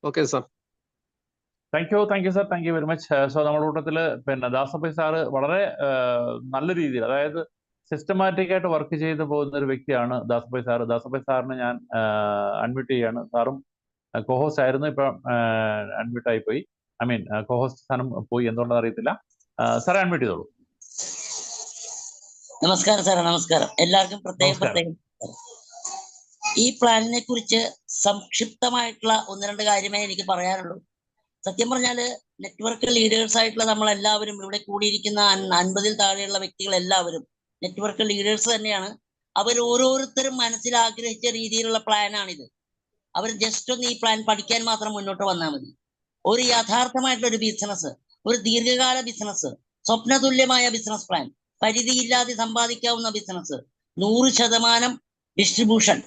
Okay sir. Thank you sir, thank you very much. So നമ്മുടെ കൂട്ടത്തിൽ ദാസപ്പൈ സാറ് വളരെ നല്ല രീതിയിൽ, അതായത് സിസ്റ്റമാറ്റിക് ആയിട്ട് വർക്ക് ചെയ്ത് പോകുന്ന ഒരു വ്യക്തിയാണ് ദാസപ്പൈ സാറ്. ദാസപ്പൈ സാറിന് ഞാൻ അൺമ്യൂട്ട് ചെയ്യാണ്. സാറും കോഹോസ്റ്റ് ആയിരുന്നു, ഇപ്പം അൺമ്യൂട്ട് ആയി പോയി. കോഹോസ്റ്റ് സ്ഥാനം പോയി, എന്തുകൊണ്ടെന്ന് അറിയത്തില്ല. സാറെ അൺമ്യൂട്ട് ചെയ്തോളൂ. നമസ്കാരം സാറേ. നമസ്കാരം എല്ലാവർക്കും. പ്രത്യേകം ഈ പ്ലാനിനെ കുറിച്ച് സംക്ഷിപ്തമായിട്ടുള്ള 1-2 കാര്യമേ എനിക്ക് പറയാനുള്ളൂ. സത്യം പറഞ്ഞാല് നെറ്റ്വർക്ക് ലീഡേഴ്സ് ആയിട്ടുള്ള നമ്മളെല്ലാവരും ഇവിടെ കൂടിയിരിക്കുന്ന 50-ൽ താഴെയുള്ള വ്യക്തികൾ എല്ലാവരും നെറ്റ്വർക്ക് ലീഡേഴ്സ് തന്നെയാണ്. അവർ ഓരോരുത്തരും മനസ്സിൽ ആഗ്രഹിച്ച രീതിയിലുള്ള പ്ലാനാണിത്. അവർ ജസ്റ്റ് ഒന്ന് ഈ പ്ലാൻ പഠിക്കാൻ മാത്രം മുന്നോട്ട് വന്നാൽ മതി. ഒരു യഥാർത്ഥമായിട്ടുള്ള ഒരു ബിസിനസ്, ഒരു ദീർഘകാല ബിസിനസ്, സ്വപ്നതുല്യമായ ബിസിനസ് പ്ലാൻ, പരിധിയില്ലാതെ സമ്പാദിക്കാവുന്ന ബിസിനസ്, 100% ഡിസ്ട്രിബ്യൂഷൻ,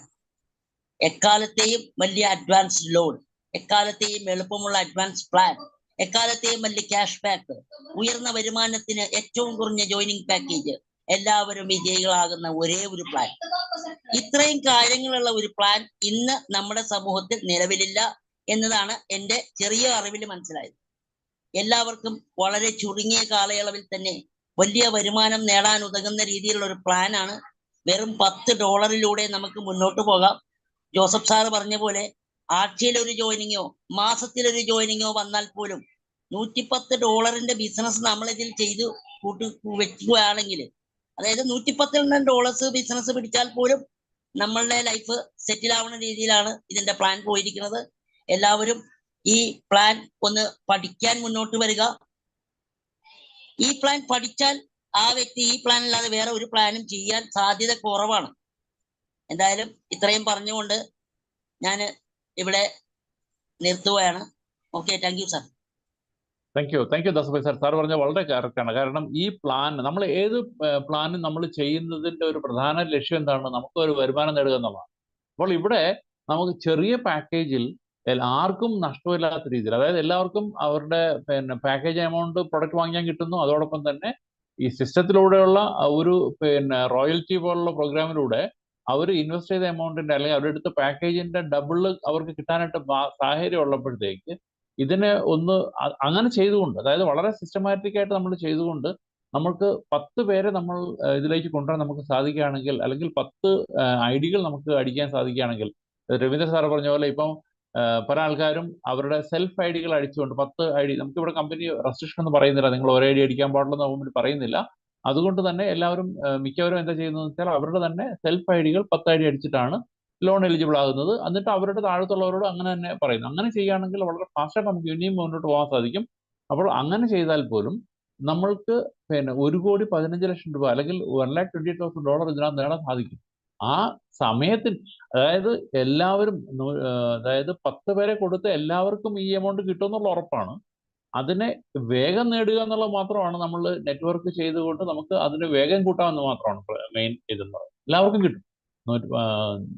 എക്കാലത്തെയും വലിയ അഡ്വാൻസ് ലോൺ, എക്കാലത്തെയും എളുപ്പമുള്ള അഡ്വാൻസ് പ്ലാൻ, എക്കാലത്തെയും വലിയ ക്യാഷ് ബാക്ക്, ഉയർന്ന വരുമാനത്തിന് ഏറ്റവും കുറഞ്ഞ ജോയിനിങ് പാക്കേജ്, എല്ലാവരും വിജയികളാകുന്ന ഒരേ ഒരു പ്ലാൻ. ഇത്രയും കാര്യങ്ങളുള്ള ഒരു പ്ലാൻ ഇന്ന് നമ്മുടെ സമൂഹത്തിൽ നിലവിലില്ല എന്നതാണ് എൻ്റെ ചെറിയ അറിവിൽ മനസ്സിലായത്. എല്ലാവർക്കും വളരെ ചുരുങ്ങിയ കാലയളവിൽ തന്നെ വലിയ വരുമാനം നേടാൻ ഉതകുന്ന രീതിയിലുള്ള ഒരു പ്ലാനാണ്. വെറും $10 നമുക്ക് മുന്നോട്ട് പോകാം. ജോസഫ് സാറ് പറഞ്ഞ പോലെ ആഴ്ചയിലൊരു ജോയിനിങ്ങോ മാസത്തിലൊരു ജോയിനിങ്ങോ വന്നാൽ പോലും $110 ബിസിനസ് നമ്മളിതിൽ ചെയ്ത് വെക്കുകയാണെങ്കിൽ, അതായത് $110 ബിസിനസ് പിടിച്ചാൽ പോലും നമ്മളുടെ ലൈഫ് സെറ്റിൽ ആവുന്ന രീതിയിലാണ് ഇതിന്റെ പ്ലാൻ പോയിരിക്കുന്നത്. എല്ലാവരും ഈ പ്ലാൻ ഒന്ന് പഠിക്കാൻ മുന്നോട്ട് വരിക. ഈ പ്ലാൻ പഠിച്ചാൽ ആ വ്യക്തി ഈ പ്ലാൻ അല്ലാതെ വേറെ ഒരു പ്ലാനും ചെയ്യാൻ സാധ്യത കുറവാണ്. എന്തായാലും ഇത്രയും പറഞ്ഞുകൊണ്ട് ഞാൻ ഇവിടെ നിർത്തുകയാണ്. Okay, thank you sir. Thank you Dasabhai sir. Sir പറഞ്ഞ വളരെ കറക്റ്റാണ്. കാരണം ഈ പ്ലാൻ, നമ്മൾ ഏത് പ്ലാനും നമ്മൾ ചെയ്യുന്നതിന്റെ ഒരു പ്രധാന ലക്ഷ്യം എന്താണ്? നമുക്ക് ഒരു വരുമാനം നേടുക എന്നുള്ളതാണ്. അപ്പോൾ ഇവിടെ നമുക്ക് ചെറിയ പാക്കേജിൽ ആർക്കും നഷ്ടമില്ലാത്ത രീതിയിൽ, അതായത് എല്ലാവർക്കും അവരുടെ പാക്കേജ് എമൗണ്ട് പ്രൊഡക്റ്റ് വാങ്ങിക്കാൻ കിട്ടുന്നു. അതോടൊപ്പം തന്നെ ഈ സിസ്റ്റത്തിലൂടെയുള്ള ഒരു റോയൽറ്റി പോലുള്ള പ്രോഗ്രാമിലൂടെ അവർ ഇൻവെസ്റ്റ് ചെയ്ത എമൗണ്ടിന്റെ അല്ലെങ്കിൽ അവരുടെ അടുത്ത പാക്കേജിന്റെ ഡബിള് അവർക്ക് കിട്ടാനായിട്ട് സാഹചര്യം ഉള്ളപ്പോഴത്തേക്ക് ഇതിനെ ഒന്ന് അങ്ങനെ ചെയ്തുകൊണ്ട്, അതായത് വളരെ സിസ്റ്റമാറ്റിക് ആയിട്ട് നമ്മൾ ചെയ്തുകൊണ്ട് നമുക്ക് 10 പേരെ നമ്മൾ ഇതിലേക്ക് കൊണ്ടുവരാൻ നമുക്ക് സാധിക്കുകയാണെങ്കിൽ, അല്ലെങ്കിൽ 10 ഐഡികൾ നമുക്ക് അടിക്കാൻ സാധിക്കുകയാണെങ്കിൽ, രവീന്ദ്ര സാർ പറഞ്ഞ പോലെ ഇപ്പം പല ആൾക്കാരും അവരുടെ സെൽഫ് ഐഡികൾ അടിച്ചുകൊണ്ട് 10 ഐഡി, നമുക്കിവിടെ കമ്പനി റെസ്ട്രിക്ഷൻ എന്ന് പറയുന്നില്ല, നിങ്ങൾ ഒരേ ഐഡി അടിക്കാൻ പാടില്ലെന്ന് ഗവൺമെന്റ് പറയുന്നില്ല. അതുകൊണ്ട് തന്നെ എല്ലാവരും മിക്കവരും എന്താ ചെയ്യുന്നത് വെച്ചാൽ അവരുടെ തന്നെ സെൽഫ് ഐഡികൾ 10 ഐഡി അടിച്ചിട്ടാണ് ലോൺ എലിജിബിൾ ആകുന്നത്. എന്നിട്ട് അവരുടെ താഴത്തുള്ളവരോട് അങ്ങനെ തന്നെ പറയുന്നു. അങ്ങനെ ചെയ്യുകയാണെങ്കിൽ വളരെ ഫാസ്റ്റായിട്ട് നമുക്ക് ഇനിയും മുന്നോട്ട് പോകാൻ സാധിക്കും. അപ്പോൾ അങ്ങനെ ചെയ്താൽ പോലും നമ്മൾക്ക് $1,15,00,000 അല്ലെങ്കിൽ $1,20,000 ഇതിനകത്ത് നേടാൻ സാധിക്കും. ആ സമയത്തിൽ, അതായത് എല്ലാവരും, അതായത് 10 പേരെ കൊടുത്ത് എല്ലാവർക്കും ഈ എമൗണ്ട് കിട്ടുമെന്നുള്ള ഉറപ്പാണ്. അതിനെ വേഗം നേടുക എന്നുള്ളത് മാത്രമാണ് നമ്മൾ നെറ്റ്വർക്ക് ചെയ്തുകൊണ്ട് നമുക്ക് അതിന് വേഗം കൂട്ടാമെന്ന് മാത്രമാണ് മെയിൻ ഇതെന്ന്. എല്ലാവർക്കും കിട്ടും.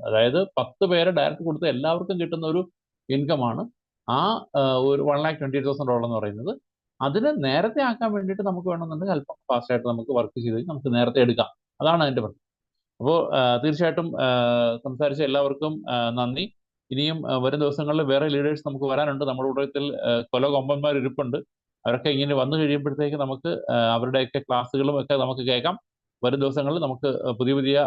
അതായത് 10 പേരെ ഡയറക്റ്റ് കൊടുത്ത് എല്ലാവർക്കും കിട്ടുന്ന ഒരു ഇൻകമാണ് ആ ഒരു $1,20,000 എന്ന് പറയുന്നത്. അതിനെ നേരത്തെ ആക്കാൻ വേണ്ടിയിട്ട് നമുക്ക് വേണമെന്നുണ്ടെങ്കിൽ അല്പം ഫാസ്റ്റായിട്ട് നമുക്ക് വർക്ക് ചെയ്ത് നമുക്ക് നേരത്തെ എടുക്കാം. അതാണ് അതിന്റെ പ്രശ്നം. അപ്പോൾ തീർച്ചയായിട്ടും സംസാരിച്ച എല്ലാവർക്കും നന്ദി. ഇനിയും വരും ദിവസങ്ങളിൽ വേറെ ലീഡേഴ്സ് നമുക്ക് വരാനുണ്ട്. നമ്മുടെ കൂട്ടത്തിൽ കൊല കൊമ്പന്മാർ ഇരിപ്പുണ്ട്. അവരൊക്കെ ഇങ്ങനെ വന്നു കഴിയുമ്പോഴത്തേക്ക് നമുക്ക് അവരുടെയൊക്കെ ക്ലാസ്സുകളും ഒക്കെ നമുക്ക് കേൾക്കാം. വരും ദിവസങ്ങളിൽ നമുക്ക് പുതിയ പുതിയ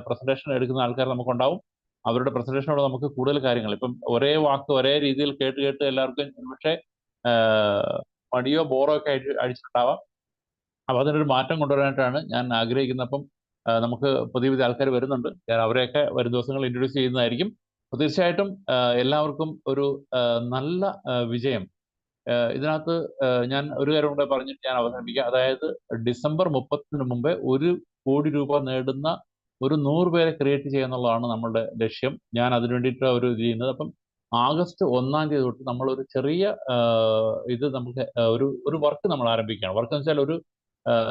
പ്രസന്റേഷൻ എടുക്കുന്ന ആൾക്കാർ നമുക്കുണ്ടാവും. അവരുടെ പ്രസന്റേഷനോട് നമുക്ക് കൂടുതൽ കാര്യങ്ങൾ, ഇപ്പം ഒരേ വാക്ക് ഒരേ രീതിയിൽ കേട്ട് എല്ലാവർക്കും പക്ഷേ മടിയോ ബോറോ ഒക്കെ അടിച്ചിട്ടുണ്ടാവാം. അപ്പം അതിനൊരു മാറ്റം കൊണ്ടുവരാനായിട്ടാണ് ഞാൻ ആഗ്രഹിക്കുന്നത്. അപ്പം നമുക്ക് പുതിയ പുതിയ ആൾക്കാർ വരുന്നുണ്ട്. ഞാൻ അവരെയൊക്കെ വരും ദിവസങ്ങളിൽ ഇൻട്രൊഡ്യൂസ് ചെയ്യുന്നതായിരിക്കും. അപ്പോൾ തീർച്ചയായിട്ടും എല്ലാവർക്കും ഒരു നല്ല വിജയം. ഇതിനകത്ത് ഞാൻ ഒരു കാര്യം കൂടെ പറഞ്ഞിട്ട് ഞാൻ അവസാനിപ്പിക്കാം. അതായത് ഡിസംബർ 30 മുമ്പേ $1 കോടി നേടുന്ന ഒരു 100 പേരെ ക്രിയേറ്റ് ചെയ്യുക എന്നുള്ളതാണ് നമ്മളുടെ ലക്ഷ്യം. ഞാൻ അതിനു വേണ്ടിയിട്ട് ഒരു ഇത് ചെയ്യുന്നത്. അപ്പം ആഗസ്റ്റ് 1-ാം തീയതി തൊട്ട് നമ്മളൊരു ചെറിയ ഇത് നമുക്ക് ഒരു വർക്ക് നമ്മൾ ആരംഭിക്കുകയാണ്. വർക്ക് എന്ന് വെച്ചാൽ ഒരു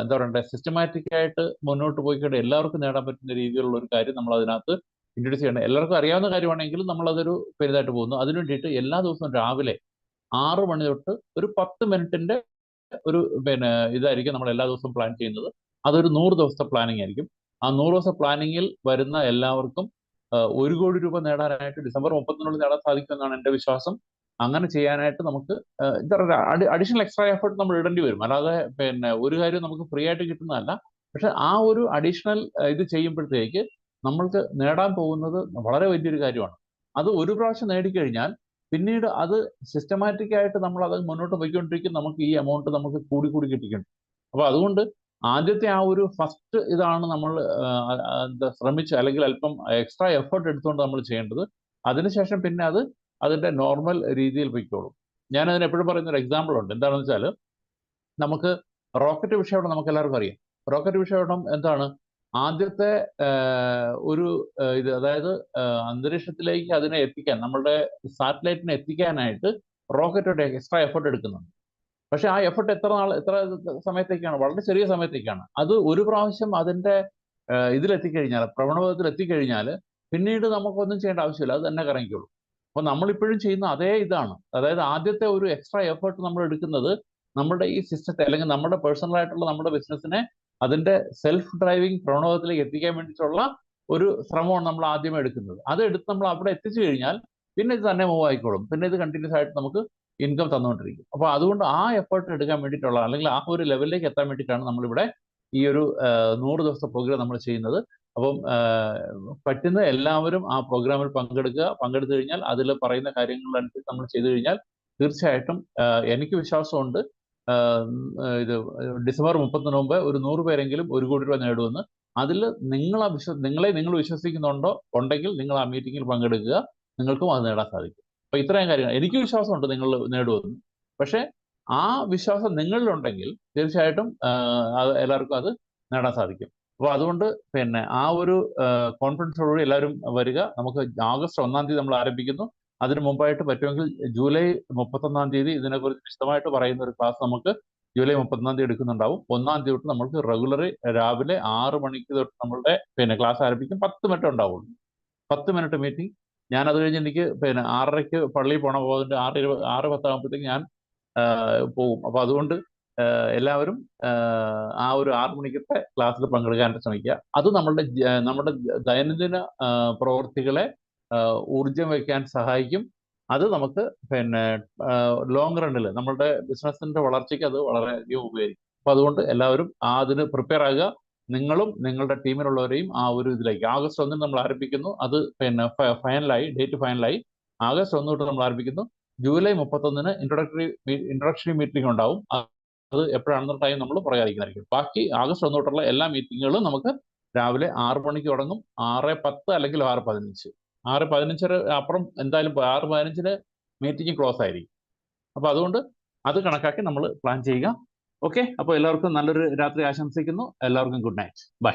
എന്താ പറയണ്ടേ, സിസ്റ്റമാറ്റിക് ആയിട്ട് മുന്നോട്ട് പോയിക്കൊണ്ട് എല്ലാവർക്കും നേടാൻ പറ്റുന്ന രീതിയിലുള്ള ഒരു കാര്യം നമ്മൾ അതിനകത്ത് ഇൻട്രൊഡ്യൂസ് ചെയ്യണം. എല്ലാവർക്കും അറിയാവുന്ന കാര്യമാണെങ്കിലും നമ്മളതൊരു പെരിതായിട്ട് പോകുന്നു. അതിനു വേണ്ടിയിട്ട് എല്ലാ ദിവസവും രാവിലെ 6 മണി തൊട്ട് ഒരു 10 മിനിറ്റിന്റെ ഒരു ഇതായിരിക്കും നമ്മൾ എല്ലാ ദിവസവും പ്ലാൻ ചെയ്യുന്നത്. അതൊരു 100 ദിവസത്തെ പ്ലാനിങ് ആയിരിക്കും. ആ 100 ദിവസത്തെ പ്ലാനിങ്ങിൽ വരുന്ന എല്ലാവർക്കും $1 കോടി നേടാനായിട്ട് ഡിസംബർ 30-നുള്ളിൽ നേടാൻ സാധിക്കുമെന്നാണ് എൻ്റെ വിശ്വാസം. അങ്ങനെ ചെയ്യാനായിട്ട് നമുക്ക് എന്താ പറയുക, അഡീഷണൽ എക്സ്ട്രാ എഫേർട്ട് നമ്മൾ ഇടേണ്ടി വരും. അല്ലാതെ ഒരു കാര്യം നമുക്ക് ഫ്രീ ആയിട്ട് കിട്ടുന്നതല്ല. പക്ഷെ ആ ഒരു അഡീഷണൽ ഇത് ചെയ്യുമ്പോഴത്തേക്ക് നമ്മൾക്ക് നേടാൻ പോകുന്നത് വളരെ വലിയൊരു കാര്യമാണ്. അത് ഒരു പ്രാവശ്യം നേടിക്കഴിഞ്ഞാൽ പിന്നീട് അത് സിസ്റ്റമാറ്റിക് ആയിട്ട് നമ്മൾ അത് മുന്നോട്ട് പോയിക്കൊണ്ടിരിക്കും. നമുക്ക് ഈ എമൗണ്ട് നമുക്ക് കൂടി കിട്ടിയിട്ടുണ്ട്. അപ്പോൾ അതുകൊണ്ട് ആദ്യത്തെ ആ ഒരു ഫസ്റ്റ് ഇതാണ് നമ്മൾ ശ്രമിച്ച് അല്ലെങ്കിൽ അല്പം എക്സ്ട്രാ എഫേർട്ട് എടുത്തുകൊണ്ട് നമ്മൾ ചെയ്യേണ്ടത്. അതിനുശേഷം പിന്നെ അത് അതിന്റെ നോർമൽ രീതിയിൽ പൊയ്ക്കോളും. ഞാൻ അതിന് എപ്പോഴും പറയുന്ന ഒരു എക്സാമ്പിൾ ഉണ്ട്. എന്താണെന്ന് വെച്ചാൽ നമുക്ക് റോക്കറ്റ് വിക്ഷേപണം നമുക്ക് എല്ലാവർക്കും അറിയാം. റോക്കറ്റ് വിക്ഷേപണം എന്താണ്? ആദ്യത്തെ ഒരു ഇത്, അതായത് അന്തരീക്ഷത്തിലേക്ക് അതിനെ എത്തിക്കാൻ, നമ്മളുടെ സാറ്റലൈറ്റിനെ എത്തിക്കാനായിട്ട് റോക്കറ്റ് എക്സ്ട്രാ എഫർട്ട് എടുക്കുന്നുണ്ട്. പക്ഷെ ആ എഫർട്ട് എത്ര സമയത്തേക്കാണ്? വളരെ ചെറിയ സമയത്തേക്കാണ്. അത് ഒരു പ്രാവശ്യം അതിന്റെ ഇതിലെത്തിക്കഴിഞ്ഞാൽ, ഭ്രമണപഥത്തിൽ എത്തിക്കഴിഞ്ഞാൽ പിന്നീട് നമുക്കൊന്നും ചെയ്യേണ്ട ആവശ്യമില്ല, അത് തന്നെ കറങ്ങിക്കോളും. അപ്പൊ നമ്മളിപ്പോഴും ചെയ്യുന്ന അതേ ഇതാണ്. അതായത് ആദ്യത്തെ ഒരു എക്സ്ട്രാ എഫേർട്ട് നമ്മൾ എടുക്കുന്നത് നമ്മുടെ ഈ സിസ്റ്റത്തെ, അല്ലെങ്കിൽ നമ്മുടെ പേഴ്സണൽ ആയിട്ടുള്ള നമ്മുടെ ബിസിനസ്സിനെ അതിന്റെ സെൽഫ് ഡ്രൈവിംഗ് ഭ്രമണപഥത്തിലേക്ക് എത്തിക്കാൻ വേണ്ടിയിട്ടുള്ള ഒരു ശ്രമമാണ് നമ്മൾ ആദ്യമേ എടുക്കുന്നത്. അത് എടുത്ത് നമ്മൾ അവിടെ എത്തിച്ചു കഴിഞ്ഞാൽ പിന്നെ ഇത് തന്നെ മൂവ് ആയിക്കോളും. പിന്നെ ഇത് കണ്ടിന്യൂസ് ആയിട്ട് നമുക്ക് ഇൻകം തന്നുകൊണ്ടിരിക്കും. അപ്പൊ അതുകൊണ്ട് ആ എഫേർട്ട് എടുക്കാൻ വേണ്ടിയിട്ടുള്ള, അല്ലെങ്കിൽ ആ ഒരു ലെവലിലേക്ക് എത്താൻ വേണ്ടിയിട്ടാണ് നമ്മളിവിടെ ഈ ഒരു 100 ദിവസത്തെ പ്രോഗ്രാം നമ്മൾ ചെയ്യുന്നത്. അപ്പം പറ്റുന്ന എല്ലാവരും ആ പ്രോഗ്രാമിൽ പങ്കെടുത്തു കഴിഞ്ഞാൽ അതിൽ പറയുന്ന കാര്യങ്ങളനുസരിച്ച് നമ്മൾ ചെയ്തു കഴിഞ്ഞാൽ തീർച്ചയായിട്ടും എനിക്ക് വിശ്വാസമുണ്ട് ഇത് ഡിസംബർ 30 മുമ്പ് ഒരു 100 പേരെങ്കിലും 1 കോടി രൂപ നേടുമെന്ന്. അതിൽ നിങ്ങളെ നിങ്ങൾ ഉണ്ടെങ്കിൽ നിങ്ങൾ ആ മീറ്റിങ്ങിൽ പങ്കെടുക്കുക, നിങ്ങൾക്കും അത് നേടാൻ സാധിക്കും. അപ്പൊ ഇത്രയും കാര്യങ്ങൾ എനിക്ക് വിശ്വാസമുണ്ട് നിങ്ങൾ നേടുമെന്ന്. പക്ഷെ ആ വിശ്വാസം നിങ്ങളിലുണ്ടെങ്കിൽ തീർച്ചയായിട്ടും എല്ലാവർക്കും അത് നേടാൻ സാധിക്കും. അപ്പോൾ അതുകൊണ്ട് പിന്നെ ആ ഒരു കോൺഫിഡൻസോടുകൂടി എല്ലാവരും വരിക. നമുക്ക് ആഗസ്റ്റ് 1-ാം തീയതി നമ്മൾ ആരംഭിക്കുന്നു. അതിന് മുമ്പായിട്ട് പറ്റുമെങ്കിൽ ജൂലൈ 31-ാം തീയതി ഇതിനെക്കുറിച്ച് വിശദമായിട്ട് പറയുന്ന ഒരു ക്ലാസ് നമുക്ക് ജൂലൈ 31-ാം തീയതി എടുക്കുന്നുണ്ടാവും. 1-ാം തീയതി തൊട്ട് നമുക്ക് റെഗുലറി രാവിലെ 6 മണിക്ക് തൊട്ട് നമ്മളുടെ ക്ലാസ് ആരംഭിക്കും. 10 മിനിറ്റ് ഉണ്ടാവുള്ളൂ, 10 മിനിറ്റ് മീറ്റിംഗ്. ഞാൻ അത് കഴിഞ്ഞ് എനിക്ക് 6:30-ക്ക് പള്ളിയിൽ പോകണം. അപ്പോൾ അതിൻ്റെ 6:10 ആകുമ്പോഴത്തേക്ക് ഞാൻ പോകും. അപ്പൊ അതുകൊണ്ട് എല്ലാവരും ആ ഒരു 6 മണിക്കത്തെ ക്ലാസ്സിൽ പങ്കെടുക്കാൻ ശ്രമിക്കുക. അത് നമ്മുടെ ദൈനംദിന പ്രവൃത്തികളെ ഊർജം വയ്ക്കാൻ സഹായിക്കും. അത് നമുക്ക് ലോങ് റണ്ണിൽ നമ്മളുടെ ബിസിനസിന്റെ വളർച്ചയ്ക്ക് അത് വളരെയധികം ഉപകരിക്കും. അപ്പൊ അതുകൊണ്ട് എല്ലാവരും അതിന് പ്രിപ്പയർ ആകുക. നിങ്ങളും നിങ്ങളുടെ ടീമിലുള്ളവരെയും ആ ഒരു ഇതിലേക്ക് ആഗസ്റ്റ് 1-ന് നമ്മൾ ആരംഭിക്കുന്നു. അത് ഡേറ്റ് ഫൈനലായി. ആഗസ്റ്റ് 1 തൊട്ട് നമ്മൾ ആരംഭിക്കുന്നു. ജൂലൈ 31-ന് ഇൻട്രൊഡക്ഷറി മീറ്റിംഗ് ഉണ്ടാവും. അത് എപ്പോഴാണെന്ന ടൈം നമ്മൾ പറയാതിരിക്കുന്നതായിരിക്കും. ബാക്കി ആഗസ്റ്റ് 1 തൊട്ടുള്ള എല്ലാ മീറ്റിങ്ങുകളും നമുക്ക് രാവിലെ 6 മണിക്ക് തുടങ്ങും. 6:10 അല്ലെങ്കിൽ 6:15. 6:15 അപ്പുറം എന്തായാലും 6:15-ന് മീറ്റിംഗ് ക്ലോസ് ആയിരിക്കും. അപ്പൊ അതുകൊണ്ട് അത് കണക്കാക്കി നമ്മൾ പ്ലാൻ ചെയ്യുക. ഓക്കെ, അപ്പോൾ എല്ലാവർക്കും നല്ലൊരു രാത്രി ആശംസിക്കുന്നു. എല്ലാവർക്കും ഗുഡ് നൈറ്റ്. ബൈ.